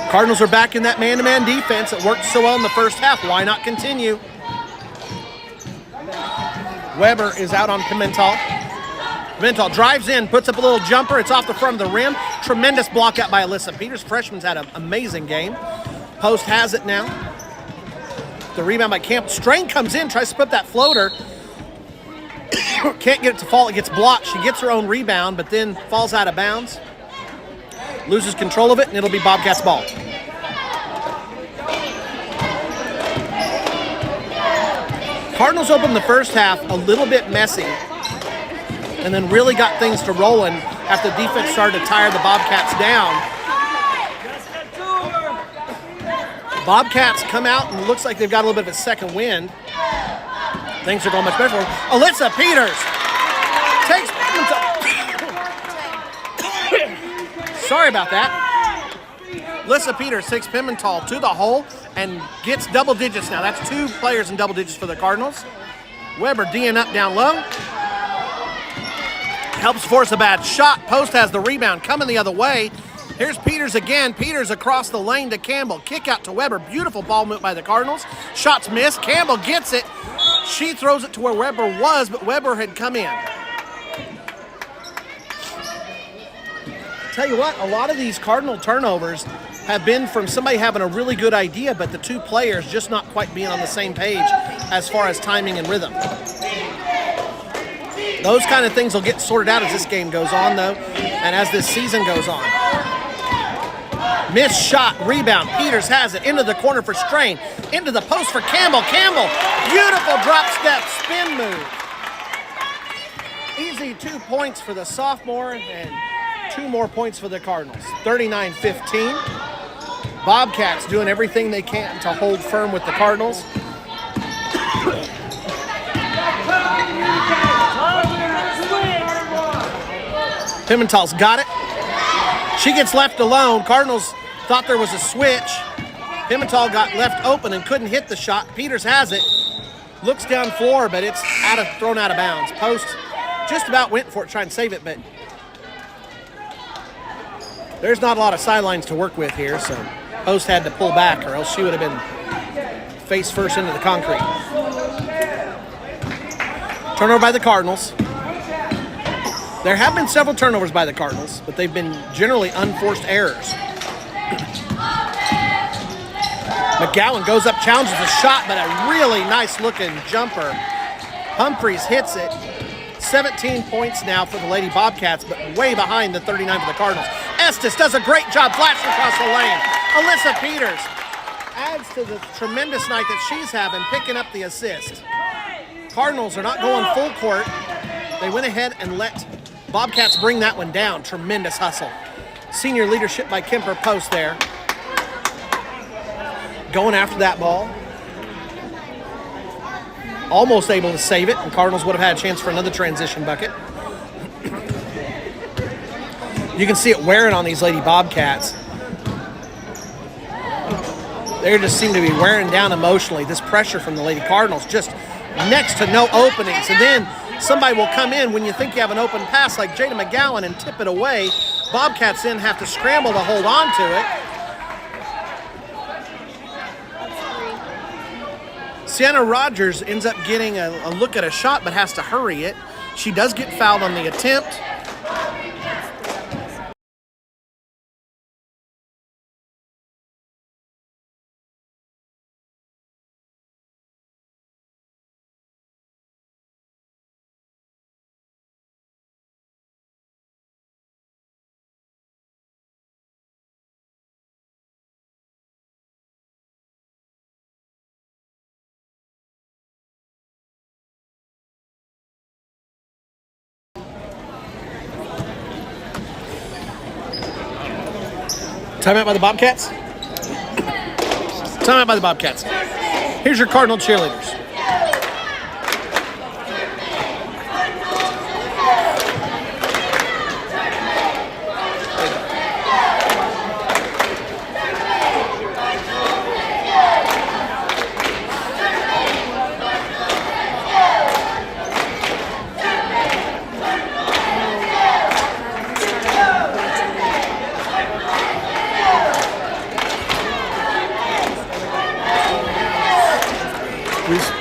Cardinals are back in that man-to-man defense. It worked so well in the first half. Why not continue? Weber is out on Pimentel. Pimentel drives in, puts up a little jumper. It's off the front of the rim. Tremendous block out by Alyssa Peters. Freshman's had an amazing game. Post has it now. The rebound by Camp. Strain comes in, tries to put that floater. Can't get it to fall. It gets blocked. She gets her own rebound, but then falls out of bounds. Loses control of it, and it'll be Bobcats' ball. Cardinals opened the first half a little bit messy, and then really got things to rolling after the defense started to tire the Bobcats down. Bobcats come out, and it looks like they've got a little bit of a second wind. Things are going much better for them. Alyssa Peters takes Pimentel. Sorry about that. Alyssa Peters takes Pimentel to the hole and gets double digits now. That's two players in double digits for the Cardinals. Weber D'ing up down low. Helps force a bad shot. Post has the rebound coming the other way. Here's Peters again. Peters across the lane to Campbell. Kick out to Weber. Beautiful ball move by the Cardinals. Shots missed. Campbell gets it. She throws it to where Weber was, but Weber had come in. Tell you what, a lot of these Cardinal turnovers have been from somebody having a really good idea, but the two players just not quite being on the same page as far as timing and rhythm. Those kind of things will get sorted out as this game goes on, though, and as this season goes on. Missed shot, rebound. Peters has it into the corner for Strain. Into the post for Campbell. Campbell, beautiful drop step spin move. Easy 2 points for the sophomore and 2 more points for the Cardinals. 39-15. Bobcats doing everything they can to hold firm with the Cardinals. Pimental's got it. She gets left alone. Cardinals thought there was a switch. Pimental got left open and couldn't hit the shot. Peters has it. Looks down floor, but it's thrown out of bounds. Post just about went for it, trying to save it, but there's not a lot of sidelines to work with here, so Post had to pull back, or else she would have been face first into the concrete. Turnover by the Cardinals. There have been several turnovers by the Cardinals, but they've been generally unforced errors. McGowan goes up, challenges the shot, but a really nice-looking jumper. Humphreys hits it. 17 points now for the Lady Bobcats, but way behind the 39 for the Cardinals. Estes does a great job flashing across the lane. Alyssa Peters adds to the tremendous night that she's having, picking up the assist. Cardinals are not going full court. They went ahead and let Bobcats bring that one down. Tremendous hustle. Senior leadership by Kemper Post there. Going after that ball. Almost able to save it, and Cardinals would have had a chance for another transition bucket. You can see it wearing on these Lady Bobcats. They just seem to be wearing down emotionally. This pressure from the Lady Cardinals, just next to no openings. And then somebody will come in when you think you have an open pass like Jada McGowan and tip it away. Bobcats then have to scramble to hold on to it. Sienna Rogers ends up getting a look at a shot but has to hurry it. She does get fouled on the attempt. Timeout by the Bobcats. Timeout by the Bobcats. Here's your Cardinal cheerleaders.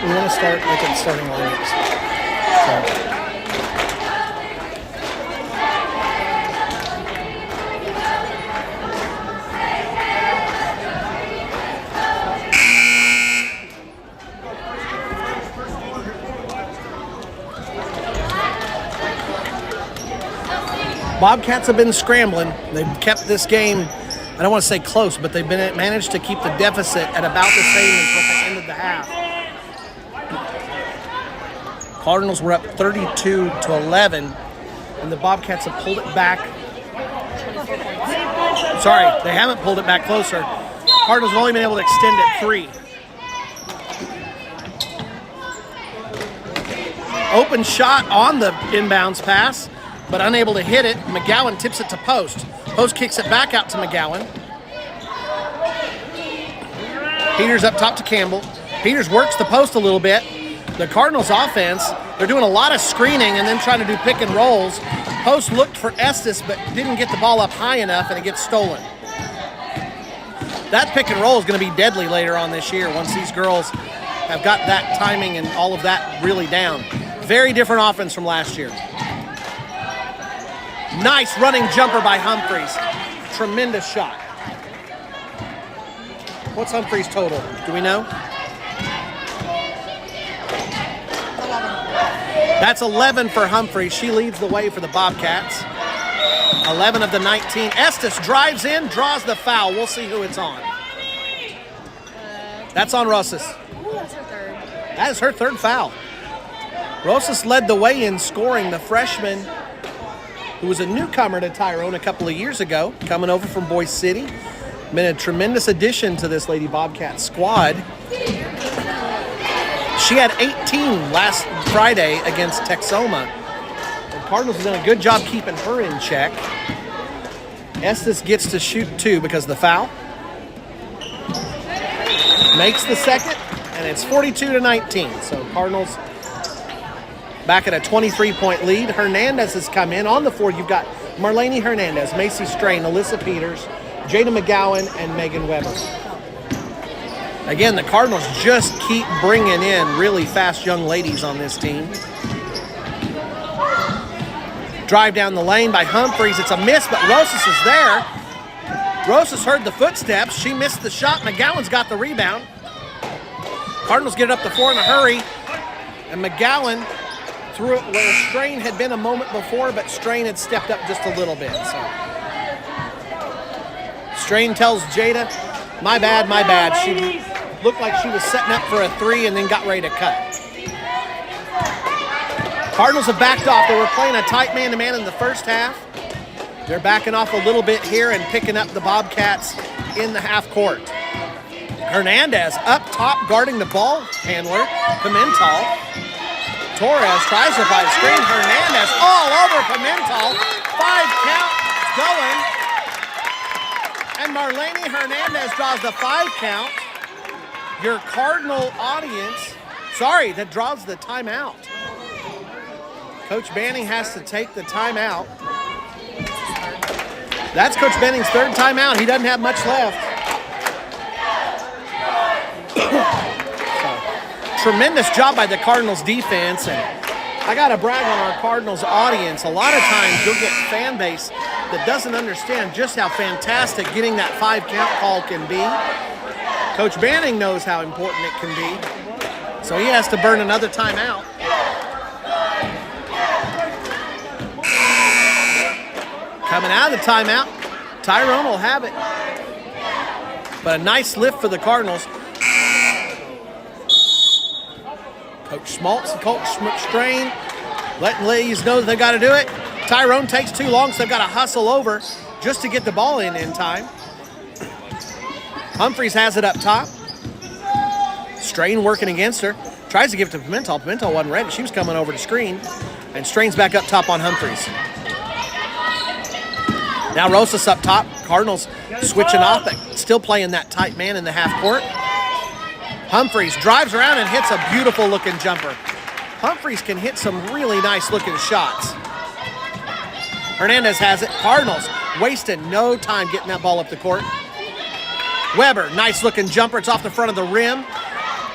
We want to start with the starting lineups. So. Bobcats have been scrambling. They've kept this game, I don't want to say close, but they've been managed to keep the deficit at about the same until the end of the half. Cardinals were up 32-11, and the Bobcats have pulled it back. Sorry, they haven't pulled it back closer. Cardinals have only been able to extend it 3. Open shot on the inbounds pass, but unable to hit it. McGowan tips it to Post. Post kicks it back out to McGowan. Peters up top to Campbell. Peters works the post a little bit. The Cardinals offense, they're doing a lot of screening and then trying to do pick and rolls. Post looked for Estes but didn't get the ball up high enough and it gets stolen. That pick and roll is going to be deadly later on this year once these girls have got that timing and all of that really down. Very different offense from last year. Nice running jumper by Humphreys. Tremendous shot. What's Humphreys' total? Do we know? That's 11 for Humphreys. She leads the way for the Bobcats. 11 of the 19. Estes drives in, draws the foul. We'll see who it's on. That's on Rosas. Ooh, that's her third. That is her third foul. Rosas led the way in scoring. The freshman who was a newcomer to Tyrone a couple of years ago, coming over from Boise City. Been a tremendous addition to this Lady Bobcat squad. She had 18 last Friday against Texoma. The Cardinals have done a good job keeping her in check. Estes gets to shoot 2 because of the foul. Makes the second, and it's 42-19. So Cardinals back at a 23-point lead. Hernandez has come in. On the floor, you've got Marlene Hernandez, Macy Strain, Alyssa Peters, Jada McGowan, and Megan Weber. Again, the Cardinals just keep bringing in really fast young ladies on this team. Drive down the lane by Humphreys. It's a miss, but Rosas is there. Rosas heard the footsteps. She missed the shot. McGowan's got the rebound. Cardinals get it up the floor in a hurry. And McGowan threw it where Strain had been a moment before, but Strain had stepped up just a little bit. So Strain tells Jada, my bad, my bad. She looked like she was setting up for a 3 and then got ready to cut. Cardinals have backed off. They were playing a tight man-to-man in the first half. They're backing off a little bit here and picking up the Bobcats in the half court. Hernandez up top guarding the ball handler, Pimental. Torres tries to find screen. Hernandez all over Pimental. 5 count going. And Marlene Hernandez draws the 5 count. Your Cardinal audience, that draws the timeout. Coach Banning has to take the timeout. That's Coach Banning's 3rd timeout. He doesn't have much left. Tremendous job by the Cardinals defense, and I gotta brag on our Cardinals audience. A lot of times you'll get fan base that doesn't understand just how fantastic getting that 5 count call can be. Coach Banning knows how important it can be, so he has to burn another timeout. Coming out of the timeout, Tyrone will have it, but a nice lift for the Cardinals. Coach Schmaltz and Coach Strain letting ladies know that they got to do it. Tyrone takes too long, so they've got to hustle over just to get the ball in time. Humphreys has it up top. Strain working against her. Tries to give it to Pimental. Pimental wasn't ready. She was coming over to screen. And Strain's back up top on Humphreys. Now Rosas up top. Cardinals switching off, but still playing that tight man in the half court. Humphreys drives around and hits a beautiful looking jumper. Humphreys can hit some really nice looking shots. Hernandez has it. Cardinals wasting no time getting that ball up the court. Weber, nice looking jumper. It's off the front of the rim.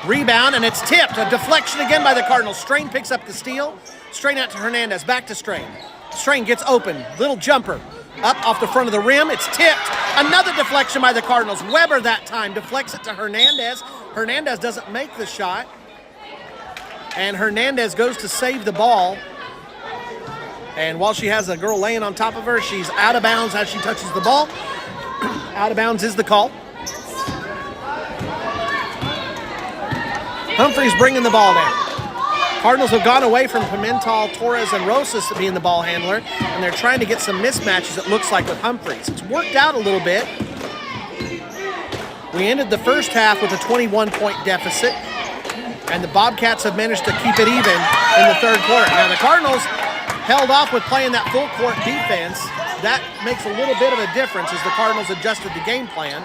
Rebound, and it's tipped. A deflection again by the Cardinals. Strain picks up the steal. Strain out to Hernandez. Back to Strain. Strain gets open. Little jumper. Up off the front of the rim. It's tipped. Another deflection by the Cardinals. Weber that time deflects it to Hernandez. Hernandez doesn't make the shot. And Hernandez goes to save the ball. And while she has a girl laying on top of her, she's out of bounds as she touches the ball. Out of bounds is the call. Humphreys bringing the ball down. Cardinals have gone away from Pimental, Torres, and Rosas being the ball handler, and they're trying to get some mismatches, it looks like, with Humphreys. It's worked out a little bit. We ended the first half with a 21-point deficit, and the Bobcats have managed to keep it even in the third quarter. Now, the Cardinals held off with playing that full court defense. That makes a little bit of a difference as the Cardinals adjusted the game plan.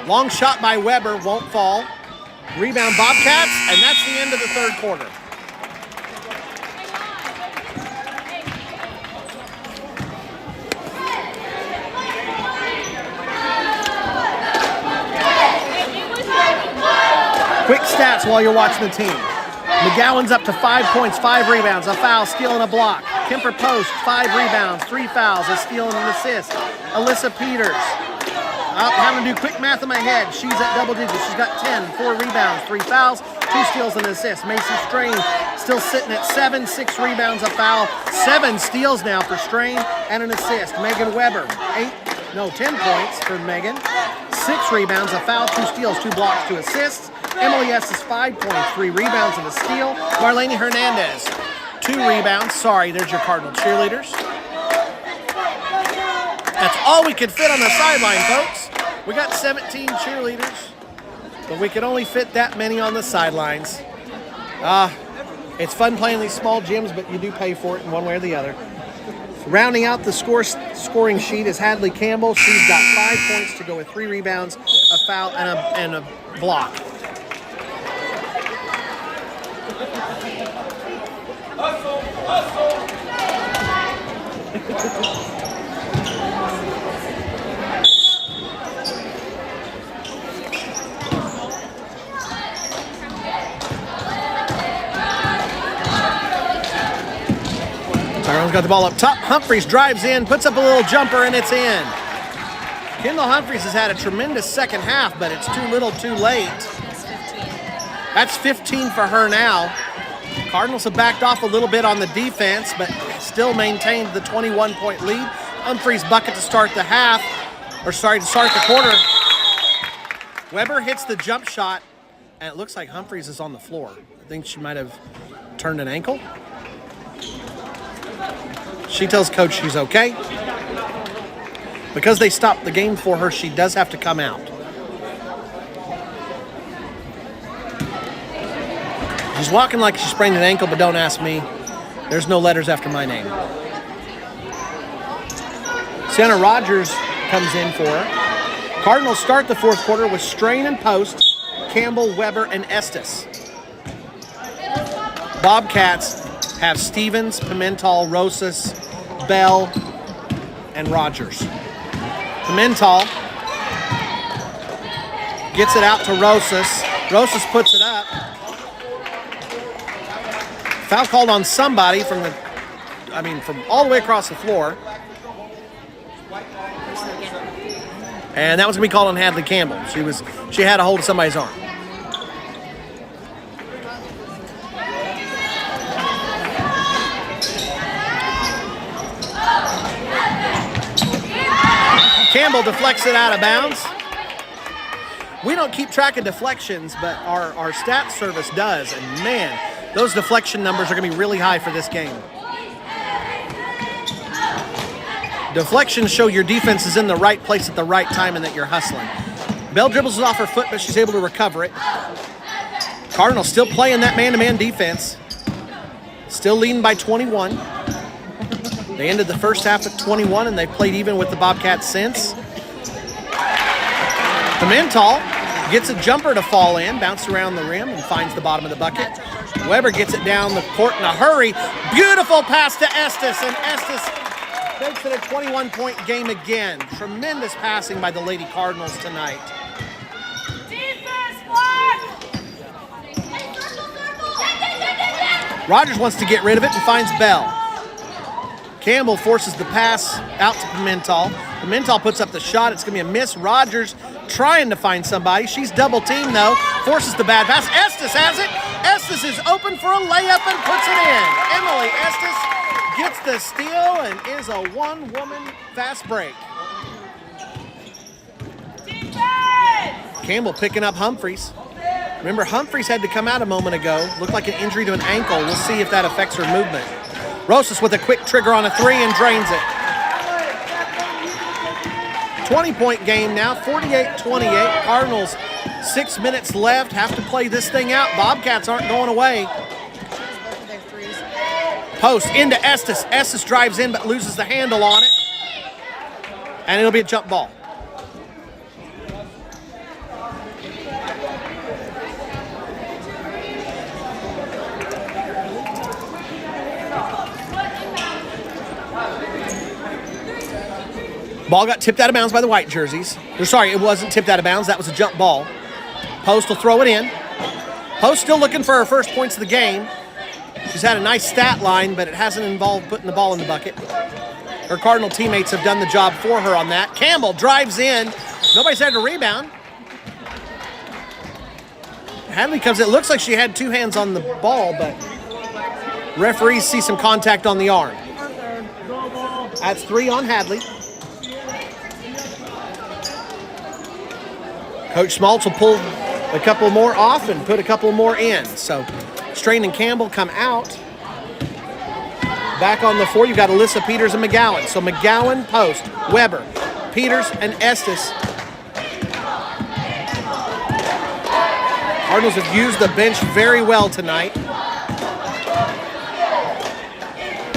Long shot by Weber, won't fall. Rebound Bobcats, and that's the end of the third quarter. Quick stats while you're watching the team. McGowan's up to 5 points, 5 rebounds, a foul, steal, and a block. Kemper Post, 5 rebounds, 3 fouls, a steal and an assist. Alyssa Peters, having to do quick math in my head. She's at double digits. She's got 10, 4 rebounds, 3 fouls, 2 steals, and an assist. Macy Strain still sitting at 7, 6 rebounds, a foul, 7 steals now for Strain, and an assist. Megan Weber, 10 points for Megan. 6 rebounds, a foul, 2 steals, 2 blocks, 2 assists. Emily Estes, 5 points, 3 rebounds, and a steal. Marlene Hernandez, 2 rebounds. Sorry, there's your Cardinal cheerleaders. That's all we could fit on the sideline, folks. We got 17 cheerleaders, but we can only fit that many on the sidelines. It's fun playing these small gyms, but you do pay for it in one way or the other. Rounding out the scoring sheet is Hadley Campbell. She's got 5 points to go with 3 rebounds, a foul, and a block. Tyrone's got the ball up top. Humphreys drives in, puts up a little jumper, and it's in. Kendall Humphreys has had a tremendous second half, but it's too little too late. That's 15 for her now. Cardinals have backed off a little bit on the defense, but still maintained the 21-point lead. Humphreys' bucket to start the half, to start the quarter. Weber hits the jump shot, and it looks like Humphreys is on the floor. I think she might have turned an ankle. She tells coach she's okay. Because they stopped the game for her, she does have to come out. She's walking like she sprained an ankle, but don't ask me. There's no letters after my name. Sienna Rogers comes in for her. Cardinals start the fourth quarter with Strain and Post, Campbell, Weber, and Estes. Bobcats have Stevens, Pimental, Rosas, Bell, and Rogers. Pimental gets it out to Rosas. Rosas puts it up. Foul called on somebody from all the way across the floor. And that was going to be called on Hadley Campbell. She had a hold of somebody's arm. Campbell deflects it out of bounds. We don't keep track of deflections, but our stats service does. And man, those deflection numbers are going to be really high for this game. Deflections show your defense is in the right place at the right time and that you're hustling. Bell dribbles it off her foot, but she's able to recover it. Cardinals still playing that man-to-man defense. Still leading by 21. They ended the first half at 21, and they've played even with the Bobcats since. Pimental gets a jumper to fall in, bounces around the rim, and finds the bottom of the bucket. Weber gets it down the court in a hurry. Beautiful pass to Estes, and Estes makes it a 21-point game again. Tremendous passing by the Lady Cardinals tonight. Defense, block! Rogers wants to get rid of it and finds Bell. Campbell forces the pass out to Pimental. Pimental puts up the shot. It's going to be a miss. Rogers trying to find somebody. She's double-teamed, though. Forces the bad pass. Estes has it. Estes is open for a layup and puts it in. Emily Estes gets the steal and is a one-woman fast break. Defense! Campbell picking up Humphreys. Remember, Humphreys had to come out a moment ago. Looked like an injury to an ankle. We'll see if that affects her movement. Rosas with a quick trigger on a three and drains it. 20-point game now, 48-28. Cardinals, 6 minutes left. Have to play this thing out. Bobcats aren't going away. Post into Estes. Estes drives in but loses the handle on it. And it'll be a jump ball. Ball got tipped out of bounds by the white jerseys. Sorry, it wasn't tipped out of bounds. That was a jump ball. Post will throw it in. Post still looking for her first points of the game. She's had a nice stat line, but it hasn't involved putting the ball in the bucket. Her Cardinal teammates have done the job for her on that. Campbell drives in. Nobody's had a rebound. Hadley comes in. It looks like she had two hands on the ball, but referees see some contact on the arm. That's 3 on Hadley. Coach Smaltz will pull a couple more off and put a couple more in. So Strain and Campbell come out. Back on the floor, you've got Alyssa Peters and McGowan. So McGowan, Post, Weber, Peters, and Estes Cardinals have used the bench very well tonight.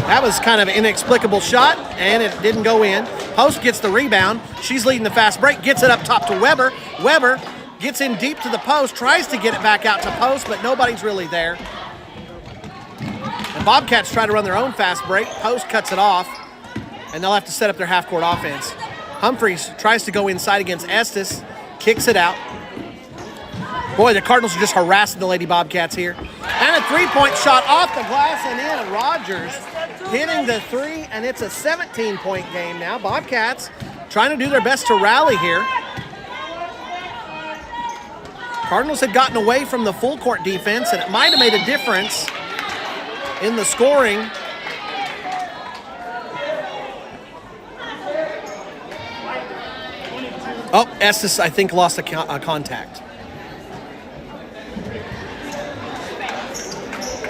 That was kind of an inexplicable shot, and it didn't go in. Post gets the rebound. She's leading the fast break, gets it up top to Weber. Weber gets in deep to the post, tries to get it back out to post, but nobody's really there. The Bobcats try to run their own fast break. Post cuts it off, and they'll have to set up their half-court offense. Humphreys tries to go inside against Estes, kicks it out. Boy, the Cardinals are just harassing the Lady Bobcats here. And a three-point shot off the glass and in. Rogers hitting the three, and it's a 17-point game now. Bobcats trying to do their best to rally here. Cardinals had gotten away from the full-court defense, and it might have made a difference in the scoring. Oh, Estes, I think, lost a contact.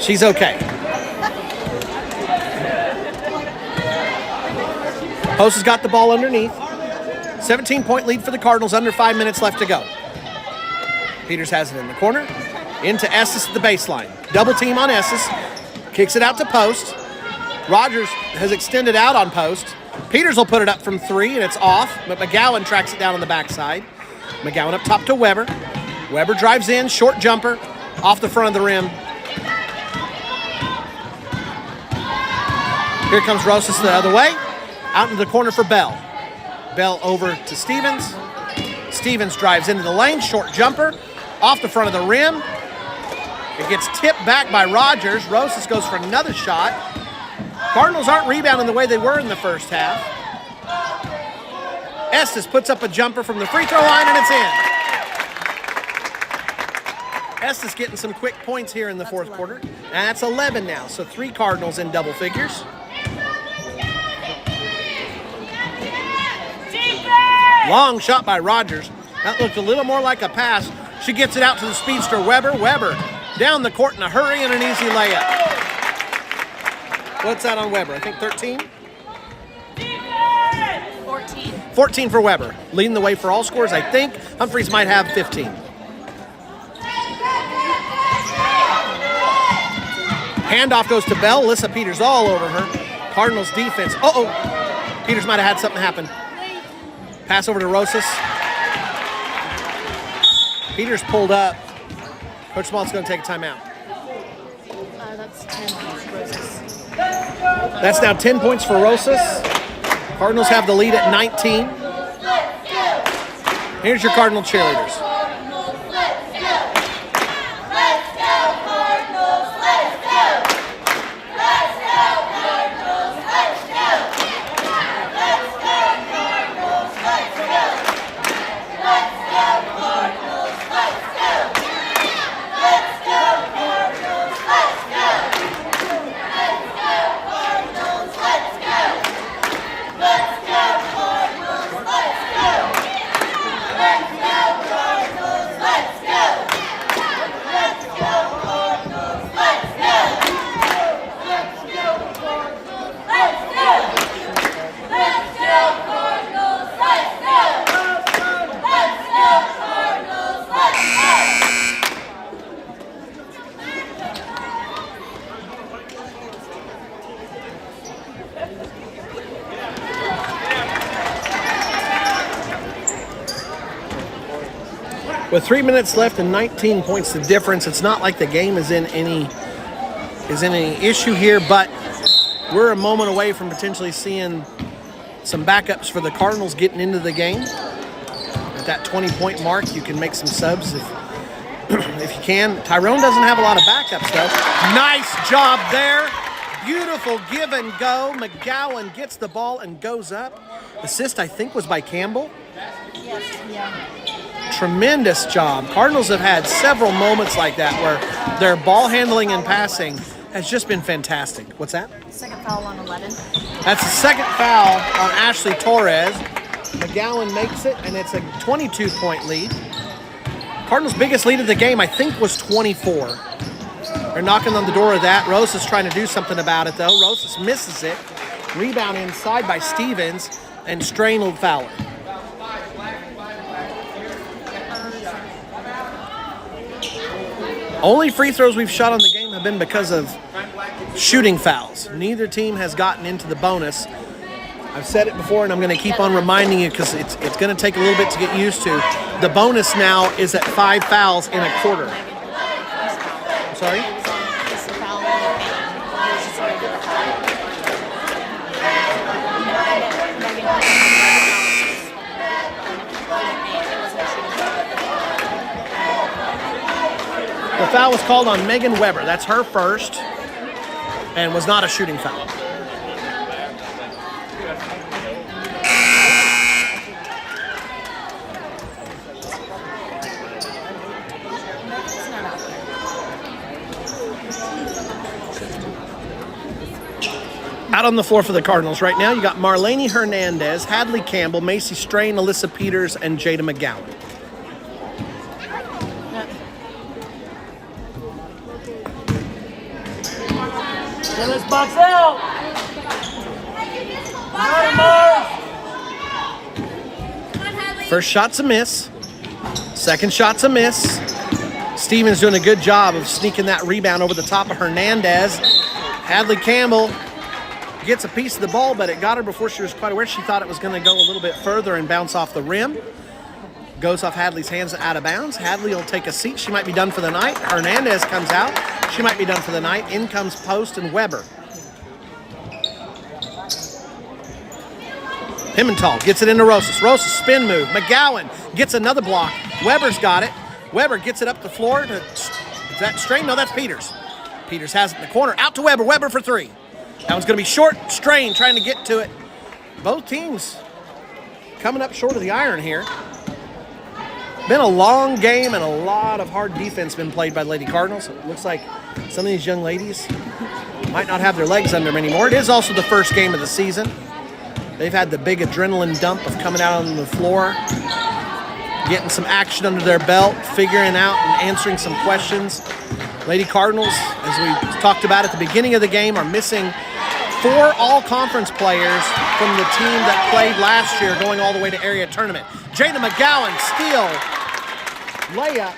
She's okay. Post has got the ball underneath. 17-point lead for the Cardinals, under 5 minutes left to go. Peters has it in the corner. Into Estes at the baseline. Double team on Estes. Kicks it out to Post. Rogers has extended out on Post. Peters will put it up from three, and it's off, but McGowan tracks it down on the backside. McGowan up top to Weber. Weber drives in, short jumper, off the front of the rim. Here comes Rosas the other way. Out into the corner for Bell. Bell over to Stevens. Stevens drives into the lane, short jumper, off the front of the rim. It gets tipped back by Rogers. Rosas goes for another shot. Cardinals aren't rebounding the way they were in the first half. Estes puts up a jumper from the free throw line, and it's in. Estes getting some quick points here in the fourth quarter. And that's 11 now, so 3 Cardinals in double figures. Long shot by Rogers. That looked a little more like a pass. She gets it out to the speedster Weber. Weber down the court in a hurry and an easy layup. What's that on Weber? I think 13? 14. 14 for Weber. Leading the way for all scores, I think. Humphreys might have 15. Handoff goes to Bell. Alyssa Peters all over her. Cardinals defense. Uh-oh. Peters might have had something happen. Pass over to Rosas. Peters pulled up. Coach Smalt's going to take a timeout. That's 10 for Rosas. That's now 10 points for Rosas. Cardinals have the lead at 19. Here's your Cardinal cheerleaders. With 3 minutes left and 19 points the difference, it's not like the game is in any issue here, but we're a moment away from potentially seeing some backups for the Cardinals getting into the game. At that 20-point mark, you can make some subs if you can. Tyrone doesn't have a lot of backups, though. Nice job there. Beautiful give and go. McGowan gets the ball and goes up. Assist, I think, was by Campbell. Yes, yeah. Tremendous job. Cardinals have had several moments like that where their ball handling and passing has just been fantastic. What's that? Second foul on 11. That's the second foul on Ashley Torres. McGowan makes it, and it's a 22-point lead. Cardinals' biggest lead of the game, I think, was 24. They're knocking on the door of that. Rosas trying to do something about it, though. Rosas misses it. Rebound inside by Stevens, and Strain will foul it. Only free throws we've shot on the game have been because of shooting fouls. Neither team has gotten into the bonus. I've said it before, and I'm going to keep on reminding you because it's going to take a little bit to get used to. The bonus now is at 5 fouls in a quarter. I'm sorry? The foul was called on Megan Weber. That's her first, and was not a shooting foul. Out on the floor for the Cardinals right now, you got Marlene Hernandez, Hadley Campbell, Macy Strain, Alyssa Peters, and Jada McGowan. Let's box out. First shot's a miss. Second shot's a miss. Stevens doing a good job of sneaking that rebound over the top of Hernandez. Hadley Campbell gets a piece of the ball, but it got her before she was quite aware. She thought it was going to go a little bit further and bounce off the rim. Goes off Hadley's hands out of bounds. Hadley will take a seat. She might be done for the night. Hernandez comes out. She might be done for the night. In comes Post and Weber. Pimental gets it into Rosas. Rosas spin move. McGowan gets another block. Weber's got it. Weber gets it up the floor. Is that Strain? No, that's Peters. Peters has it in the corner. Out to Weber. Weber for three. That one's going to be short. Strain trying to get to it. Both teams coming up short of the iron here. Been a long game and a lot of hard defense been played by the Lady Cardinals. It looks like some of these young ladies might not have their legs under them anymore. It is also the first game of the season. They've had the big adrenaline dump of coming out on the floor, getting some action under their belt, figuring out and answering some questions. Lady Cardinals, as we talked about at the beginning of the game, are missing 4 all-conference players from the team that played last year going all the way to area tournament. Jada McGowan, steal, layup,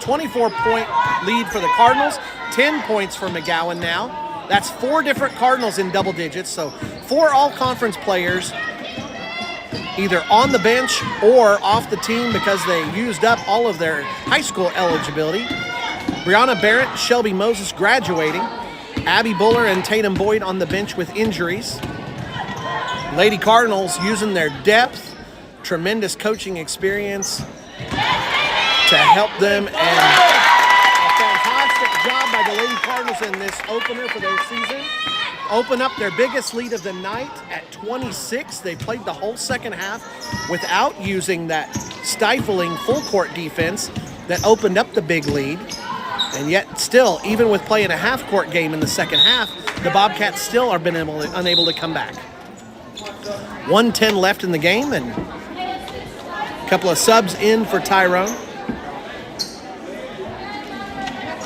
24-point lead for the Cardinals, 10 points for McGowan now. That's 4 different Cardinals in double digits, so 4 all-conference players either on the bench or off the team because they used up all of their high school eligibility. Brianna Barrett, Shelby Moses graduating. Abby Buller and Tatum Boyd on the bench with injuries. Lady Cardinals using their depth, tremendous coaching experience to help them, and a fantastic job by the Lady Cardinals in this opener for their season. Open up their biggest lead of the night at 26. They played the whole second half without using that stifling full court defense that opened up the big lead. And yet still, even with playing a half-court game in the second half, the Bobcats still are unable to come back. 1:10 left in the game, and a couple of subs in for Tyrone.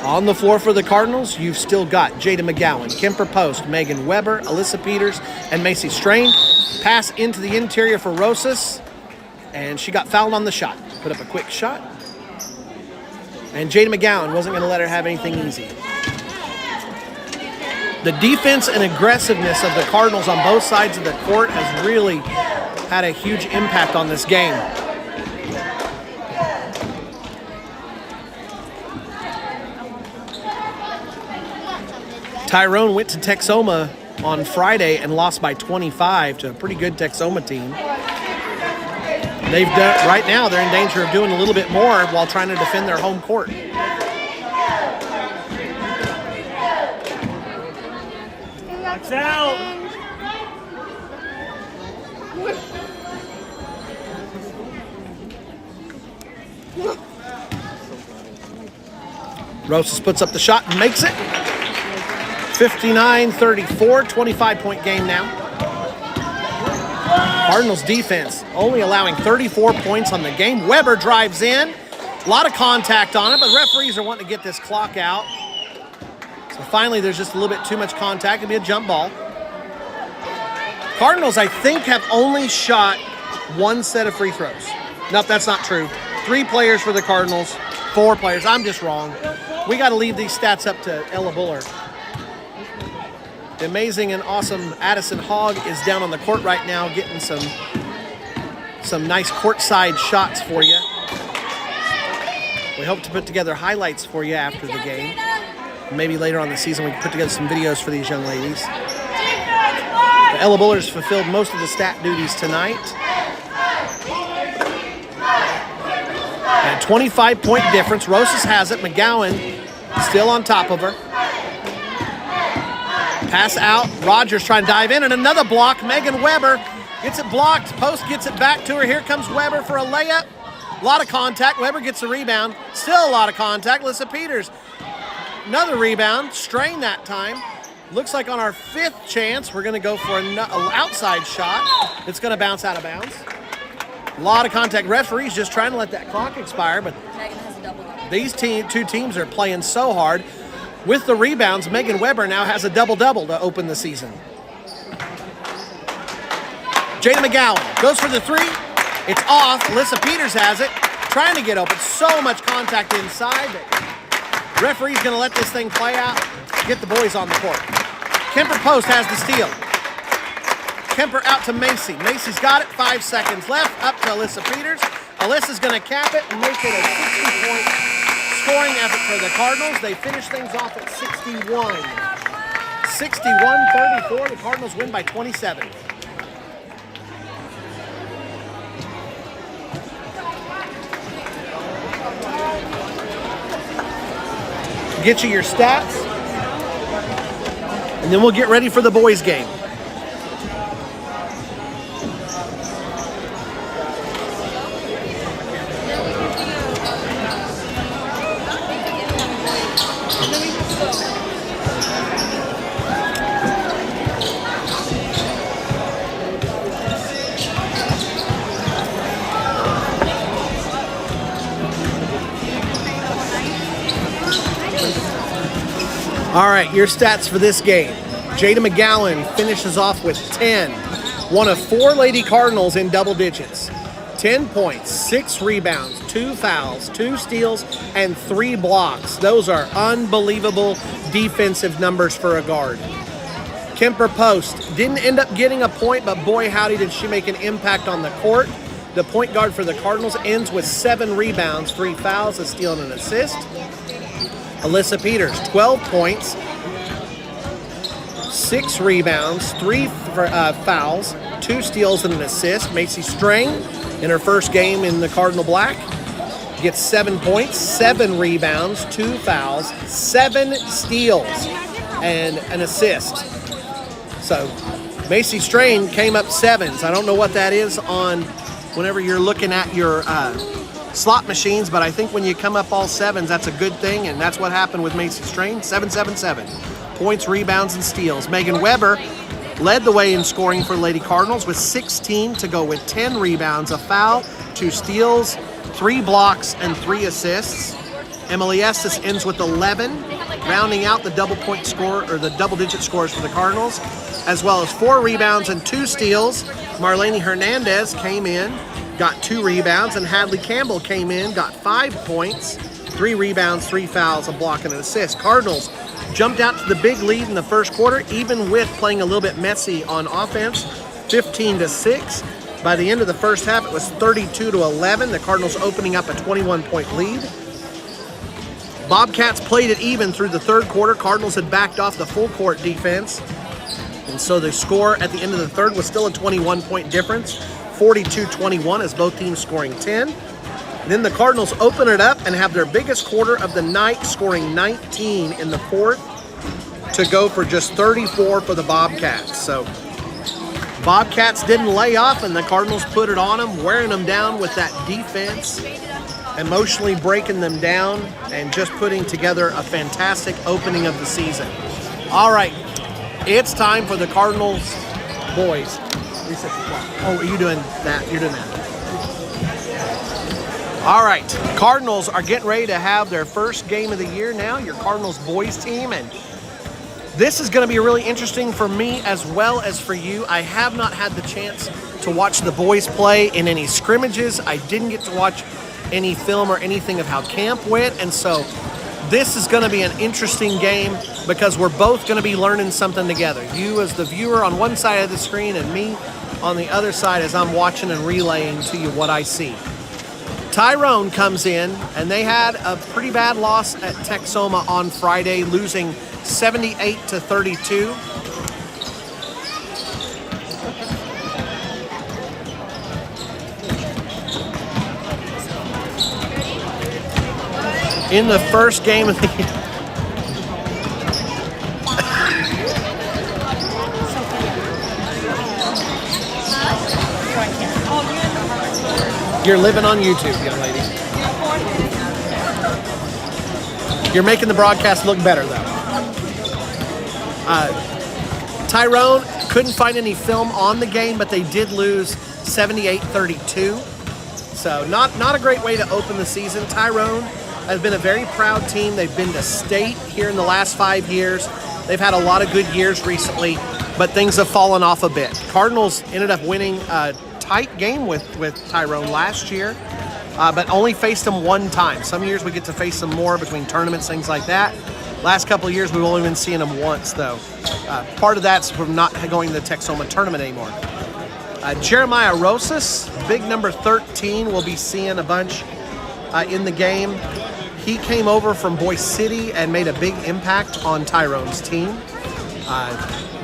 On the floor for the Cardinals, you've still got Jada McGowan, Kemper Post, Megan Weber, Alyssa Peters, and Macy Strain. Pass into the interior for Rosas, and she got fouled on the shot. Put up a quick shot. And Jada McGowan wasn't going to let her have anything easy. The defense and aggressiveness of the Cardinals on both sides of the court has really had a huge impact on this game. Tyrone went to Texoma on Friday and lost by 25 to a pretty good Texoma team. They've done, right now they're in danger of doing a little bit more while trying to defend their home court. Box out. Rosas puts up the shot and makes it. 59-34, 25-point game now. Cardinals defense only allowing 34 points on the game. Weber drives in. A lot of contact on it, but referees are wanting to get this clock out. So finally, there's just a little bit too much contact. It'll be a jump ball. Cardinals, I think, have only shot 1 set of free throws. Nope, that's not true. 3 players for the Cardinals 4 players. I'm just wrong. We got to leave these stats up to Ella Buller. The amazing and awesome Addison Hogg is down on the court right now getting some nice courtside shots for you. We hope to put together highlights for you after the game. Maybe later on in the season we can put together some videos for these young ladies. The Ella Bullers fulfilled most of the stat duties tonight. And a 25-point difference. Rosas has it. McGowan still on top of her. Pass out. Rogers trying to dive in, and another block. Megan Weber gets it blocked. Post gets it back to her. Here comes Weber for a layup. A lot of contact. Weber gets the rebound. Still a lot of contact. Alyssa Peters. Another rebound. Strain that time. Looks like on our 5th chance, we're going to go for an outside shot. It's going to bounce out of bounds. A lot of contact. Referees just trying to let that clock expire, but these two teams are playing so hard. With the rebounds, Megan Weber now has a double-double to open the season. Jada McGowan goes for the 3. It's off. Alyssa Peters has it. Trying to get open. So much contact inside. Referee's going to let this thing play out. Get the boys on the court. Kemper Post has the steal. Kemper out to Macy. Macy's got it. 5 seconds left. Up to Alyssa Peters. Alyssa's going to cap it and make it a 60-point scoring effort for the Cardinals. They finish things off at 61. 61-34. The Cardinals win by 27. Get you your stats, and then we'll get ready for the boys' game. All right, your stats for this game. Jada McGowan finishes off with 10. One of 4 Lady Cardinals in double digits. 10 points, 6 rebounds, 2 fouls, 2 steals, and 3 blocks. Those are unbelievable defensive numbers for a guard. Kemper Post didn't end up getting a point, but boy howdy did she make an impact on the court. The point guard for the Cardinals ends with 7 rebounds, 3 fouls, a steal, and an assist. Alyssa Peters, 12 points, 6 rebounds, 3 fouls, 2 steals, and an assist. Macy Strain, in her first game in the Cardinal Black, gets 7 points, 7 rebounds, 2 fouls, 7 steals, and an assist. So Macy Strain came up 7s. I don't know what that is on whenever you're looking at your slot machines, but I think when you come up all 7s, that's a good thing, and that's what happened with Macy Strain. 7-7-7. Points, rebounds, and steals. Megan Weber led the way in scoring for Lady Cardinals with 16 to go with 10 rebounds, a foul, 2 steals, 3 blocks, and 3 assists. Emily Estes ends with 11, rounding out the double-point score or the double-digit scores for the Cardinals, as well as 4 rebounds and 2 steals. Marlene Hernandez came in, got 2 rebounds, and Hadley Campbell came in, got 5 points, 3 rebounds, 3 fouls, a block, and an assist. Cardinals jumped out to the big lead in the first quarter, even with playing a little bit messy on offense, 15-6. By the end of the first half, it was 32-11. The Cardinals opening up a 21-point lead. Bobcats played it even through the third quarter. Cardinals had backed off the full court defense, and so the score at the end of the third was still a 21-point difference. 42-21 as both teams scoring 10. And then the Cardinals open it up and have their biggest quarter of the night, scoring 19 in the fourth to go for just 34 for the Bobcats. So Bobcats didn't lay off, and the Cardinals put it on them, wearing them down with that defense, emotionally breaking them down, and just putting together a fantastic opening of the season. All right, it's time for the Cardinals boys. Reset the clock. Oh, are you doing that? You're doing that. All right, Cardinals are getting ready to have their first game of the year now, your Cardinals boys team, and this is going to be really interesting for me as well as for you. I have not had the chance to watch the boys play in any scrimmages. I didn't get to watch any film or anything of how camp went. And so this is going to be an interesting game because we're both going to be learning something together. You as the viewer on one side of the screen and me on the other side as I'm watching and relaying to you what I see. Tyrone comes in, and they had a pretty bad loss at Texoma on Friday, losing 78-32. In the first game of the year. You're living on YouTube, young lady. You're making the broadcast look better, though. Tyrone couldn't find any film on the game, but they did lose 78-32. So not a great way to open the season. Tyrone has been a very proud team. They've been to state here in the last 5 years. They've had a lot of good years recently, but things have fallen off a bit. Cardinals ended up winning a tight game with Tyrone last year, but only faced them one time. Some years we get to face them more between tournaments, things like that. Last couple of years we've only been seeing them once, though. Part of that's from not going to the Texoma tournament anymore. Jeremiah Rosas, big number 13, will be seeing a bunch in the game. He came over from Boise City and made a big impact on Tyrone's team.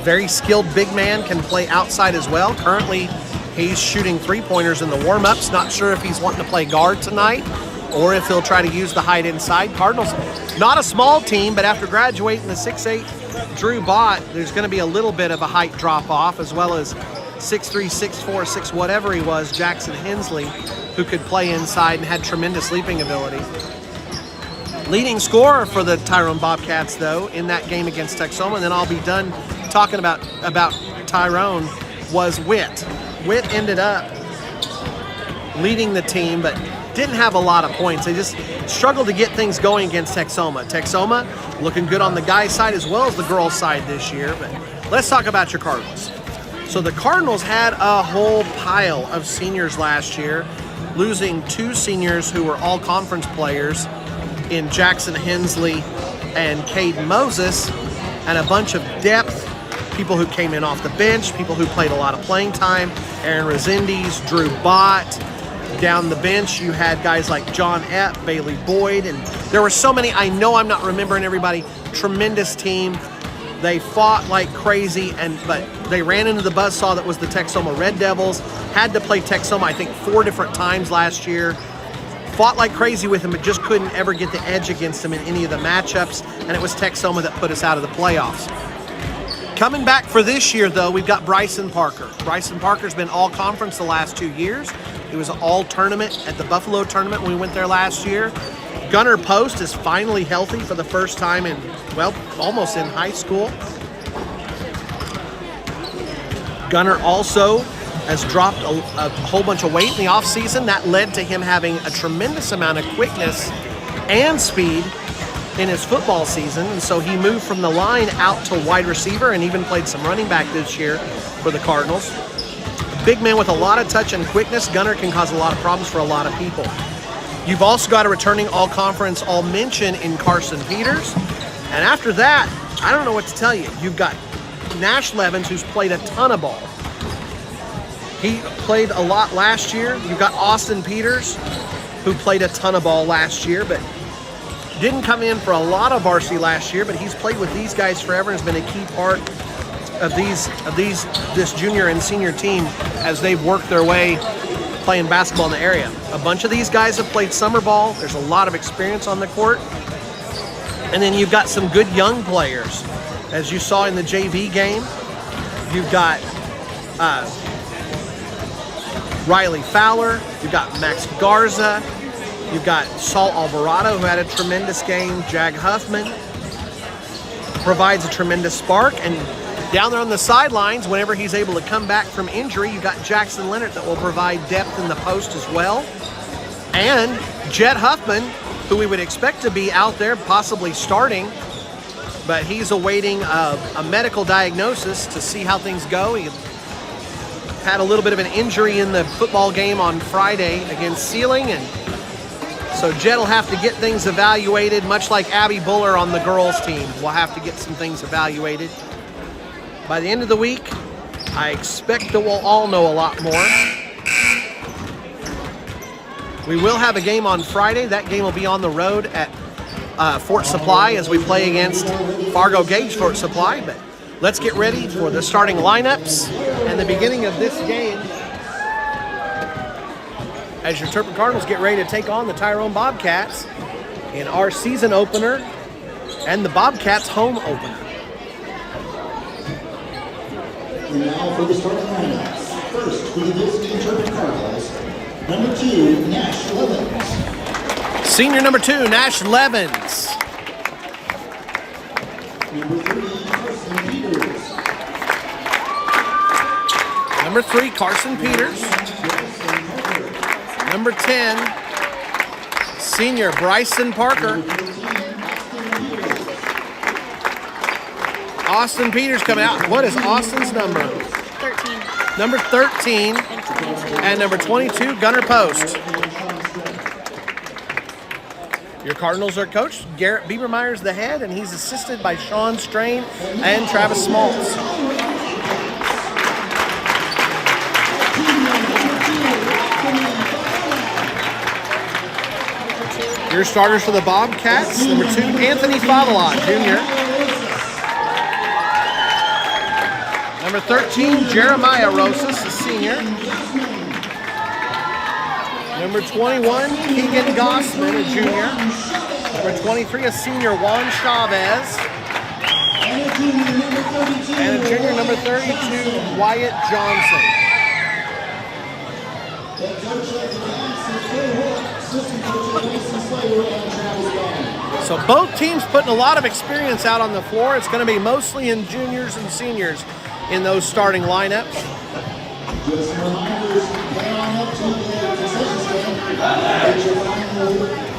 Very skilled big man, can play outside as well. Currently, he's shooting three-pointers in the warm-ups. Not sure if he's wanting to play guard tonight or if he'll try to use the height inside. Cardinals, not a small team, but after graduating the 6'8", Drew Bott, there's going to be a little bit of a height drop-off, as well as 6'3", 6'4", 6 whatever he was, Jackson Hensley, who could play inside and had tremendous leaping ability. Leading scorer for the Tyrone Bobcats, though, in that game against Texoma, and then I'll be done talking about Tyrone, was Witt. Witt ended up leading the team, but didn't have a lot of points. They just struggled to get things going against Texoma. Texoma looking good on the guys' side as well as the girls' side this year. But let's talk about your Cardinals. So the Cardinals had a whole pile of seniors last year, losing 2 seniors who were all conference players in Jackson Hensley and Cade Moses, and a bunch of depth, people who came in off the bench, people who played a lot of playing time, Aaron Resendiz, Drew Bott. Down the bench, you had guys like John Epp, Bailey Boyd, and there were so many. I know I'm not remembering everybody. Tremendous team. They fought like crazy, but they ran into the buzzsaw that was the Texoma Red Devils. Had to play Texoma, I think, 4 different times last year. Fought like crazy with them, but just couldn't ever get the edge against them in any of the matchups, and it was Texoma that put us out of the playoffs. Coming back for this year, though, we've got Bryson Parker. Bryson Parker's been all-conference the last 2 years. He was an all-tournament at the Buffalo tournament when we went there last year. Gunnar Post is finally healthy for the first time in, well, almost in high school. Gunnar also has dropped a whole bunch of weight in the offseason. That led to him having a tremendous amount of quickness and speed in his football season, and so he moved from the line out to wide receiver and even played some running back this year for the Cardinals. A big man with a lot of touch and quickness. Gunnar can cause a lot of problems for a lot of people. You've also got a returning all-conference, all-mention in Carson Peters, and after that, I don't know what to tell you. You've got Nash Levins, who's played a ton of ball. He played a lot last year. You've got Austin Peters, who played a ton of ball last year, but didn't come in for a lot of varsity last year, but he's played with these guys forever and has been a key part of this junior and senior team as they've worked their way playing basketball in the area. A bunch of these guys have played summer ball. There's a lot of experience on the court. And then you've got some good young players. As you saw in the JV game, you've got Riley Fowler, you've got Max Garza, you've got Saul Alvarado, who had a tremendous game. Jag Huffman provides a tremendous spark. And down there on the sidelines, whenever he's able to come back from injury, you've got Jackson Leonard that will provide depth in the post as well. And Jet Huffman, who we would expect to be out there possibly starting, but he's awaiting a medical diagnosis to see how things go. He had a little bit of an injury in the football game on Friday against Sealing, and So Jed will have to get things evaluated, much like Abby Buller on the girls team. We'll have to get some things evaluated. By the end of the week, I expect that we'll all know a lot more. We will have a game on Friday. That game will be on the road at Fort Supply as we play against Fargo Gage Fort Supply. But let's get ready for the starting lineups and the beginning of this game as your Turpin Cardinals get ready to take on the Tyrone Bobcats in our season opener and the Bobcats home opener. And now for the starting lineups. First, for the visiting Turpin Cardinals, number 2, Nash Levens. Senior number 2, Nash Levens. Number 3, Carson Peters. Number 3, Carson Peters. Number 10, senior Bryson Parker. Austin Peters coming out. What is Austin's number? 13. Number 13 and number 22, Gunnar Post. Your Cardinals are coached. Garrett Biebermeyer's the head, and he's assisted by Sean Strain and Travis Smaltz. Your starters for the Bobcats, number 2, Anthony Favela, Jr. Number 13, Jeremiah Rosas, a senior. Number 21, Keegan Gossman, a junior. Number 23, a senior, Juan Chavez. And a junior, number 32, Wyatt Johnson. So both teams putting a lot of experience out on the floor. It's going to be mostly in juniors and seniors in those starting lineups. Just some reminders, head on up to the concession stand. Get your final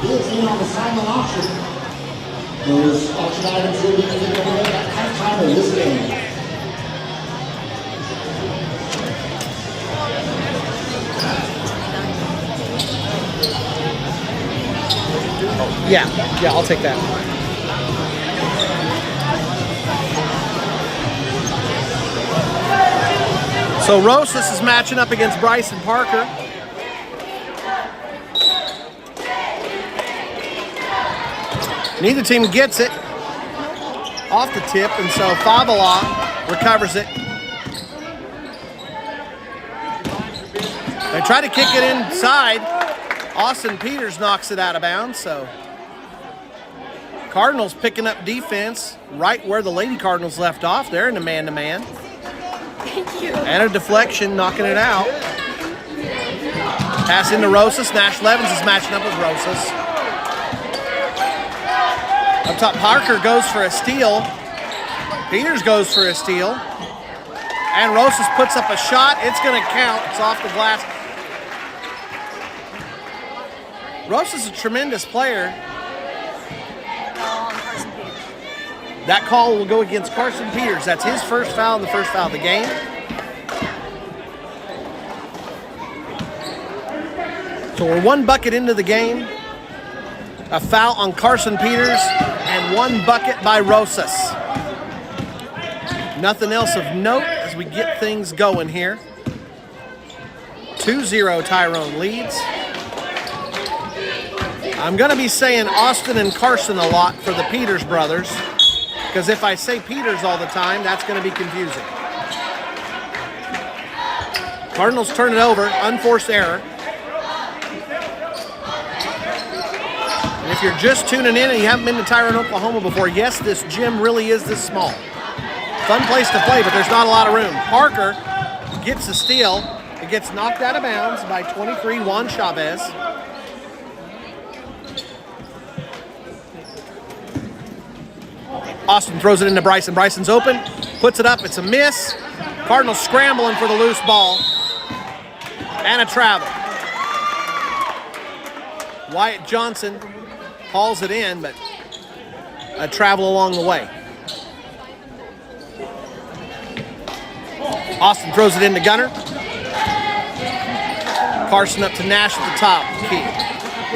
bids in on the silent auction. Those auction items will be taken away at halftime of this game. Yeah, I'll take that. So Rosas is matching up against Bryson Parker. Neither team gets it off the tip, and so Favela recovers it. They try to kick it inside. Austin Peters knocks it out of bounds, so Cardinals picking up defense right where the Lady Cardinals left off. They're in the man-to-man. Thank you. And a deflection, knocking it out. Pass into Rosas. Nash Levens is matching up with Rosas. Up top, Parker goes for a steal. Peters goes for a steal. And Rosas puts up a shot. It's going to count. It's off the glass. Rosas is a tremendous player. That call will go against Carson Peters. That's his first foul and the first foul of the game. So we're one bucket into the game. A foul on Carson Peters and one bucket by Rosas. Nothing else of note as we get things going here. 2-0 Tyrone leads. I'm going to be saying Austin and Carson a lot for the Peters brothers, because if I say Peters all the time, that's going to be confusing. Cardinals turn it over, unforced error. And if you're just tuning in and you haven't been to Tyrone, Oklahoma before, yes, this gym really is this small. Fun place to play, but there's not a lot of room. Parker gets a steal. It gets knocked out of bounds by 23, Juan Chavez. Austin throws it into Bryson. Bryson's open, puts it up. It's a miss. Cardinals scrambling for the loose ball. And a travel. Wyatt Johnson hauls it in, but a travel along the way. Austin throws it into Gunnar. Carson up to Nash at the top. Key.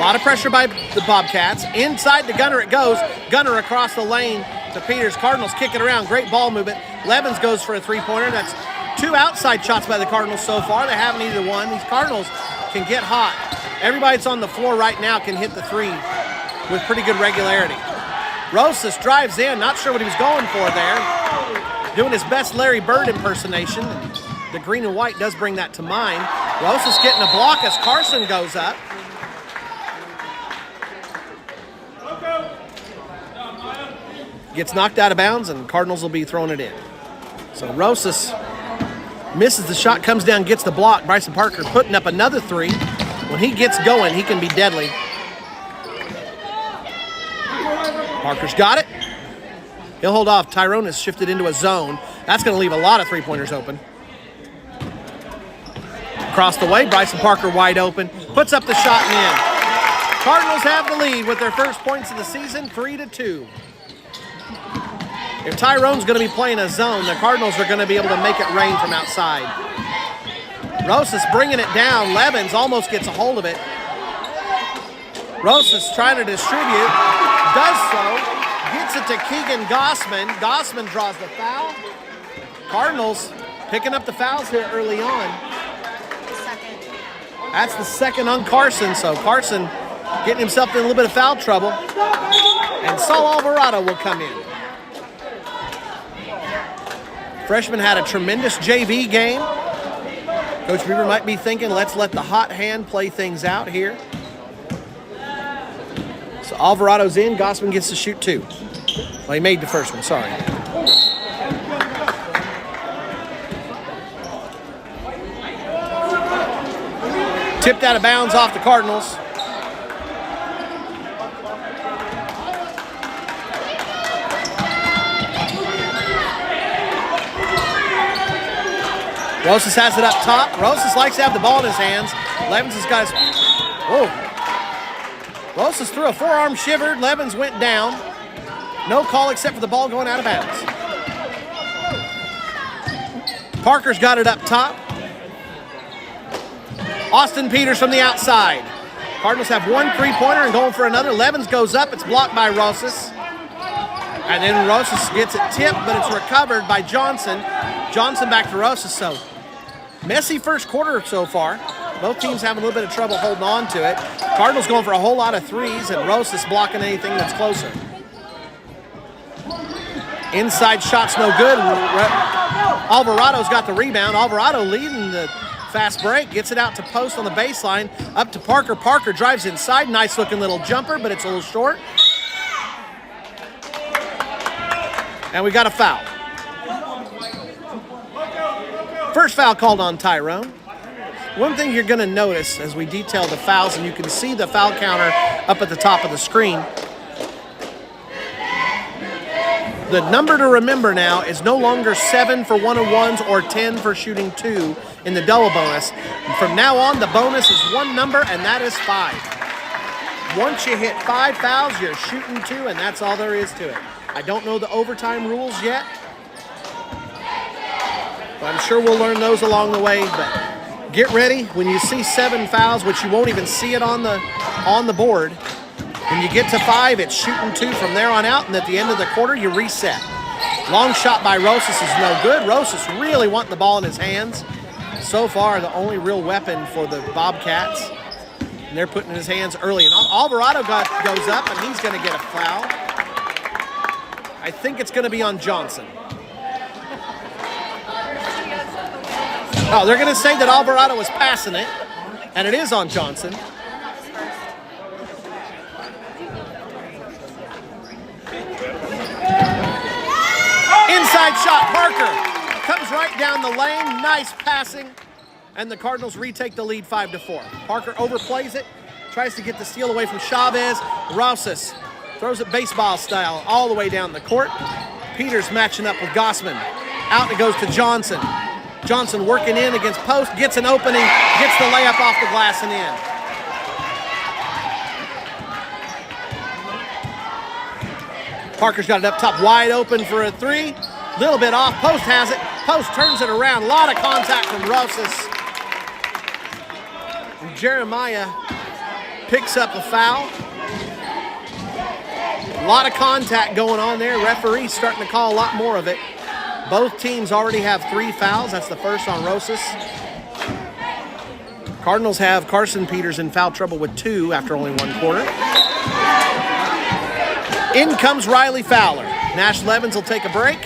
lot of pressure by the Bobcats. Inside to Gunner it goes. Gunner across the lane to Peters. Cardinals kick it around. Great ball movement. Levens goes for a three-pointer. That's 2 outside shots by the Cardinals so far. They haven't either one. These Cardinals can get hot. Everybody that's on the floor right now can hit the three with pretty good regularity. Rosas drives in. Not sure what he was going for there. Doing his best Larry Bird impersonation. The green and white does bring that to mind. Rosas getting a block as Carson goes up. Gets knocked out of bounds, and Cardinals will be throwing it in. So Rosas misses the shot, comes down, gets the block. Bryson Parker putting up another three. When he gets going, he can be deadly. Parker's got it. He'll hold off. Tyrone has shifted into a zone. That's going to leave a lot of three-pointers open. Across the way, Bryson Parker wide open. Puts up the shot and in. Cardinals have the lead with their first points of the season, 3-2. If Tyrone's going to be playing a zone, the Cardinals are going to be able to make it rain from outside. Rosas bringing it down. Levens almost gets a hold of it. Rosas trying to distribute. Does so. Gets it to Keegan Gossman. Gossman draws the foul. Cardinals picking up the fouls here early on. That's the second on Carson, so Carson getting himself in a little bit of foul trouble. And Saul Alvarado will come in. Freshman had a tremendous JV game. Coach Beaver might be thinking, let's let the hot hand play things out here. So Alvarado's in. Gossman gets to shoot 2. Well, he made the first one, sorry. Tipped out of bounds off the Cardinals. Rosas has it up top. Rosas likes to have the ball in his hands. Levens has got his... Whoa. Rosas threw a forearm shiver. Levens went down. No call except for the ball going out of bounds. Parker's got it up top. Austin Peters from the outside. Cardinals have 1 3-pointer and going for another. Levens goes up. It's blocked by Rosas. And then Rosas gets it tipped, but it's recovered by Johnson. Johnson back to Rosas. So messy first quarter so far. Both teams having a little bit of trouble holding on to it. Cardinals going for a whole lot of threes, and Rosas blocking anything that's closer. Inside shot's no good. Alvarado's got the rebound. Alvarado leading the fast break. Gets it out to post on the baseline. Up to Parker. Parker drives inside. Nice looking little jumper, but it's a little short. And we got a foul. First foul called on Tyrone. One thing you're going to notice as we detail the fouls, and you can see the foul counter up at the top of the screen. The number to remember now is no longer 7 for one-on-ones or 10 for shooting 2 in the double bonus. And from now on, the bonus is 1 number, and that is 5. Once you hit 5 fouls, you're shooting 2, and that's all there is to it. I don't know the overtime rules yet, but I'm sure we'll learn those along the way. But get ready when you see 7 fouls, which you won't even see it on the board. When you get to 5, it's shooting 2 from there on out, and at the end of the quarter, you reset. Long shot by Rosas is no good. Rosas really wanting the ball in his hands. So far, the only real weapon for the Bobcats. And they're putting it in his hands early. And Alvarado goes up, and he's going to get a foul. I think it's going to be on Johnson. Oh, they're going to say that Alvarado was passing it, and it is on Johnson. Inside shot, Parker comes right down the lane. Nice passing, and the Cardinals retake the lead 5-4. Parker overplays it, tries to get the steal away from Chavez. Rosas throws it baseball style all the way down the court. Peters matching up with Gossman. Out it goes to Johnson. Johnson working in against post, gets an opening, gets the layup off the glass and in. Parker's got it up top, wide open for a 3. Little bit off, post has it. Post turns it around, a lot of contact from Rosas. And Jeremiah picks up a foul. A lot of contact going on there. Referee's starting to call a lot more of it. Both teams already have 3 fouls. That's the first on Rosas. Cardinals have Carson Peters in foul trouble with 2 after only 1 quarter. In comes Riley Fowler. Nash Levens will take a break.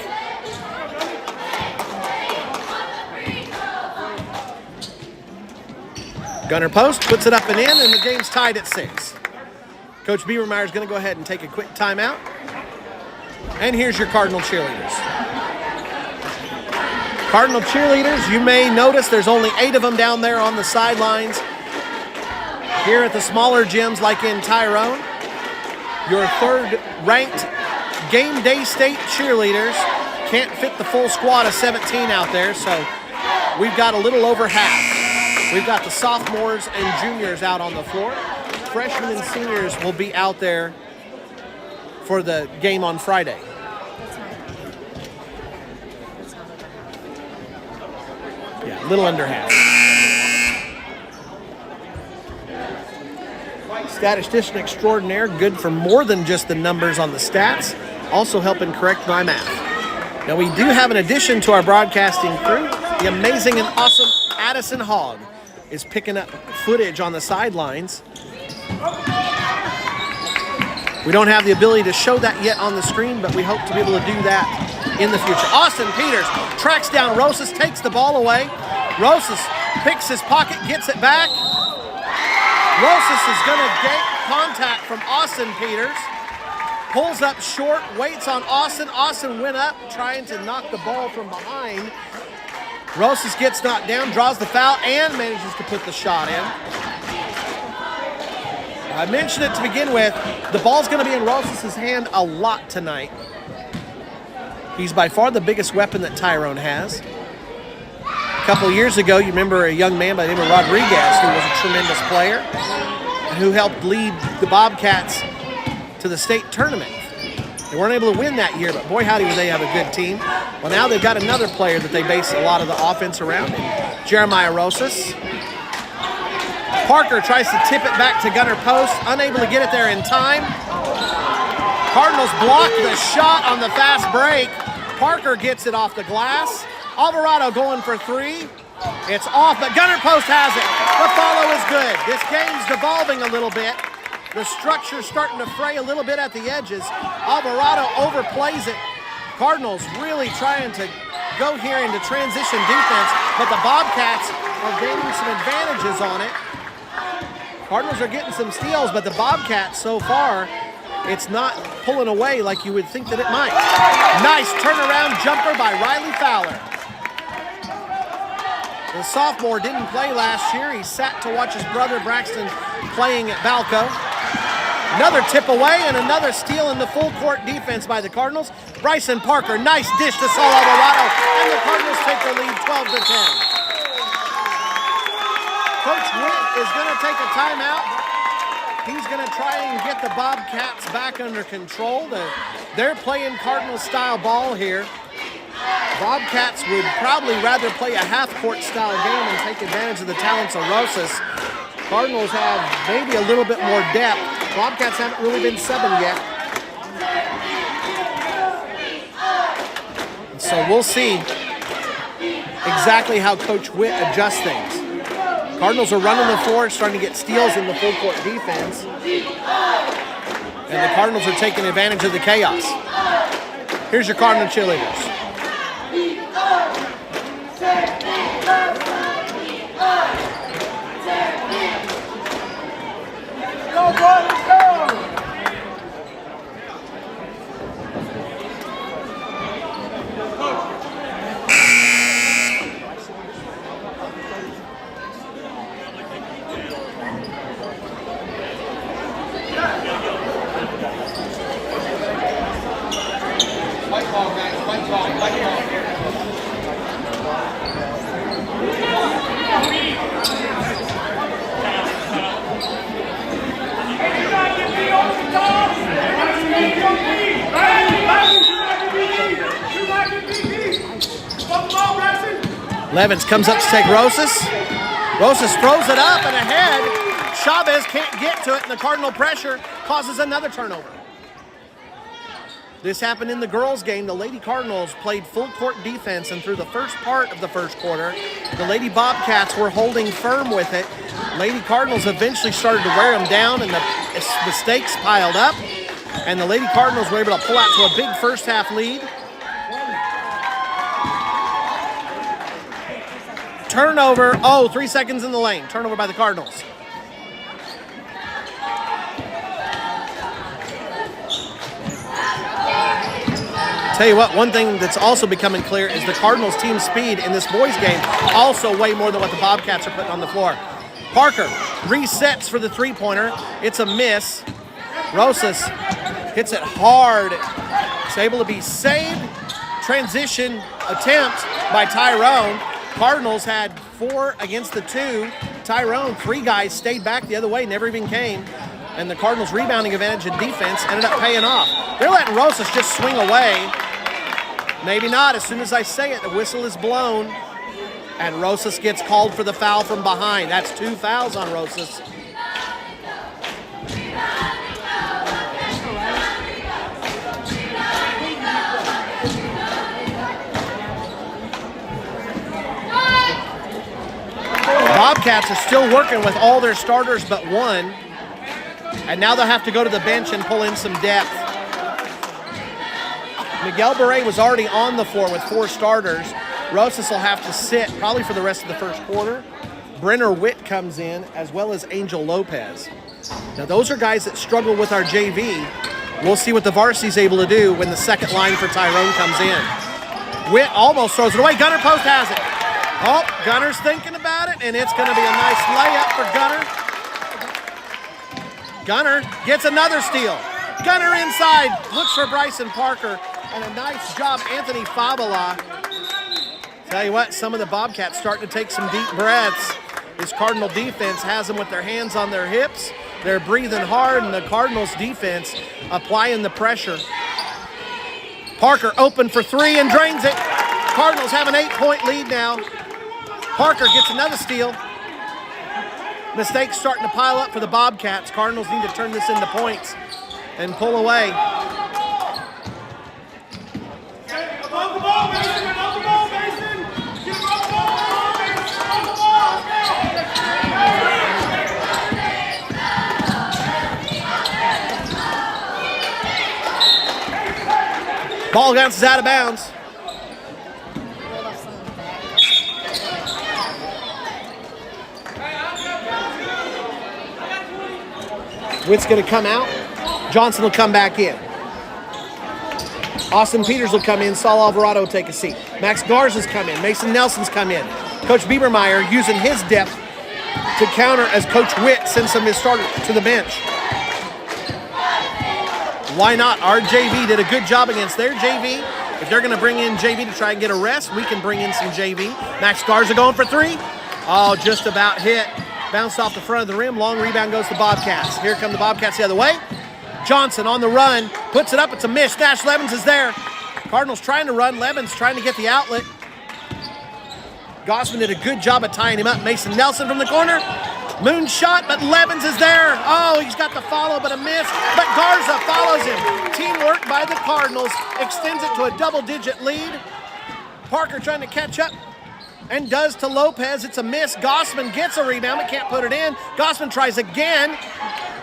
Gunner Post puts it up and in, and the game's tied at 6. Coach Beavermeyer is going to go ahead and take a quick timeout. And here's your Cardinal cheerleaders. Cardinal cheerleaders, you may notice there's only 8 of them down there on the sidelines. Here at the smaller gyms like in Tyrone, your 3rd ranked game day state cheerleaders can't fit the full squad of 17 out there, so we've got a little over half. We've got the sophomores and juniors out on the floor. Freshmen and seniors will be out there for the game on Friday. Yeah, a little under half. Statistician extraordinaire, good for more than just the numbers on the stats, also helping correct my math. Now we do have an addition to our broadcasting crew. The amazing and awesome Addison Hogg is picking up footage on the sidelines. We don't have the ability to show that yet on the screen, but we hope to be able to do that in the future. Austin Peters tracks down Rosas, takes the ball away. Rosas picks his pocket, gets it back. Rosas is going to get contact from Austin Peters. Pulls up short, waits on Austin. Austin went up trying to knock the ball from behind. Rosas gets knocked down, draws the foul, and manages to put the shot in. I mentioned it to begin with. The ball's going to be in Rosas' hand a lot tonight. He's by far the biggest weapon that Tyrone has. A couple years ago, you remember a young man by the name of Rodriguez who was a tremendous player and who helped lead the Bobcats to the state tournament. They weren't able to win that year, but boy, howdy, would they have a good team. Well, now they've got another player that they base a lot of the offense around, Jeremiah Rosas. Parker tries to tip it back to Gunner Post, unable to get it there in time. Cardinals block the shot on the fast break. Parker gets it off the glass. Alvarado going for 3. It's off, but Gunner Post has it. The follow is good. This game's devolving a little bit. The structure's starting to fray a little bit at the edges. Alvarado overplays it. Cardinals really trying to go here into transition defense, but the Bobcats are gaining some advantages on it. Cardinals are getting some steals, but the Bobcats so far, it's not pulling away like you would think that it might. Nice turnaround jumper by Riley Fowler. The sophomore didn't play last year. He sat to watch his brother Braxton playing at Balco. Another tip away and another steal in the full court defense by the Cardinals. Bryson Parker, nice dish to Saul Alvarado, and the Cardinals take the lead 12-10. Coach Witt is going to take a timeout. He's going to try and get the Bobcats back under control. They're playing Cardinal-style ball here. Bobcats would probably rather play a half-court style game and take advantage of the talents of Rosas. Cardinals have maybe a little bit more depth. Bobcats haven't really been subbing yet. So we'll see exactly how Coach Witt adjusts things. Cardinals are running the floor, starting to get steals in the full court defense. And the Cardinals are taking advantage of the chaos. Here's your Cardinal cheerleaders. Go, Cardinals, go! White ball, guys. White ball, white ball. Levens comes up to take Rosas. Rosas throws it up and ahead. Chavez can't get to it, and the Cardinal pressure causes another turnover. This happened in the girls' game. The Lady Cardinals played full court defense, and through the first part of the first quarter, the Lady Bobcats were holding firm with it. Lady Cardinals eventually started to wear them down, and the mistakes piled up, and the Lady Cardinals were able to pull out to a big first half lead. Turnover, 3 seconds in the lane. Turnover by the Cardinals. Tell you what, one thing that's also becoming clear is the Cardinals' team speed in this boys' game also way more than what the Bobcats are putting on the floor. Parker resets for the three-pointer. It's a miss. Rosas hits it hard. It's able to be saved. Transition attempt by Tyrone. Cardinals had 4 against the 2. Tyrone, 3 guys stayed back the other way, never even came. And the Cardinals' rebounding advantage in defense ended up paying off. They're letting Rosas just swing away. Maybe not. As soon as I say it, the whistle is blown. And Rosas gets called for the foul from behind. That's 2 fouls on Rosas. Bobcats are still working with all their starters but one. And now they'll have to go to the bench and pull in some depth. Miguel Beret was already on the floor with 4 starters. Rosas will have to sit probably for the rest of the first quarter. Brenner Witt comes in, as well as Angel Lopez. Now those are guys that struggle with our JV. We'll see what the Varsity's able to do when the second line for Tyrone comes in. Witt almost throws it away. Gunner Post has it. Oh, Gunner's thinking about it, and it's going to be a nice layup for Gunner. Gunner gets another steal. Gunner inside, looks for Bryson Parker, and a nice job, Anthony Fabula. Tell you what, some of the Bobcats starting to take some deep breaths. This Cardinal defense has them with their hands on their hips. They're breathing hard, and the Cardinals defense applying the pressure. Parker open for 3 and drains it. Cardinals have an 8-point lead now. Parker gets another steal. Mistakes starting to pile up for the Bobcats. Cardinals need to turn this into points and pull away. Above the ball, Mason! Above the ball, Mason! Get above the ball, Mason! Above the ball! Ball bounces out of bounds. Witt's going to come out. Johnson will come back in. Austin Peters will come in. Saul Alvarado will take a seat. Max Garza's come in. Mason Nelson's come in. Coach Biebermeyer using his depth to counter as Coach Witt sends some of his starters to the bench. Why not? Our JV did a good job against their JV. If they're going to bring in JV to try and get a rest, we can bring in some JV. Max Garza going for 3. Oh, just about hit. Bounced off the front of the rim. Long rebound goes to Bobcats. Here come the Bobcats the other way. Johnson on the run. Puts it up. It's a miss. Nash Levens is there. Cardinals trying to run. Levens trying to get the outlet. Gossman did a good job of tying him up. Mason Nelson from the corner. Moon shot, but Levens is there. Oh, he's got the follow, but a miss. But Garza follows him. Teamwork by the Cardinals extends it to a double-digit lead. Parker trying to catch up and does to Lopez. It's a miss. Gossman gets a rebound, but can't put it in. Gossman tries again.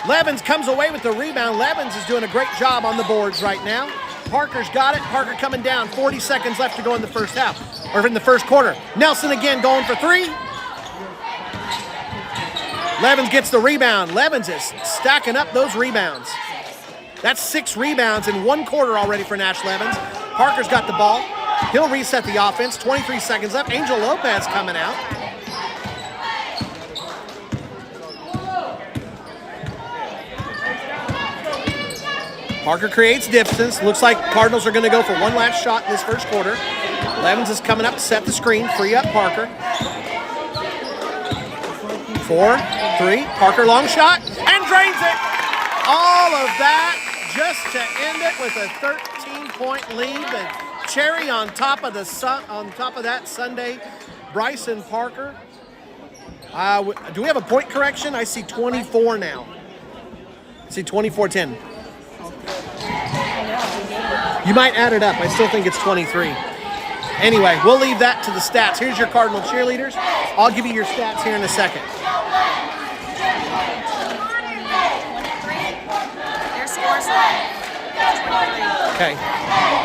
Levens comes away with the rebound. Levens is doing a great job on the boards right now. Parker's got it. Parker coming down. 40 seconds left to go in the first half, or in the first quarter. Nelson again going for 3. Levens gets the rebound. Levens is stacking up those rebounds. That's 6 rebounds in 1 quarter already for Nash Levens. Parker's got the ball. He'll reset the offense. 23 seconds left. Angel Lopez coming out. Parker creates distance. Looks like Cardinals are going to go for one last shot in this first quarter. Levens is coming up to set the screen. Free up Parker. 4, 3. Parker long shot and drains it. All of that just to end it with a 13-point lead. The cherry on top of that Sunday, Bryson Parker. Do we have a point correction? I see 24 now. I see 24-10. You might add it up. I still think it's 23. Anyway, we'll leave that to the stats. Here's your Cardinal cheerleaders. I'll give you your stats here in a second. Their score's 23. Okay.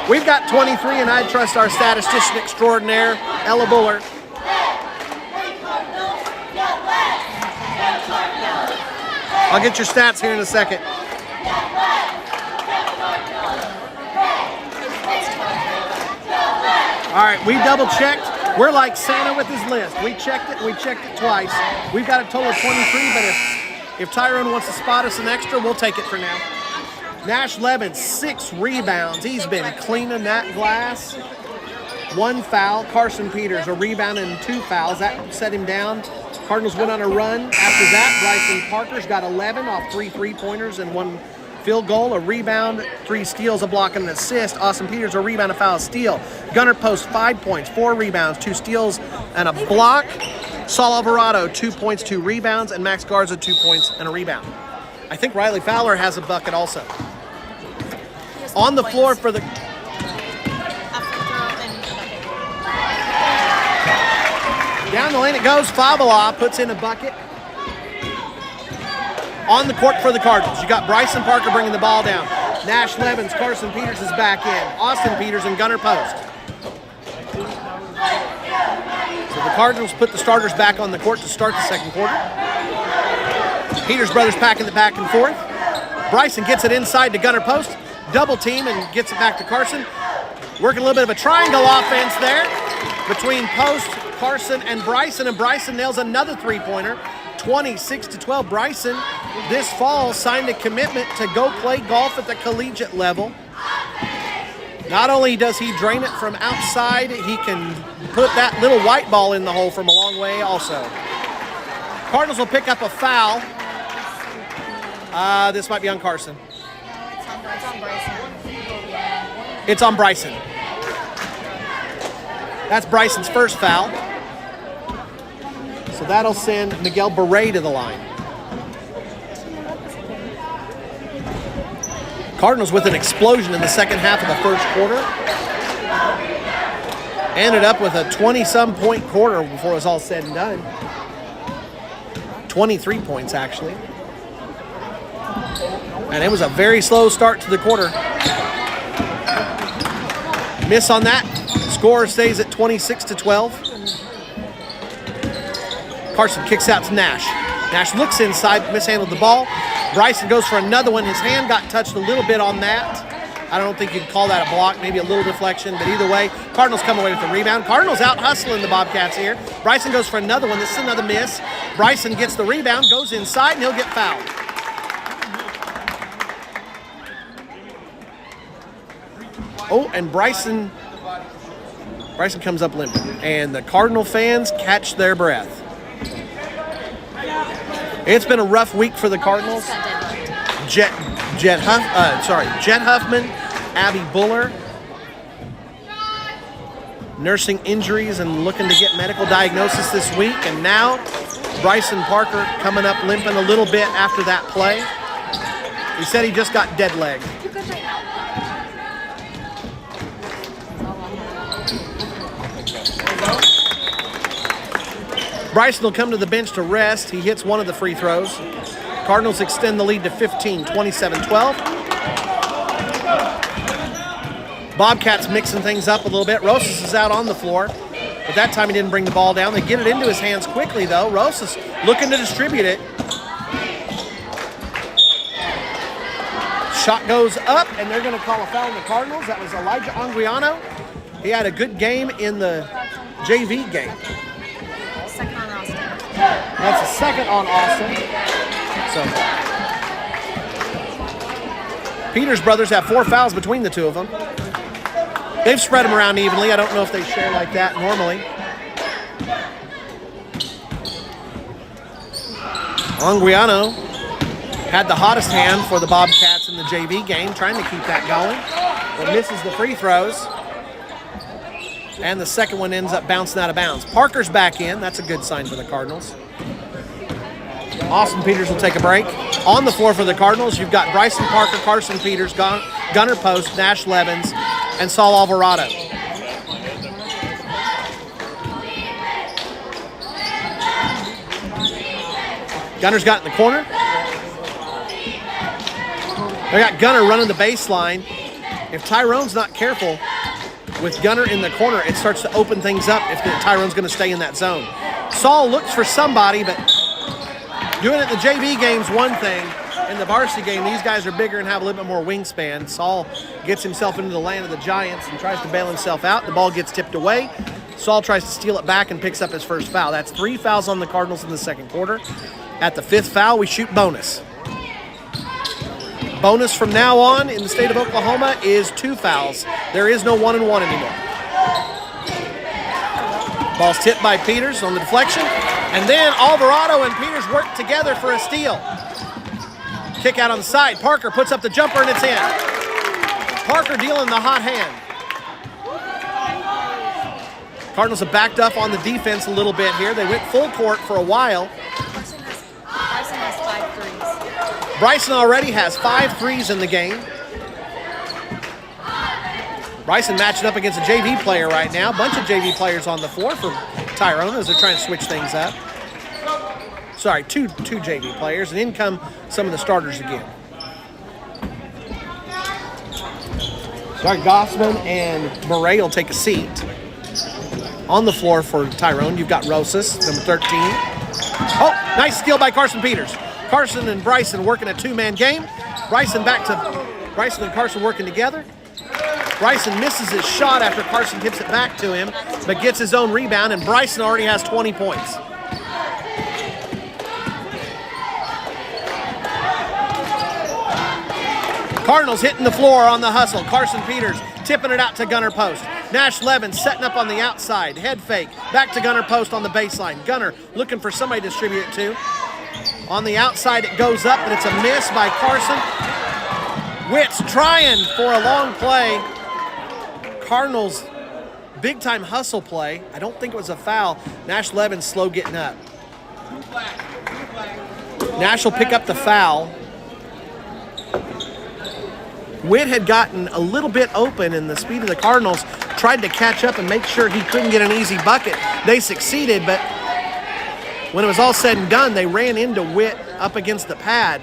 We've got 23, and I trust our statistician extraordinaire, Ella Buller. I'll get your stats here in a second. All right, we double checked. We're like Santa with his list. We checked it twice. We've got a total of 23, but if Tyrone wants to spot us an extra, we'll take it for now. Nash Levin, 6 rebounds. He's been cleaning that glass. 1 foul. Carson Peters, a rebound and 2 fouls. That set him down. Cardinals went on a run. After that, Bryson Parker's got 11 off 3 3-pointers and 1 field goal, a rebound, 3 steals, a block, and an assist. Austin Peters, a rebound, a foul, a steal. Gunnar Post, 5 points, 4 rebounds, 2 steals, and a block. Saul Alvarado, 2 points, 2 rebounds, and Max Garza, 2 points and a rebound. I think Riley Fowler has a bucket also. On the floor for the... Down the lane it goes. Favela puts in a bucket. On the court for the Cardinals, you got Bryson Parker bringing the ball down. Nash Levins, Carson Peters is back in. Austin Peters and Gunnar Post. So the Cardinals put the starters back on the court to start the second quarter. Peters brothers packing it back and forth. Bryson gets it inside to Gunnar Post. Double team and gets it back to Carson. Working a little bit of a triangle offense there between Post, Carson, and Bryson nails another 3-pointer. 26-12. Bryson this fall signed a commitment to go play golf at the collegiate level. Not only does he drain it from outside, he can put that little white ball in the hole from a long way also. Cardinals will pick up a foul. This might be on Carson. It's on Bryson. It's on Bryson. That's Bryson's first foul. So that'll send Miguel Beret to the line. Cardinals with an explosion in the second half of the first quarter. Ended up with a 20-some point quarter before it was all said and done. 23 points, actually. And it was a very slow start to the quarter. Miss on that. Score stays at 26-12. Carson kicks out to Nash. Nash looks inside, mishandled the ball. Bryson goes for another one. His hand got touched a little bit on that. I don't think you'd call that a block, maybe a little deflection, but either way, Cardinals come away with the rebound. Cardinals out hustling the Bobcats here. Bryson goes for another one. This is another miss. Bryson gets the rebound, goes inside, and he'll get fouled. Oh, and Bryson comes up limping, and the Cardinal fans catch their breath. It's been a rough week for the Cardinals. Jet Huffman, Abby Buller, nursing injuries and looking to get medical diagnosis this week. And now Bryson Parker coming up limping a little bit after that play. He said he just got dead leg. Bryson will come to the bench to rest. He hits one of the free throws. Cardinals extend the lead to 15, 27-12. Bobcats mixing things up a little bit. Rosas is out on the floor, but that time he didn't bring the ball down. They get it into his hands quickly, though. Rosas looking to distribute it. Shot goes up, and they're going to call a foul on the Cardinals. That was Elijah Anguiano. He had a good game in the JV game. Second on Austin. That's a second on Austin. So Peters brothers have 4 fouls between the two of them. They've spread them around evenly. I don't know if they share like that normally. Anguiano had the hottest hand for the Bobcats in the JV game, trying to keep that going, but misses the free throws. And the second one ends up bouncing out of bounds. Parker's back in. That's a good sign for the Cardinals. Austin Peters will take a break. On the floor for the Cardinals, you've got Bryson Parker, Carson Peters, Gunnar Post, Nash Levens, and Saul Alvarado. Gunner's got in the corner. They got Gunner running the baseline. If Tyrone's not careful with Gunner in the corner, it starts to open things up if Tyrone's going to stay in that zone. Saul looks for somebody, but doing it in the JV game's one thing. In the varsity game, these guys are bigger and have a little bit more wingspan. Saul gets himself into the land of the Giants and tries to bail himself out. The ball gets tipped away. Saul tries to steal it back and picks up his first foul. That's 3 fouls on the Cardinals in the second quarter. At the 5th foul, we shoot bonus. Bonus from now on in the state of Oklahoma is 2 fouls. There is no 1-and-1 anymore. Ball's tipped by Peters on the deflection. And then Alvarado and Peters work together for a steal. Kick out on the side. Parker puts up the jumper and it's in. Parker dealing the hot hand. Cardinals have backed up on the defense a little bit here. They went full court for a while. Bryson has 5 threes. Bryson already has 5 threes in the game. Bryson matching up against a JV player right now. A bunch of JV players on the floor for Tyrone as they're trying to switch things up. Sorry, two JV players, and in come some of the starters again. Sorry, Gossman and Murray will take a seat. On the floor for Tyrone, you've got Rosas, number 13. Oh, nice steal by Carson Peters. Carson and Bryson working a 2-man game. Bryson and Carson working together. Bryson misses his shot after Carson gives it back to him, but gets his own rebound, and Bryson already has 20 points. Cardinals hitting the floor on the hustle. Carson Peters tipping it out to Gunnar Post. Nash Levens setting up on the outside. Head fake. Back to Gunnar Post on the baseline. Gunnar looking for somebody to distribute it to. On the outside it goes up, but it's a miss by Carson. Witt's trying for a long play. Cardinals big time hustle play. I don't think it was a foul. Nash Levens slow getting up. Nash will pick up the foul. Witt had gotten a little bit open, and the speed of the Cardinals tried to catch up and make sure he couldn't get an easy bucket. They succeeded, but when it was all said and done, they ran into Witt up against the pad.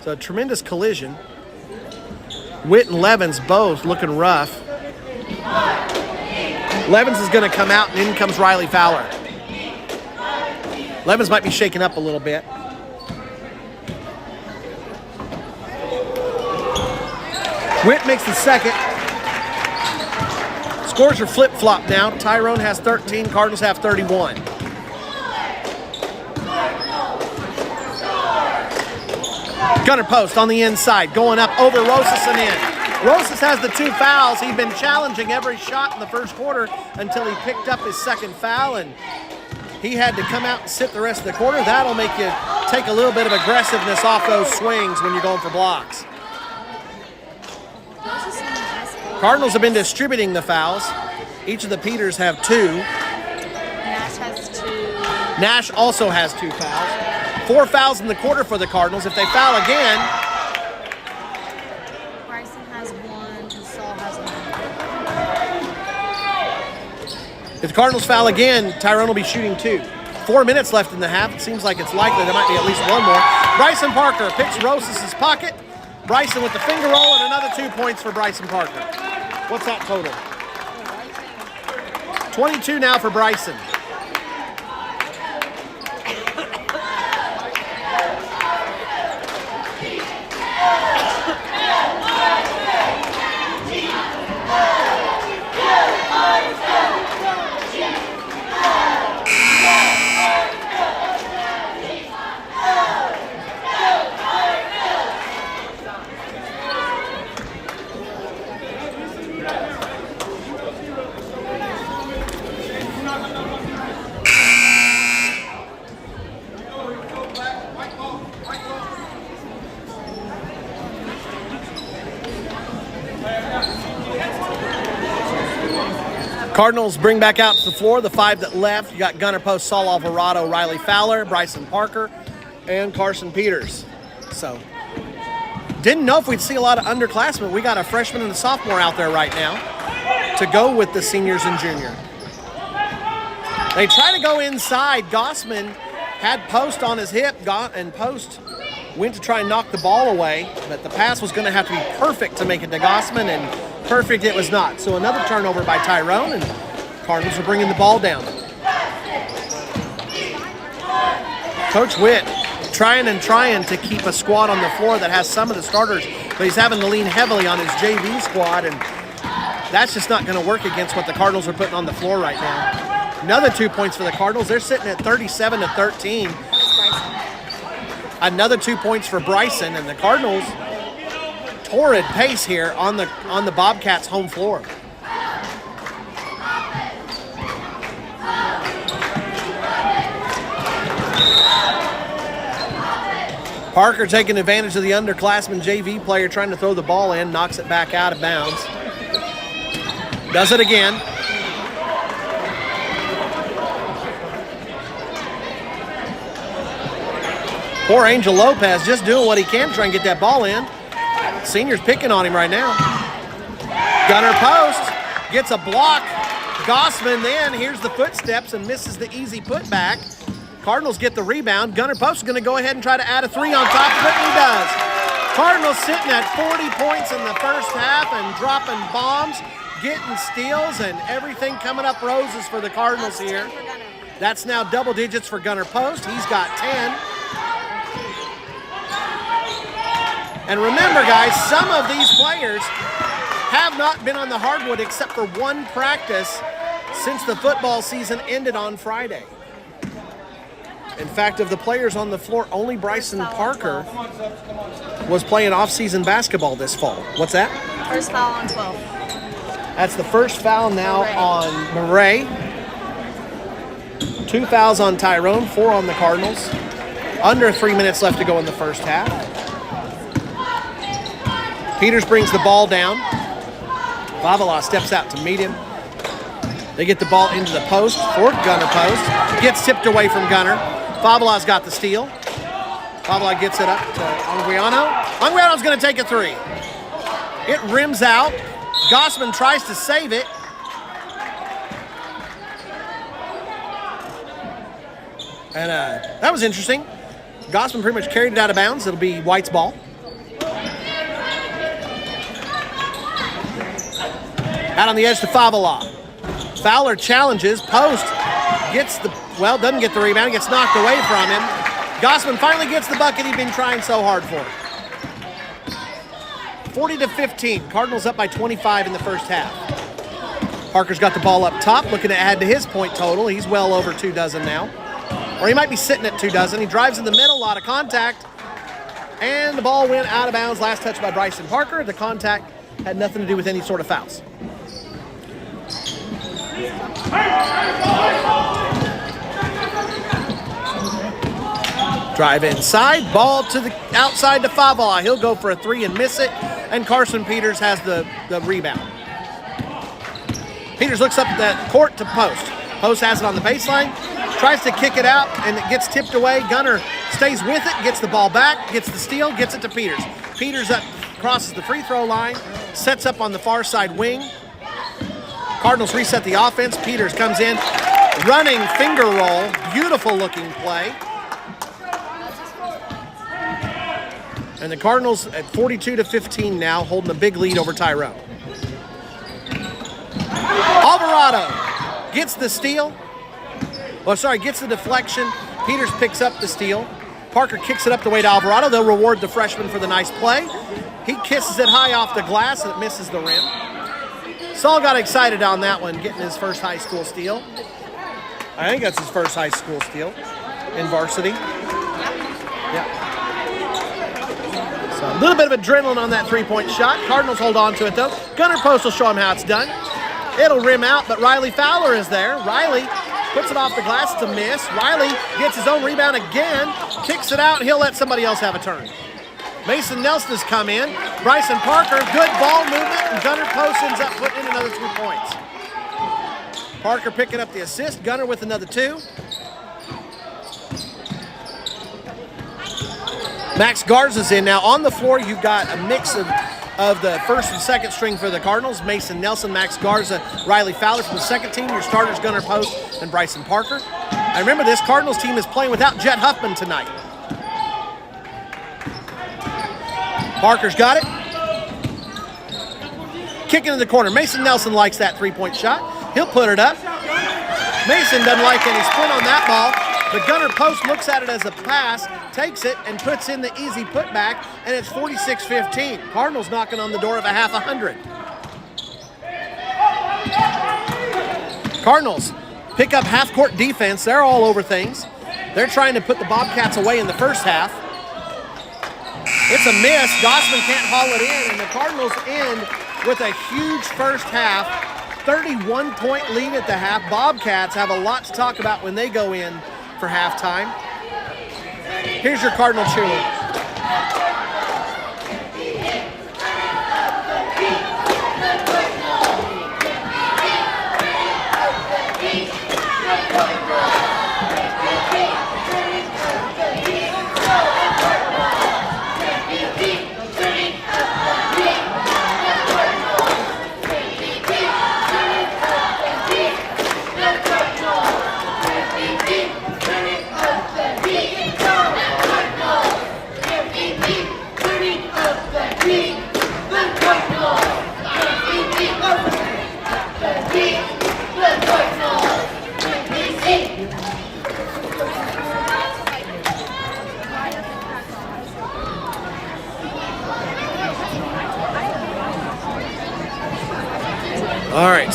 So a tremendous collision. Witt and Levens both looking rough. Levens is going to come out, and in comes Riley Fowler. Levens might be shaken up a little bit. Witt makes the second. Scores are flip-flop now. Tyrone has 13, Cardinals have 31. Gunnar Post on the inside, going up over Rosas and in. Rosas has the 2 fouls. He'd been challenging every shot in the first quarter until he picked up his second foul, and he had to come out and sit the rest of the quarter. That'll make you take a little bit of aggressiveness off those swings when you're going for blocks. Cardinals have been distributing the fouls. Each of the Peters have 2. Nash has 2. Nash also has 2 fouls. 4 fouls in the quarter for the Cardinals. If they foul again, Bryson has 1 and Saul has 1. if the Cardinals foul again, Tyrone will be shooting 2. 4 minutes left in the half. It seems like it's likely there might be at least one more. Bryson Parker picks Rosas' pocket. Bryson with the finger roll and another 2 points for Bryson Parker. What's that total? 22 now for Bryson. Cardinals bring back out to the floor the 5 that left. You got Gunnar Post, Saul Alvarado, Riley Fowler, Bryson Parker, and Carson Peters. So, didn't know if we'd see a lot of underclassmen. We got a freshman and a sophomore out there right now to go with the seniors and junior. They try to go inside. Gossman had Post on his hip, and Post went to try and knock the ball away, but the pass was going to have to be perfect to make it to Gossman, and perfect it was not. So another turnover by Tyrone, and Cardinals are bringing the ball down. Coach Witt trying to keep a squad on the floor that has some of the starters, but he's having to lean heavily on his JV squad, and that's just not going to work against what the Cardinals are putting on the floor right now. Another 2 points for the Cardinals. They're sitting at 37-13. Another 2 points for Bryson, and the Cardinals, torrid pace here on the Bobcats' home floor. Parker taking advantage of the underclassman JV player trying to throw the ball in, knocks it back out of bounds. Does it again. Poor Angel Lopez just doing what he can to try and get that ball in. Senior's picking on him right now. Gunner Post gets a block. Gossman then hears the footsteps and misses the easy putback. Cardinals get the rebound. Gunner Post is going to go ahead and try to add a three on top of it, and he does. Cardinals sitting at 40 points in the first half and dropping bombs, getting steals, and everything coming up roses for the Cardinals here. That's now double digits for Gunner Post. He's got 10. And remember, guys, some of these players have not been on the hardwood except for one practice since the football season ended on Friday. In fact, of the players on the floor, only Bryson Parker was playing off-season basketball this fall. What's that? First foul on 12. That's the first foul now on Murray. 2 fouls on Tyrone, 4 on the Cardinals. Under 3 minutes left to go in the first half. Peters brings the ball down. Vavala steps out to meet him. They get the ball into the post for Gunner Post. Gets tipped away from Gunner. Favala's got the steal. Vavala gets it up to Anguiano. Anguiano's going to take a three. It rims out. Gossman tries to save it. And that was interesting. Gossman pretty much carried it out of bounds. It'll be White's ball. Out on the edge to Favala. Fowler challenges. Post gets doesn't get the rebound. Gets knocked away from him. Gossman finally gets the bucket he'd been trying so hard for. 40-15. Cardinals up by 25 in the first half. Parker's got the ball up top, looking to add to his point total. He's well over 2 dozen now. Or he might be sitting at 2 dozen. He drives in the middle, a lot of contact. And the ball went out of bounds. Last touch by Bryson Parker. The contact had nothing to do with any sort of fouls. Drive inside, ball to the outside to Favala. He'll go for a 3 and miss it, and Carson Peters has the rebound. Peters looks up the court to Post. Post has it on the baseline, tries to kick it out, and it gets tipped away. Gunner stays with it, gets the ball back, gets the steal, gets it to Peters. Peters up, crosses the free throw line, sets up on the far side wing. Cardinals reset the offense. Peters comes in, running finger roll, beautiful looking play. And the Cardinals at 42-15 now, holding a big lead over Tyrone. Alvarado gets the steal. Gets the deflection. Peters picks up the steal. Parker kicks it up the way to Alvarado. They'll reward the freshman for the nice play. He kisses it high off the glass and it misses the rim. Saul got excited on that one, getting his first high school steal. I think that's his first high school steal in varsity. Yeah. So a little bit of adrenaline on that three-point shot. Cardinals hold on to it, though. Gunner Post will show him how it's done. It'll rim out, but Riley Fowler is there. Riley puts it off the glass. It's a miss. Riley gets his own rebound again, kicks it out, and he'll let somebody else have a turn. Mason Nelson has come in. Bryson Parker, good ball movement, and Gunner Post ends up putting in another 2 points. Parker picking up the assist. Gunner with another 2. Max Garza's in. Now on the floor, you've got a mix of the first and second string for the Cardinals. Mason Nelson, Max Garza, Riley Fowler from the second team. Your starters, Gunnar Post and Bryson Parker. I remember this Cardinals team is playing without Jet Huffman tonight. Parker's got it. Kick into the corner. Mason Nelson likes that three-point shot. He'll put it up. Mason doesn't like any spin on that ball. But Gunnar Post looks at it as a pass, takes it, and puts in the easy putback, and it's 46-15. Cardinals knocking on the door of a half 100. Cardinals pick up half-court defense. They're all over things. They're trying to put the Bobcats away in the first half. It's a miss. Gossman can't haul it in, and the Cardinals end with a huge first half. 31-point lead at the half. Bobcats have a lot to talk about when they go in for halftime. Here's your Cardinal cheerleader. All right.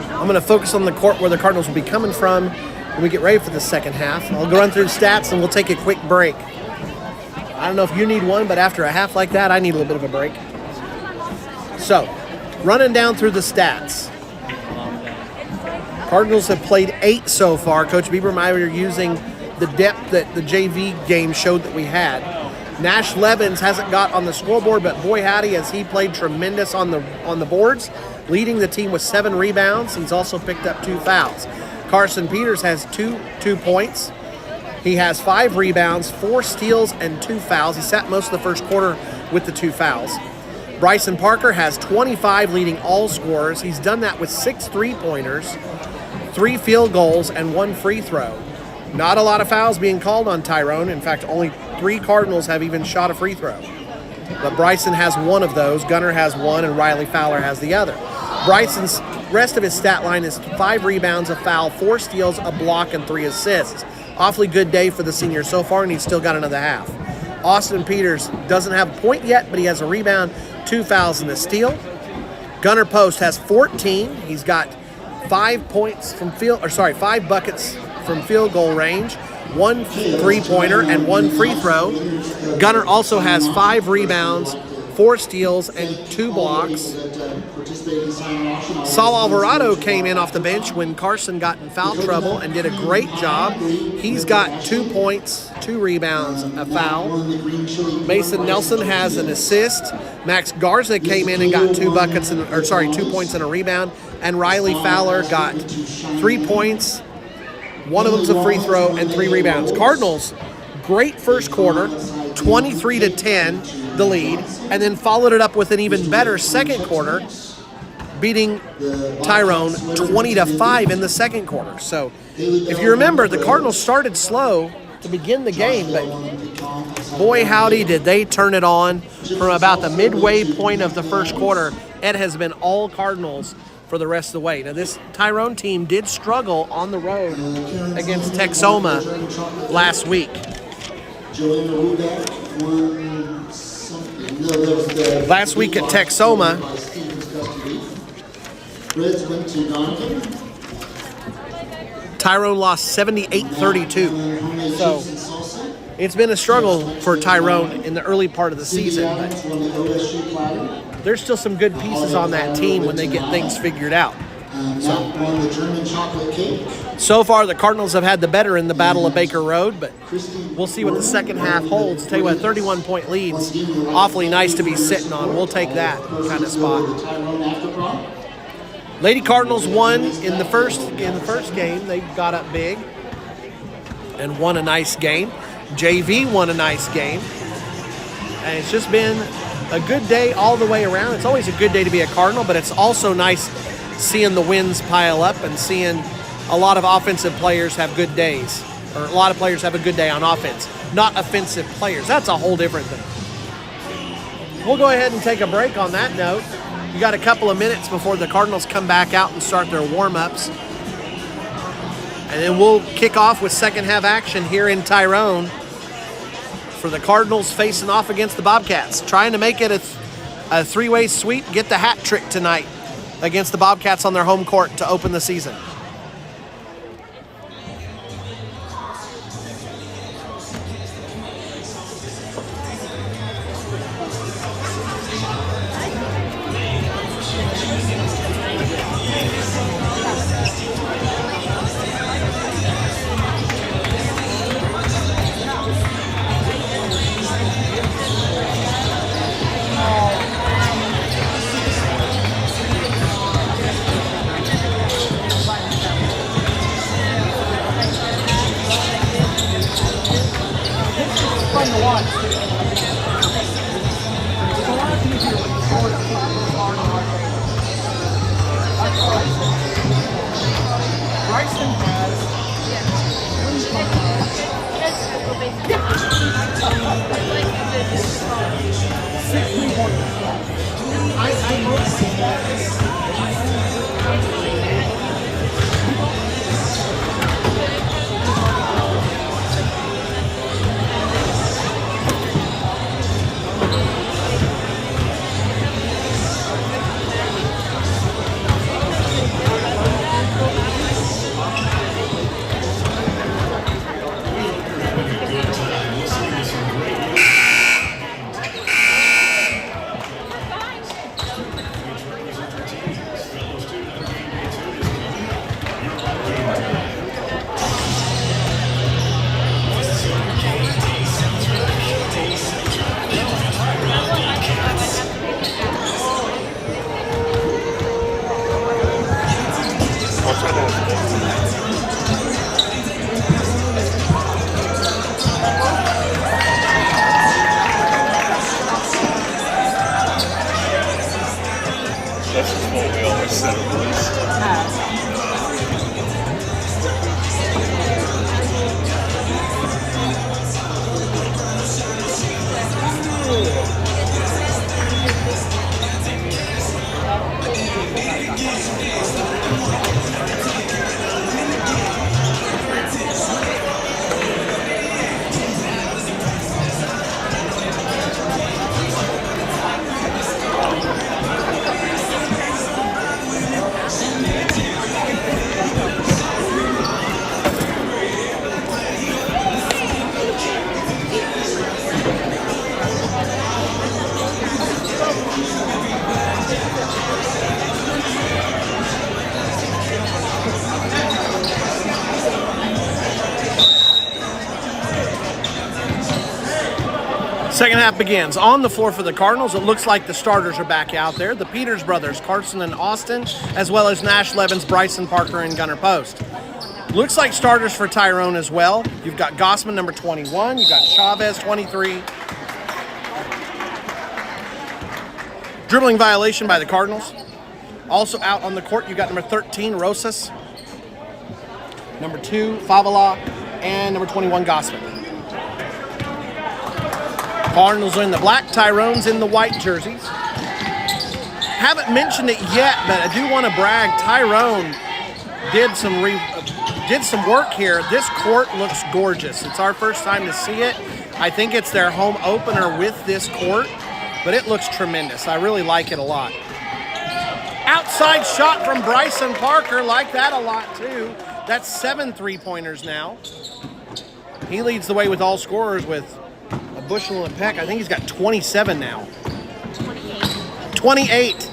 I'm going to focus on the court where the Cardinals will be coming from when we get ready for the second half. I'll go run through the stats and we'll take a quick break. I don't know if you need one, but after a half like that, I need a little bit of a break. So, running down through the stats. Cardinals have played 8 so far. Coach Biebermeyer using the depth that the JV game showed that we had. Nash Levins hasn't got on the scoreboard, but boy howdy has he played tremendous on the boards, leading the team with 7 rebounds. He's also picked up 2 fouls. Carson Peters has 2 points. He has 5 rebounds, 4 steals, and 2 fouls. He sat most of the first quarter with the 2 fouls. Bryson Parker has 25, leading all scorers. He's done that with 6 3-pointers, 3 field goals, and 1 free throw. Not a lot of fouls being called on Tyrone. In fact, only 3 Cardinals have even shot a free throw. But Bryson has 1 of those, Gunnar has 1, and Riley Fowler has the other. Bryson's rest of his stat line is 5 rebounds, a foul, 4 steals, a block, and 3 assists. Awfully good day for the senior so far, and he's still got another half. Austin Peters doesn't have a point yet, but he has a rebound, 2 fouls, and a steal. Gunnar Post has 14. He's got 5 buckets from field goal range, 1 3-pointer, and 1 free throw. Gunnar also has 5 rebounds, 4 steals, and 2 blocks. Saul Alvarado came in off the bench when Carson got in foul trouble and did a great job. He's got 2 points, 2 rebounds, a foul. Mason Nelson has an assist. Max Garza came in and got 2 points and a rebound. And Riley Fowler got 3 points, 1 of them's a free throw, and 3 rebounds. Cardinals, great first quarter, 23-10 the lead, and then followed it up with an even better second quarter, beating Tyrone 20-5 in the second quarter. So if you remember, the Cardinals started slow to begin the game, but boy howdy did they turn it on from about the midway point of the first quarter. It has been all Cardinals for the rest of the way. Now this Tyrone team did struggle on the road against Texoma last week. Last week at Texoma, Tyrone lost 78-32. So it's been a struggle for Tyrone in the early part of the season, but there's still some good pieces on that team when they get things figured out. So far, the Cardinals have had the better in the Battle of Baker Road, but we'll see what the second half holds. Tell you what, 31-point leads, awfully nice to be sitting on. We'll take that kind of spot. Lady Cardinals won in the first game. They got up big and won a nice game. JV won a nice game. And it's just been a good day all the way around. It's always a good day to be a Cardinal, but it's also nice seeing the wins pile up and seeing a lot of offensive players have good days, or a lot of players have a good day on offense, not offensive players. That's a whole different thing. We'll go ahead and take a break on that note. You got a couple of minutes before the Cardinals come back out and start their warm-ups. And then we'll kick off with second half action here in Tyrone for the Cardinals facing off against the Bobcats, trying to make it a three-way sweep, get the hat trick tonight against the Bobcats on their home court to open the season. That's just what we always said it was. Second half begins. On the floor for the Cardinals, it looks like the starters are back out there. The Peters brothers, Carson and Austin, as well as Nash Levins, Bryson Parker, and Gunnar Post. Looks like starters for Tyrone as well. You've got Gossman, number 21. You've got Chavez, 23. Dribbling violation by the Cardinals. Also out on the court, you've got number 13, Rosas. Number 2, Favela. And number 21, Gossman. Cardinals are in the black, Tyrone's in the white jerseys. Haven't mentioned it yet, but I do want to brag. Tyrone did some work here. This court looks gorgeous. It's our first time to see it. I think it's their home opener with this court, but it looks tremendous. I really like it a lot. Outside shot from Bryson Parker, like that a lot too. That's 7 3-pointers now. He leads the way with all scorers with a bushel and a peck. I think he's got 27 now. 28.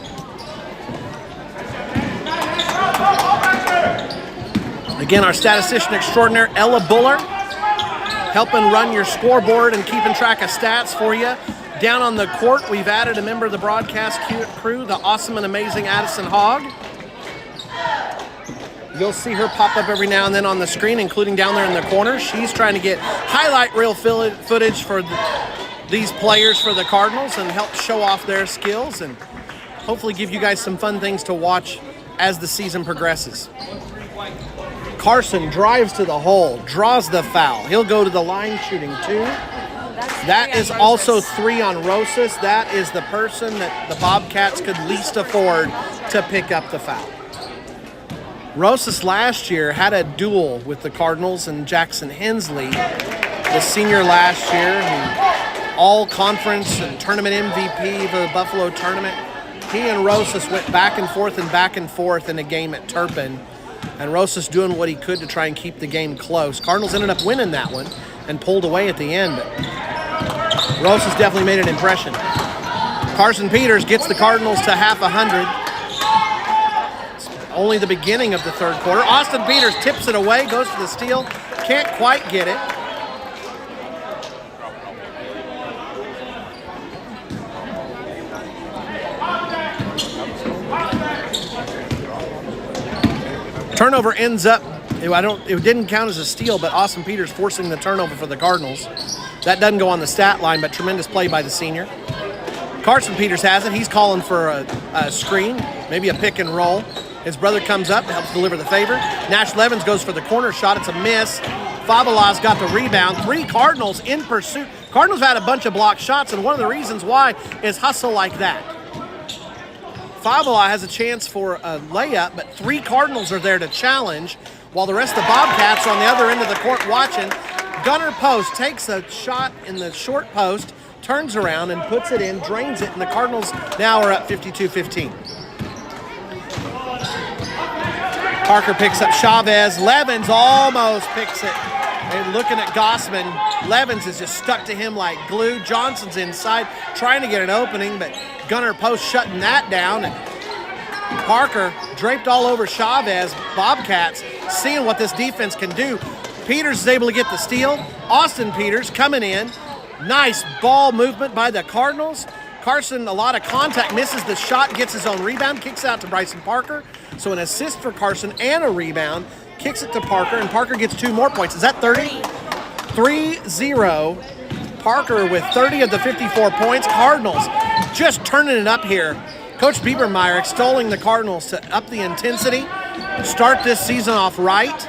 Again, our statistician extraordinaire, Ella Buller, helping run your scoreboard and keeping track of stats for you. Down on the court, we've added a member of the broadcast crew, the awesome and amazing Addison Hogg. You'll see her pop up every now and then on the screen, including down there in the corner. She's trying to get highlight reel footage for these players for the Cardinals and help show off their skills and hopefully give you guys some fun things to watch as the season progresses. Carson drives to the hole, draws the foul. He'll go to the line shooting 2. That is also 3 on Rosas. That is the person that the Bobcats could least afford to pick up the foul. Rosas last year had a duel with the Cardinals and Jackson Hensley, the senior last year, who all-conference and tournament MVP of the Buffalo tournament. He and Rosas went back and forth in a game at Turpin, and Rosas doing what he could to try and keep the game close. Cardinals ended up winning that one and pulled away at the end, but Rosas definitely made an impression. Carson Peters gets the Cardinals to half 100. Only the beginning of the third quarter. Austin Peters tips it away, goes for the steal, can't quite get it. Turnover ends up, it didn't count as a steal, but Austin Peters forcing the turnover for the Cardinals. That doesn't go on the stat line, but tremendous play by the senior. Carson Peters has it. He's calling for a screen, maybe a pick and roll. His brother comes up, helps deliver the favor. Nash Levens goes for the corner shot. It's a miss. Favelas got the rebound. 3 Cardinals in pursuit. Cardinals have had a bunch of blocked shots, and one of the reasons why is hustle like that. Favela has a chance for a layup, but 3 Cardinals are there to challenge, while the rest of the Bobcats are on the other end of the court watching. Gunnar Post takes a shot in the short post, turns around and puts it in, drains it, and the Cardinals now are up 52-15. Parker picks up Chavez. Levens almost picks it. And looking at Gossman, Levens is just stuck to him like glue. Johnson's inside trying to get an opening, but Gunnar Post shutting that down. And Parker draped all over Chavez. Bobcats seeing what this defense can do. Peters is able to get the steal. Austin Peters coming in. Nice ball movement by the Cardinals. Carson, a lot of contact, misses the shot, gets his own rebound, kicks out to Bryson Parker. So an assist for Carson and a rebound, kicks it to Parker, and Parker gets 2 more points. Is that 30? 3-0. Parker with 30 of the 54 points. Cardinals just turning it up here. Coach Biebermeyer extolling the Cardinals to up the intensity, start this season off right.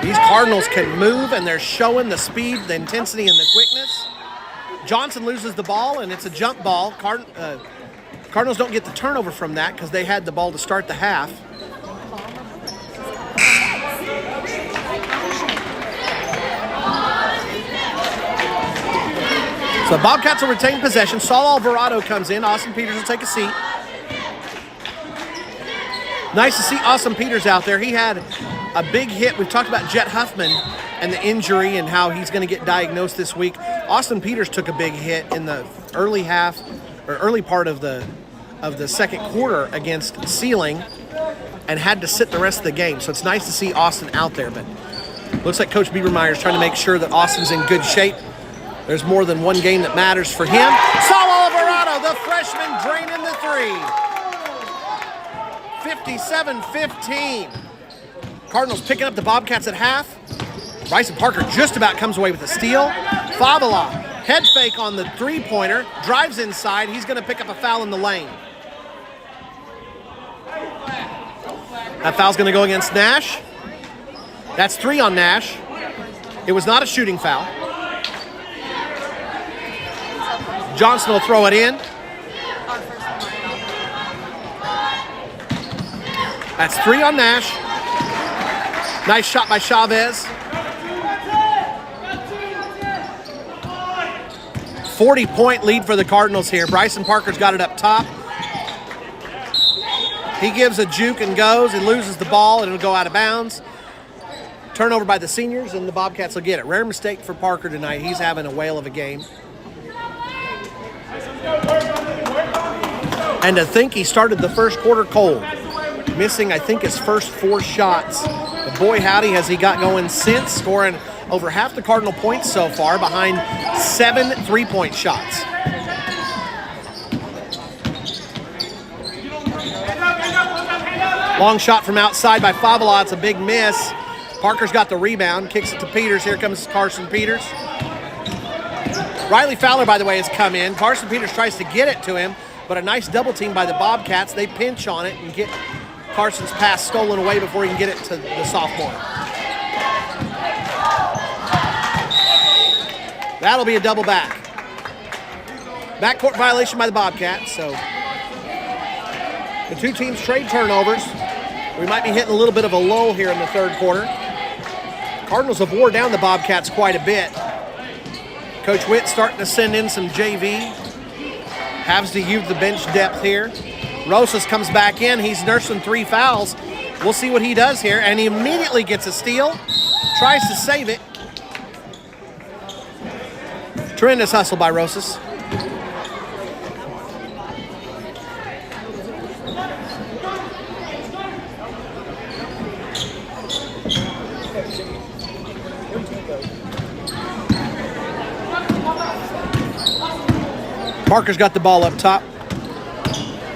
These Cardinals can move, and they're showing the speed, the intensity, and the quickness. Johnson loses the ball, and it's a jump ball. Cardinals don't get the turnover from that because they had the ball to start the half. So the Bobcats will retain possession. Saul Alvarado comes in. Austin Peters will take a seat. Nice to see Austin Peters out there. He had a big hit. We've talked about Jet Huffman and the injury and how he's going to get diagnosed this week. Austin Peters took a big hit in the early part of the second quarter against Sealing and had to sit the rest of the game. So it's nice to see Austin out there, but looks like Coach Biebermeyer is trying to make sure that Austin's in good shape. There's more than one game that matters for him. Saul Alvarado, the freshman, draining the 3. 57-15. Cardinals picking up the Bobcats at half. Bryson Parker just about comes away with a steal. Favela, head fake on the 3-pointer, drives inside. He's going to pick up a foul in the lane. That foul's going to go against Nash. That's 3 on Nash. It was not a shooting foul. Johnson will throw it in. That's 3 on Nash. Nice shot by Chavez. 40-point lead for the Cardinals here. Bryson Parker's got it up top. He gives a juke and goes. He loses the ball, and it'll go out of bounds. Turnover by the seniors, and the Bobcats will get it. Rare mistake for Parker tonight. He's having a whale of a game. And to think he started the first quarter cold, missing, I think, his first 4 shots. But boy, howdy, has he got going since, scoring over half the Cardinal points so far behind 7 3-point shots. Long shot from outside by Favela. It's a big miss. Parker's got the rebound, kicks it to Peters. Here comes Carson Peters. Riley Fowler, by the way, has come in. Carson Peters tries to get it to him, but a nice double team by the Bobcats. They pinch on it and get Carson's pass stolen away before he can get it to the sophomore. That'll be a double back. Backcourt violation by the Bobcats, so the two teams trade turnovers. We might be hitting a little bit of a lull here in the third quarter. Cardinals have wore down the Bobcats quite a bit. Coach Witt starting to send in some JV. Has to use the bench depth here. Rosas comes back in. He's nursing 3 fouls. We'll see what he does here. And he immediately gets a steal. Tries to save it. Tremendous hustle by Rosas. Parker's got the ball up top.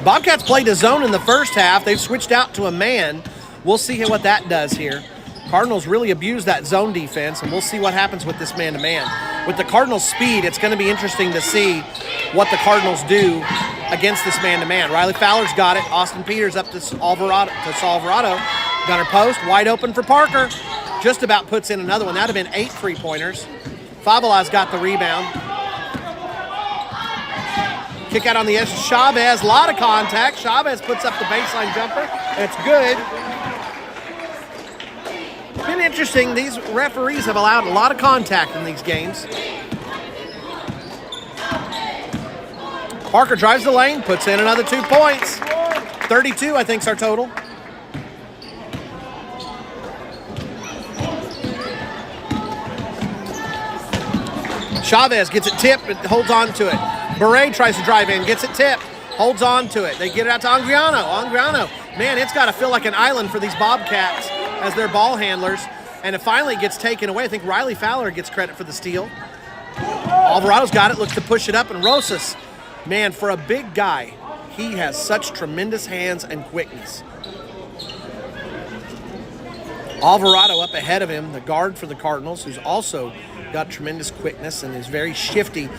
Bobcats played a zone in the first half. They've switched out to a man. We'll see what that does here. Cardinals really abused that zone defense, and we'll see what happens with this man-to-man. With the Cardinals' speed, it's going to be interesting to see what the Cardinals do against this man-to-man. Riley Fowler's got it. Austin Peters up to Alvarado. Gunner post, wide open for Parker. Just about puts in another one. That would have been 8 3-pointers. Favela's got the rebound. Kick out on the edge. Chavez, a lot of contact. Chavez puts up the baseline jumper. It's good. It's been interesting. These referees have allowed a lot of contact in these games. Parker drives the lane, puts in another 2 points. 32, I think, is our total. Chavez gets it tipped, but holds on to it. Beret tries to drive in, gets it tipped, holds on to it. They get it out to Anguiano. Anguiano, man, it's got to feel like an island for these Bobcats as their ball handlers. And it finally gets taken away. I think Riley Fowler gets credit for the steal. Alvarado's got it, looks to push it up, and Rosas, man, for a big guy, he has such tremendous hands and quickness. Alvarado up ahead of him, the guard for the Cardinals, who's also got tremendous quickness and is very shifty,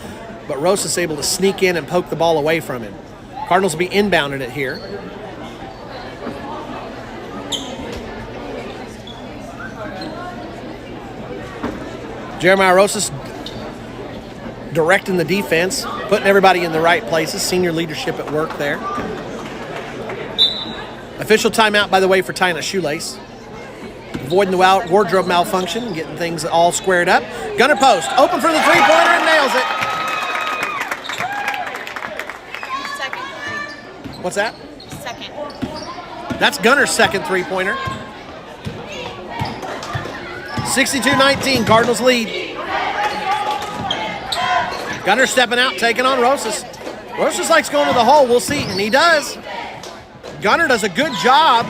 but Rosas able to sneak in and poke the ball away from him. Cardinals will be inbounded it here. Jeremiah Rosas directing the defense, putting everybody in the right places. Senior leadership at work there. Official timeout, by the way, for tying a shoelace. Avoiding the wardrobe malfunction, getting things all squared up. Gunner post, open for the three-pointer and nails it. Second three. What's that? Second. That's Gunner's second three-pointer. 62-19, Cardinals lead. Gunner stepping out, taking on Rosas. Rosas likes going to the hole, we'll see, and he does. Gunner does a good job,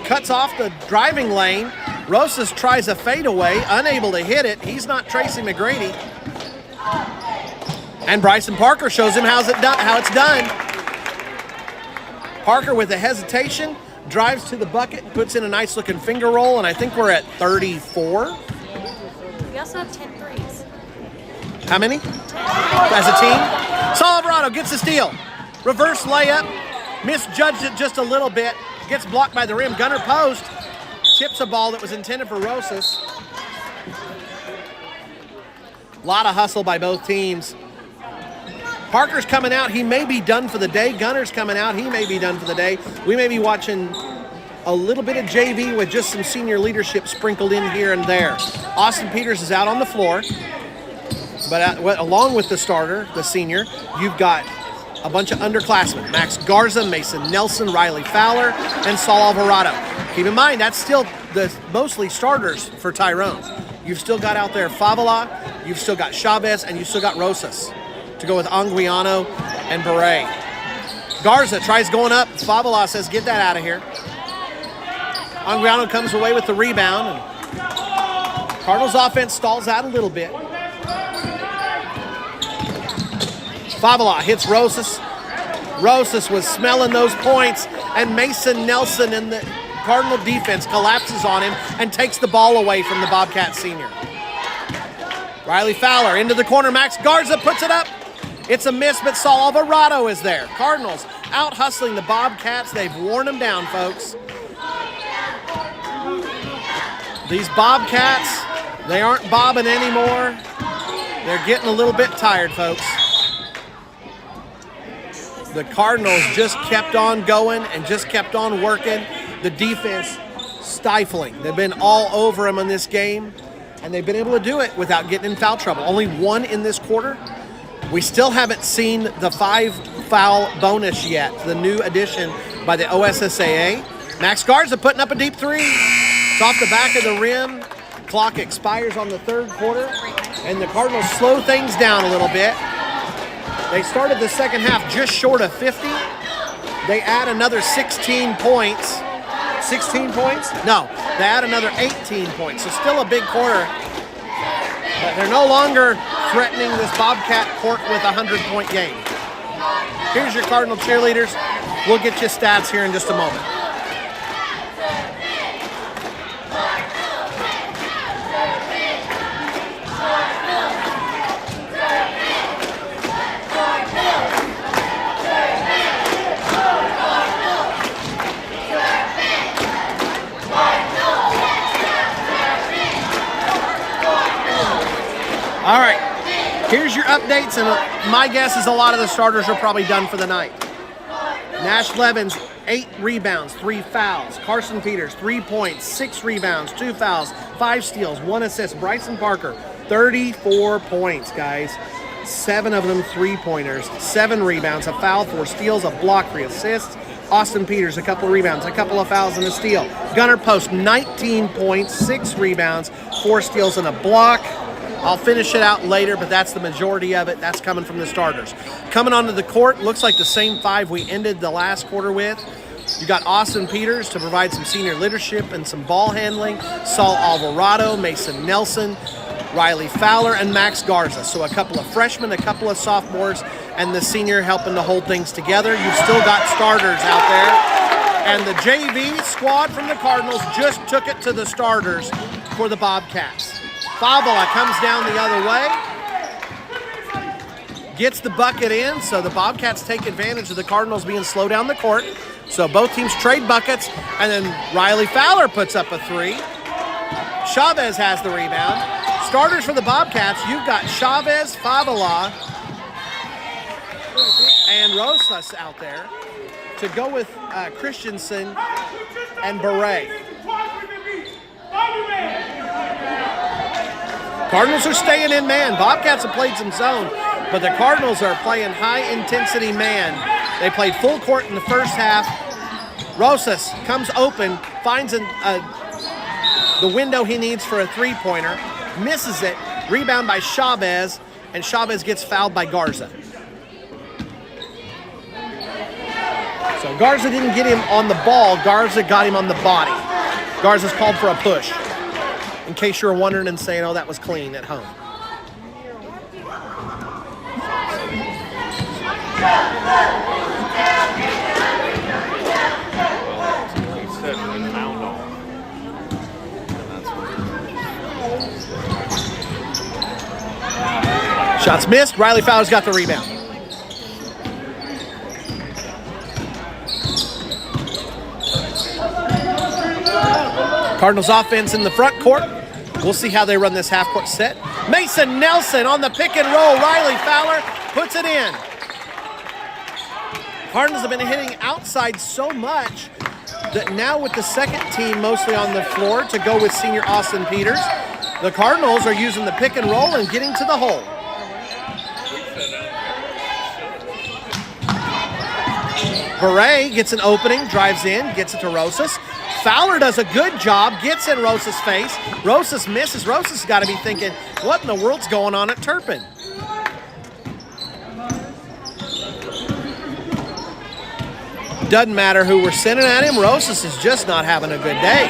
cuts off the driving lane. Rosas tries a fadeaway, unable to hit it. He's not Tracy McGrady. And Bryson Parker shows him how it's done. Parker with a hesitation, drives to the bucket, puts in a nice looking finger roll, and I think we're at 34. We also have 10 threes. How many? 10. As a team. Saul Alvarado gets the steal. Reverse layup, misjudged it just a little bit, gets blocked by the rim. Gunner post, chips a ball that was intended for Rosas. A lot of hustle by both teams. Parker's coming out. He may be done for the day. Gunner's coming out. He may be done for the day. We may be watching a little bit of JV with just some senior leadership sprinkled in here and there. Austin Peters is out on the floor. But along with the starter, the senior, you've got a bunch of underclassmen. Max Garza, Mason Nelson, Riley Fowler, and Saul Alvarado. Keep in mind, that's still the mostly starters for Tyrone. You've still got out there Favela, you've still got Chavez, and you've still got Rosas to go with Anguiano and Beret. Garza tries going up. Favela says, get that out of here. Anguiano comes away with the rebound. And Cardinals offense stalls out a little bit. Favela hits Rosas. Rosas was smelling those points and Mason Nelson in the Cardinal defense collapses on him and takes the ball away from the Bobcat senior. Riley Fowler into the corner. Max Garza puts it up. It's a miss, but Saul Alvarado is there. Cardinals out hustling the Bobcats. They've worn them down, folks. These Bobcats, they aren't bobbing anymore. They're getting a little bit tired, folks. The Cardinals just kept on going and just kept on working. The defense stifling. They've been all over them in this game, and they've been able to do it without getting in foul trouble. Only one in this quarter. We still haven't seen the 5-foul bonus yet, the new addition by the OSSAA. Max Garza putting up a deep three. It's off the back of the rim. Clock expires on the third quarter, and the Cardinals slow things down a little bit. They started the second half just short of 50. They add another 16 points. 16 points? No, they add another 18 points. So still a big quarter. But they're no longer threatening this Bobcat court with a 100-point game. Here's your Cardinal cheerleaders. We'll get you stats here in just a moment. All right, here's your updates, and my guess is a lot of the starters are probably done for the night. Nash Levins, 8 rebounds, 3 fouls. Carson Peters, 3 points, 6 rebounds, 2 fouls, 5 steals, 1 assist. Bryson Parker, 34 points, guys. 7 of them three-pointers, 7 rebounds, a foul, 4 steals, a block, 3 assists. Austin Peters, a couple of rebounds, a couple of fouls, and a steal. Gunnar Post, 19 points, 6 rebounds, 4 steals, and a block. I'll finish it out later, but that's the majority of it. That's coming from the starters. Coming onto the court, looks like the same 5 we ended the last quarter with. You got Austin Peters to provide some senior leadership and some ball handling. Saul Alvarado, Mason Nelson, Riley Fowler, and Max Garza. So a couple of freshmen, a couple of sophomores, and the senior helping to hold things together. You've still got starters out there. And the JV squad from the Cardinals just took it to the starters for the Bobcats. Favola comes down the other way, gets the bucket in, so the Bobcats take advantage of the Cardinals being slow down the court. So both teams trade buckets, and then Riley Fowler puts up a 3. Chavez has the rebound. Starters for the Bobcats, you've got Chavez, Favola, and Rosas out there to go with Christensen and Beret. Cardinals are staying in man. Bobcats have played some zone, but the Cardinals are playing high-intensity man. They played full court in the first half. Rosas comes open, finds the window he needs for a three-pointer, misses it, rebound by Chavez, and Chavez gets fouled by Garza. So Garza didn't get him on the ball. Garza got him on the body. Garza's called for a push. In case you're wondering and saying, oh, that was clean at home. Shots missed. Riley Fowler's got the rebound. Cardinals offense in the front court. We'll see how they run this half-court set. Mason Nelson on the pick and roll. Riley Fowler puts it in. Cardinals have been hitting outside so much that now with the second team mostly on the floor to go with senior Austin Peters, the Cardinals are using the pick and roll and getting to the hole. Beret gets an opening, drives in, gets it to Rosas. Fowler does a good job, gets in Rosas' face. Rosas misses. Rosas got to be thinking, what in the world's going on at Turpin? Doesn't matter who we're sending at him. Rosas is just not having a good day.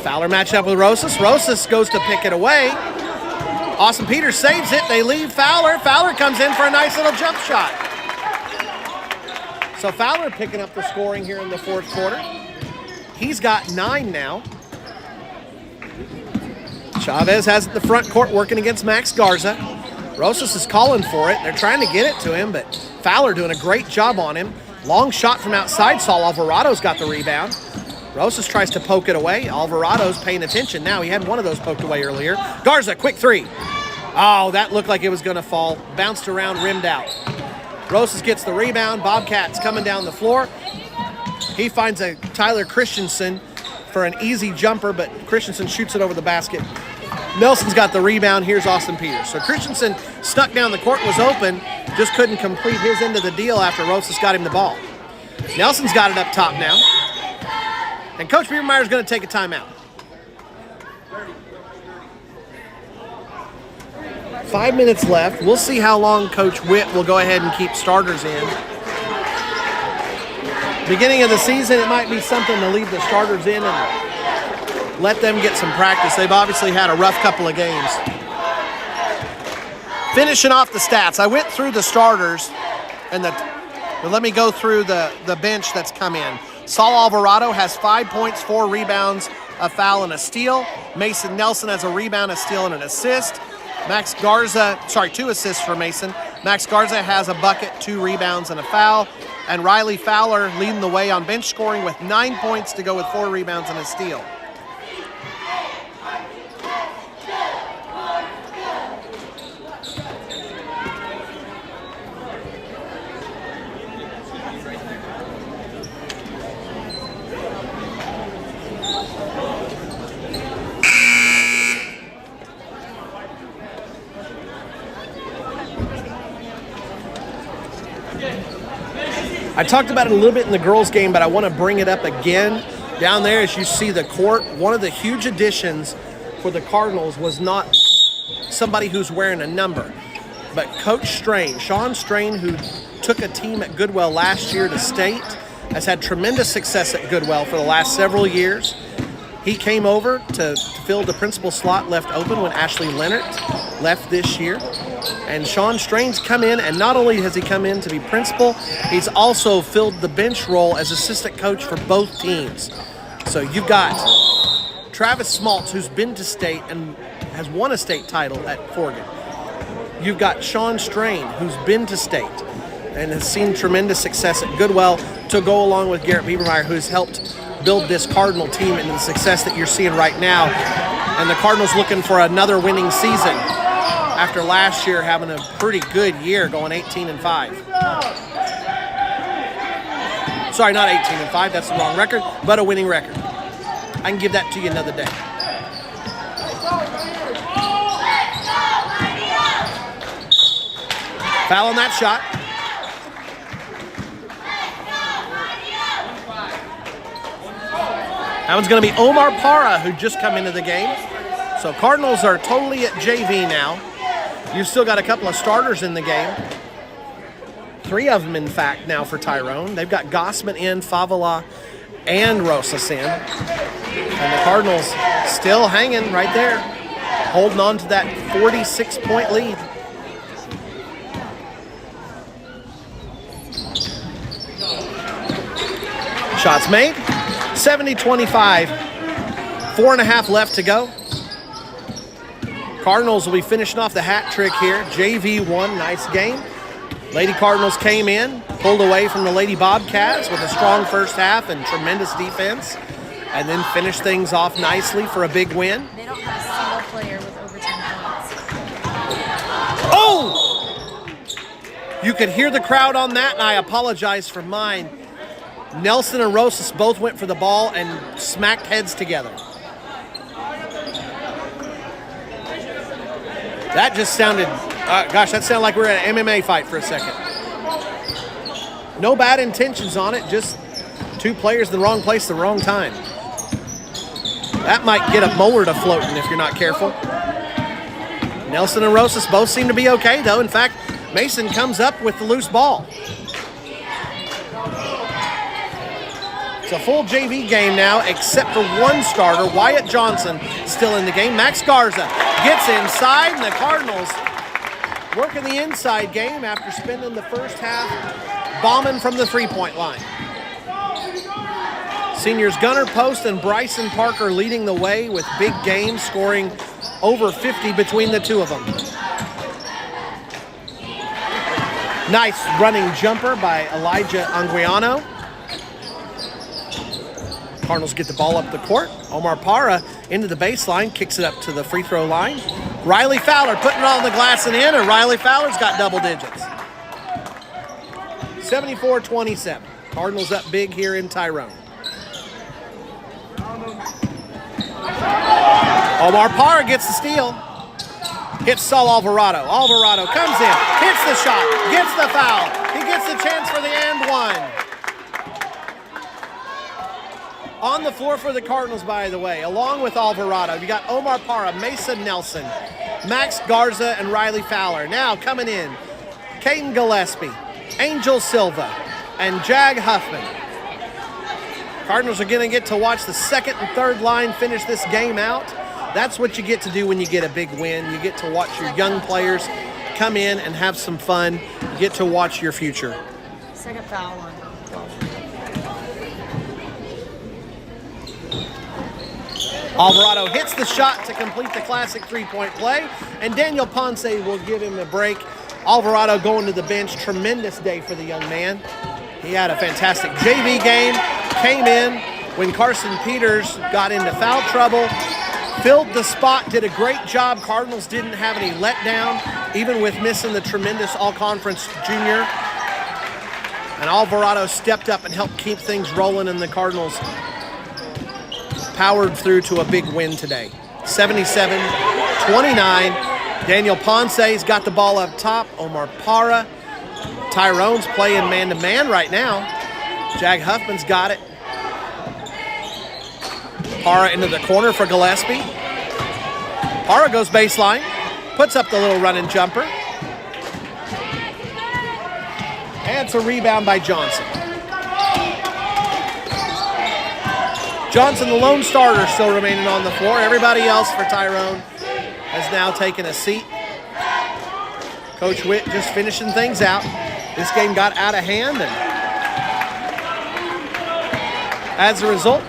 Fowler matched up with Rosas. Rosas goes to pick it away. Austin Peters saves it. They leave Fowler. Fowler comes in for a nice little jump shot. So Fowler picking up the scoring here in the fourth quarter. He's got 9 now. Chavez has it the front court working against Max Garza. Rosas is calling for it. They're trying to get it to him, but Fowler doing a great job on him. Long shot from outside. Saul Alvarado's got the rebound. Rosas tries to poke it away. Alvarado's paying attention now. He had one of those poked away earlier. Garza, quick 3. Oh, that looked like it was going to fall. Bounced around, rimmed out. Rosas gets the rebound. Bobcat's coming down the floor. He finds a Tyler Christensen for an easy jumper, but Christensen shoots it over the basket. Nelson's got the rebound. Here's Austin Peters. So Christensen stuck down the court, was open, just couldn't complete his end of the deal after Rosas got him the ball. Nelson's got it up top now. And Coach Biebermeyer's going to take a timeout. 5 minutes left. We'll see how long Coach Witt will go ahead and keep starters in. Beginning of the season, it might be something to leave the starters in and let them get some practice. They've obviously had a rough couple of games. Finishing off the stats, I went through the starters, and let me go through the bench that's come in. Saul Alvarado has 5 points, 4 rebounds, a foul, and a steal. Mason Nelson has a rebound, a steal, and an assist. 2 assists for Mason. Max Garza has a bucket, 2 rebounds, and a foul. And Riley Fowler leading the way on bench scoring with 9 points to go with 4 rebounds and a steal. I talked about it a little bit in the girls' game, but I want to bring it up again. Down there, as you see the court, one of the huge additions for the Cardinals was not somebody who's wearing a number, but Coach Strain, Sean Strain, who took a team at Goodwell last year to state, has had tremendous success at Goodwell for the last several years. He came over to fill the principal slot left open when Ashley Leonard left this year. And Sean Strain's come in, and not only has he come in to be principal, he's also filled the bench role as assistant coach for both teams. So you've got Travis Smaltz, who's been to state and has won a state title at Forgan. You've got Sean Strain, who's been to state and has seen tremendous success at Goodwell, to go along with Garrett Biebermeyer, who's helped build this Cardinal team into the success that you're seeing right now. And the Cardinals looking for another winning season after last year having a pretty good year, going 18-5. Sorry, not 18-5, that's the wrong record, but a winning record. I can give that to you another day. Foul on that shot. That one's going to be Omar Parra, who just come into the game. So Cardinals are totally at JV now. You've still got a couple of starters in the game. 3 of them, in fact, now for Tyrone. They've got Gossman in, Favela, and Rosas in. And the Cardinals still hanging right there, holding on to that 46-point lead. Shots made. 70-25. 4.5 left to go. Cardinals will be finishing off the hat trick here. JV won, nice game. Lady Cardinals came in, pulled away from the Lady Bobcats with a strong first half and tremendous defense, and then finished things off nicely for a big win. They don't have a single player with over 10 points. Oh! You could hear the crowd on that, and I apologize for mine. Nelson and Rosas both went for the ball and smacked heads together. That just sounded, that sounded like we were at an MMA fight for a second. No bad intentions on it, just 2 players in the wrong place at the wrong time. That might get a molar to floating if you're not careful. Nelson and Rosas both seem to be okay, though. In fact, Mason comes up with the loose ball. It's a full JV game now, except for one starter, Wyatt Johnson, still in the game. Max Garza gets inside, and the Cardinals working the inside game after spending the first half bombing from the three-point line. Seniors Gunnar Post and Bryson Parker leading the way with big games, scoring over 50 between the two of them. Nice running jumper by Elijah Anguiano. Cardinals get the ball up the court. Omar Parra into the baseline, kicks it up to the free throw line. Riley Fowler putting it on the glass and in, and Riley Fowler's got double digits. 74-27. Cardinals up big here in Tyrone. Omar Parra gets the steal. Hits Saul Alvarado. Alvarado comes in, hits the shot, gets the foul. He gets the chance for the and one. On the floor for the Cardinals, by the way, along with Alvarado, you got Omar Parra, Mason Nelson, Max Garza, and Riley Fowler. Now coming in, Caden Gillespie, Angel Silva, and Jag Huffman. Cardinals are going to get to watch the second and third line finish this game out. That's what you get to do when you get a big win. You get to watch your young players come in and have some fun. You get to watch your future. Second foul on. Alvarado hits the shot to complete the classic three-point play, and Daniel Ponce will give him a break. Alvarado going to the bench. Tremendous day for the young man. He had a fantastic JV game, came in when Carson Peters got into foul trouble, filled the spot, did a great job. Cardinals didn't have any letdown, even with missing the tremendous all-conference junior. And Alvarado stepped up and helped keep things rolling, and the Cardinals powered through to a big win today. 77-29. Daniel Ponce's got the ball up top. Omar Parra. Tyrone's playing man-to-man right now. Jag Huffman's got it. Parra into the corner for Gillespie. Parra goes baseline. Puts up the little running jumper. And it's a rebound by Johnson. Johnson, the lone starter, still remaining on the floor. Everybody else for Tyrone has now taken a seat. Coach Witt just finishing things out. This game got out of hand, and as a result,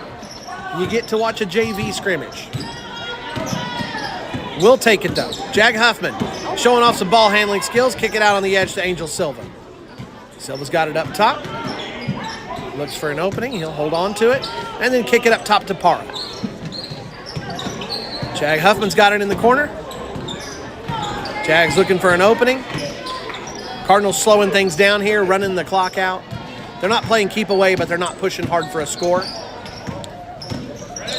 you get to watch a JV scrimmage. We'll take it, though. Jag Huffman showing off some ball handling skills. Kick it out on the edge to Angel Silva. Silva's got it up top. Looks for an opening. He'll hold on to it and then kick it up top to Parra. Jag Huffman's got it in the corner. Jag's looking for an opening. Cardinals slowing things down here, running the clock out. They're not playing keep away, but they're not pushing hard for a score.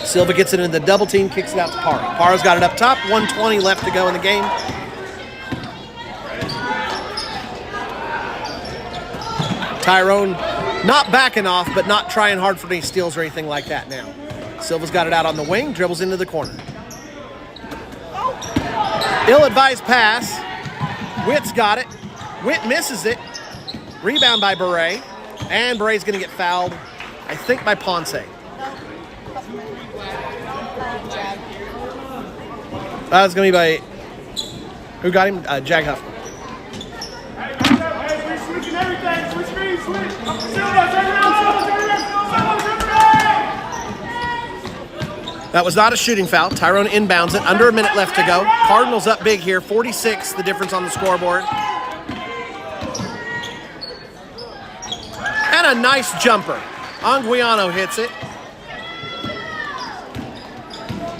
Silva gets it into the double team, kicks it out to Parra. Parra's got it up top. 1:20 left to go in the game. Tyrone not backing off, but not trying hard for any steals or anything like that now. Silva's got it out on the wing, dribbles into the corner. Ill-advised pass. Witt's got it. Witt misses it. Rebound by Beret. And Beret's going to get fouled, I think, by Ponce. It's going to be by... Who got him? Jag Huffman. That was not a shooting foul. Tyrone inbounds it. Under a minute left to go. Cardinals up big here. 46, the difference on the scoreboard. And a nice jumper. Anguiano hits it.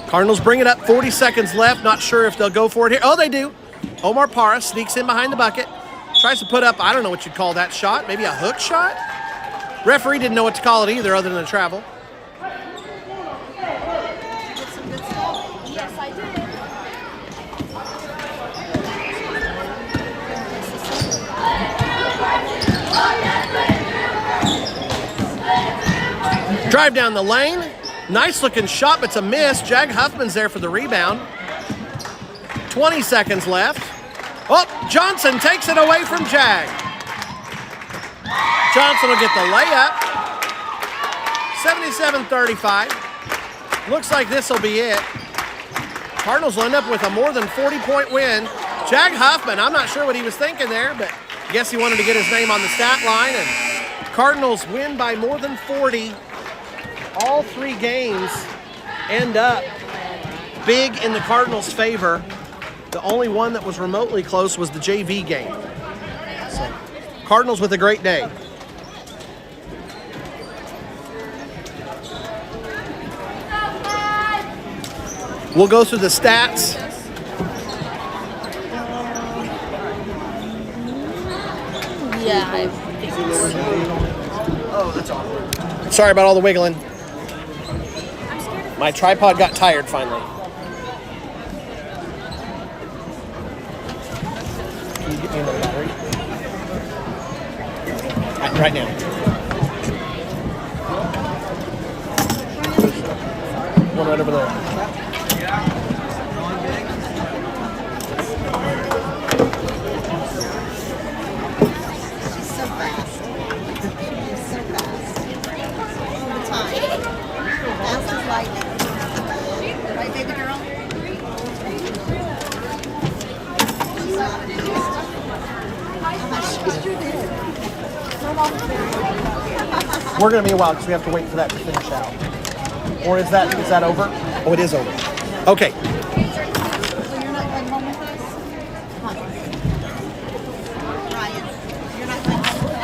Cardinals bring it up. 40 seconds left. Not sure if they'll go for it here. Oh, they do. Omar Parra sneaks in behind the bucket. Tries to put up, I don't know what you'd call that shot. Maybe a hook shot? Referee didn't know what to call it either, other than a travel. Yes, I did. Drive down the lane. Nice looking shot, but it's a miss. Jag Huffman's there for the rebound. 20 seconds left. Oh, Johnson takes it away from Jag. Johnson will get the layup. 77-35. Looks like this will be it. Cardinals will end up with a more than 40-point win. Jag Huffman, I'm not sure what he was thinking there, but Guess he wanted to get his name on the stat line, and Cardinals win by more than 40. All 3 games end up big in the Cardinals' favor. The only one that was remotely close was the JV game. So, Cardinals with a great day. We'll go through the stats. Yeah, I think Oh, that's awkward. Sorry about all the wiggling. My tripod got tired finally. Can you get me another battery? Right now. One right over there. So fast. So fast. All the time. Fast as lightning. Right, baby girl? She's not amused. We're going to be a while because we have to wait for that to finish out. Or is that over? Oh, it is over. Okay. So you're not going home with us? Come on. Ryan, you're not going home with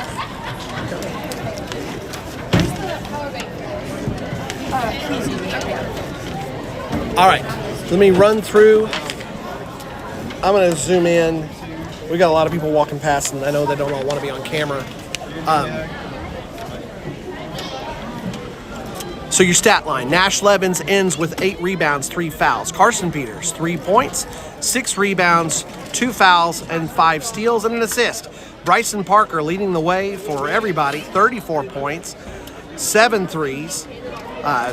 us? All right. Let me run through. I'm going to zoom in. We got a lot of people walking past, and I know they don't all want to be on camera. So your stat line, Nash Levens ends with 8 rebounds, 3 fouls. Carson Peters, 3 points, 6 rebounds, 2 fouls, and 5 steals and an assist. Bryson Parker leading the way for everybody, 34 points, 7 threes,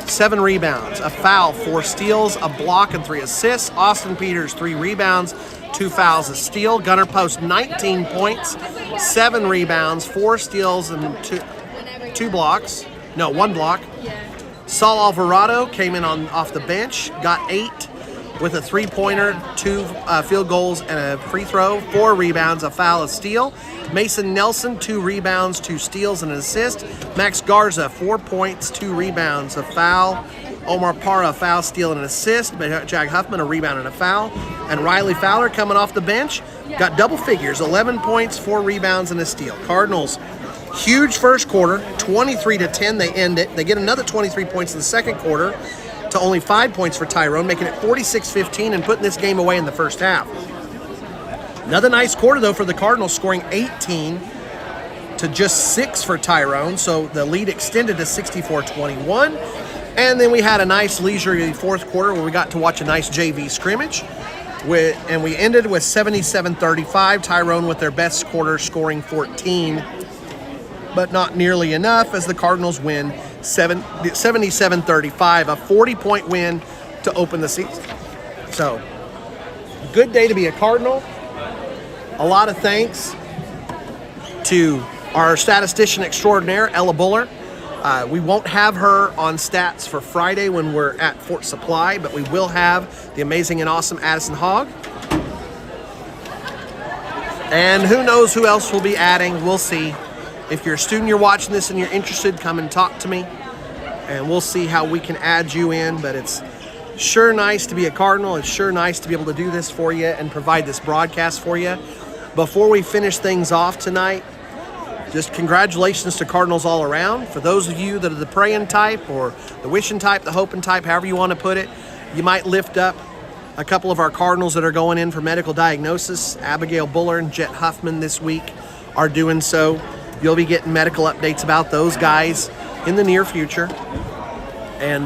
7 rebounds, a foul, 4 steals, a block, and 3 assists. Austin Peters, 3 rebounds, 2 fouls, a steal. Gunnar Post, 19 points, 7 rebounds, 4 steals, and 2 blocks. No, 1 block. Saul Alvarado came in off the bench, got 8 with a 3-pointer, 2 field goals, and a free throw, 4 rebounds, a foul, a steal. Mason Nelson, 2 rebounds, 2 steals, and an assist. Max Garza, 4 points, 2 rebounds, a foul. Omar Parra, a foul, steal, and an assist. Jack Huffman, a rebound and a foul. And Riley Fowler coming off the bench, got double figures, 11 points, 4 rebounds, and a steal. Cardinals, huge first quarter, 23-10, they end it. They get another 23 points in the second quarter to only 5 points for Tyrone, making it 46-15 and putting this game away in the first half. Another nice quarter, though, for the Cardinals, scoring 18 to just 6 for Tyrone, so the lead extended to 64-21. And then we had a nice leisurely fourth quarter where we got to watch a nice JV scrimmage. And we ended with 77-35, Tyrone with their best quarter, scoring 14, but not nearly enough as the Cardinals win 77-35, a 40-point win to open the season. So, good day to be a Cardinal. A lot of thanks to our statistician extraordinaire, Ella Buller. We won't have her on stats for Friday when we're at Fort Supply, but we will have the amazing and awesome Addison Hogg. And who knows who else we'll be adding. We'll see. If you're a student, you're watching this and you're interested, come and talk to me. And we'll see how we can add you in. But it's sure nice to be a Cardinal. It's sure nice to be able to do this for you and provide this broadcast for you. Before we finish things off tonight, just congratulations to Cardinals all around. For those of you that are the praying type or the wishing type, the hoping type, however you want to put it, you might lift up a couple of our Cardinals that are going in for medical diagnosis. Abigail Buller and Jet Huffman this week are doing so. You'll be getting medical updates about those guys in the near future. And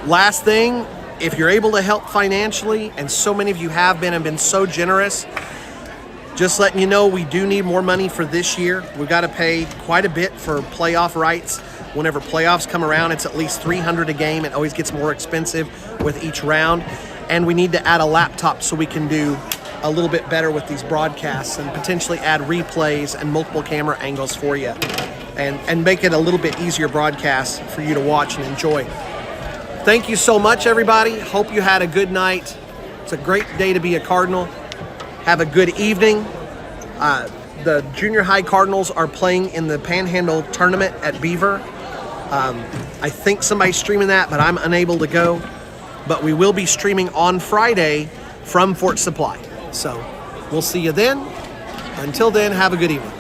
last thing, if you're able to help financially, and so many of you have been and been so generous, just letting you know we do need more money for this year. We've got to pay quite a bit for playoff rights. Whenever playoffs come around, it's at least $300 a game. It always gets more expensive with each round. And we need to add a laptop so we can do a little bit better with these broadcasts and potentially add replays and multiple camera angles for you and make it a little bit easier broadcast for you to watch and enjoy. Thank you so much, everybody. Hope you had a good night. It's a great day to be a Cardinal. Have a good evening. The junior high Cardinals are playing in the Panhandle tournament at Beaver. I think somebody's streaming that, but I'm unable to go. But we will be streaming on Friday from Fort Supply. So we'll see you then. Until then, have a good evening.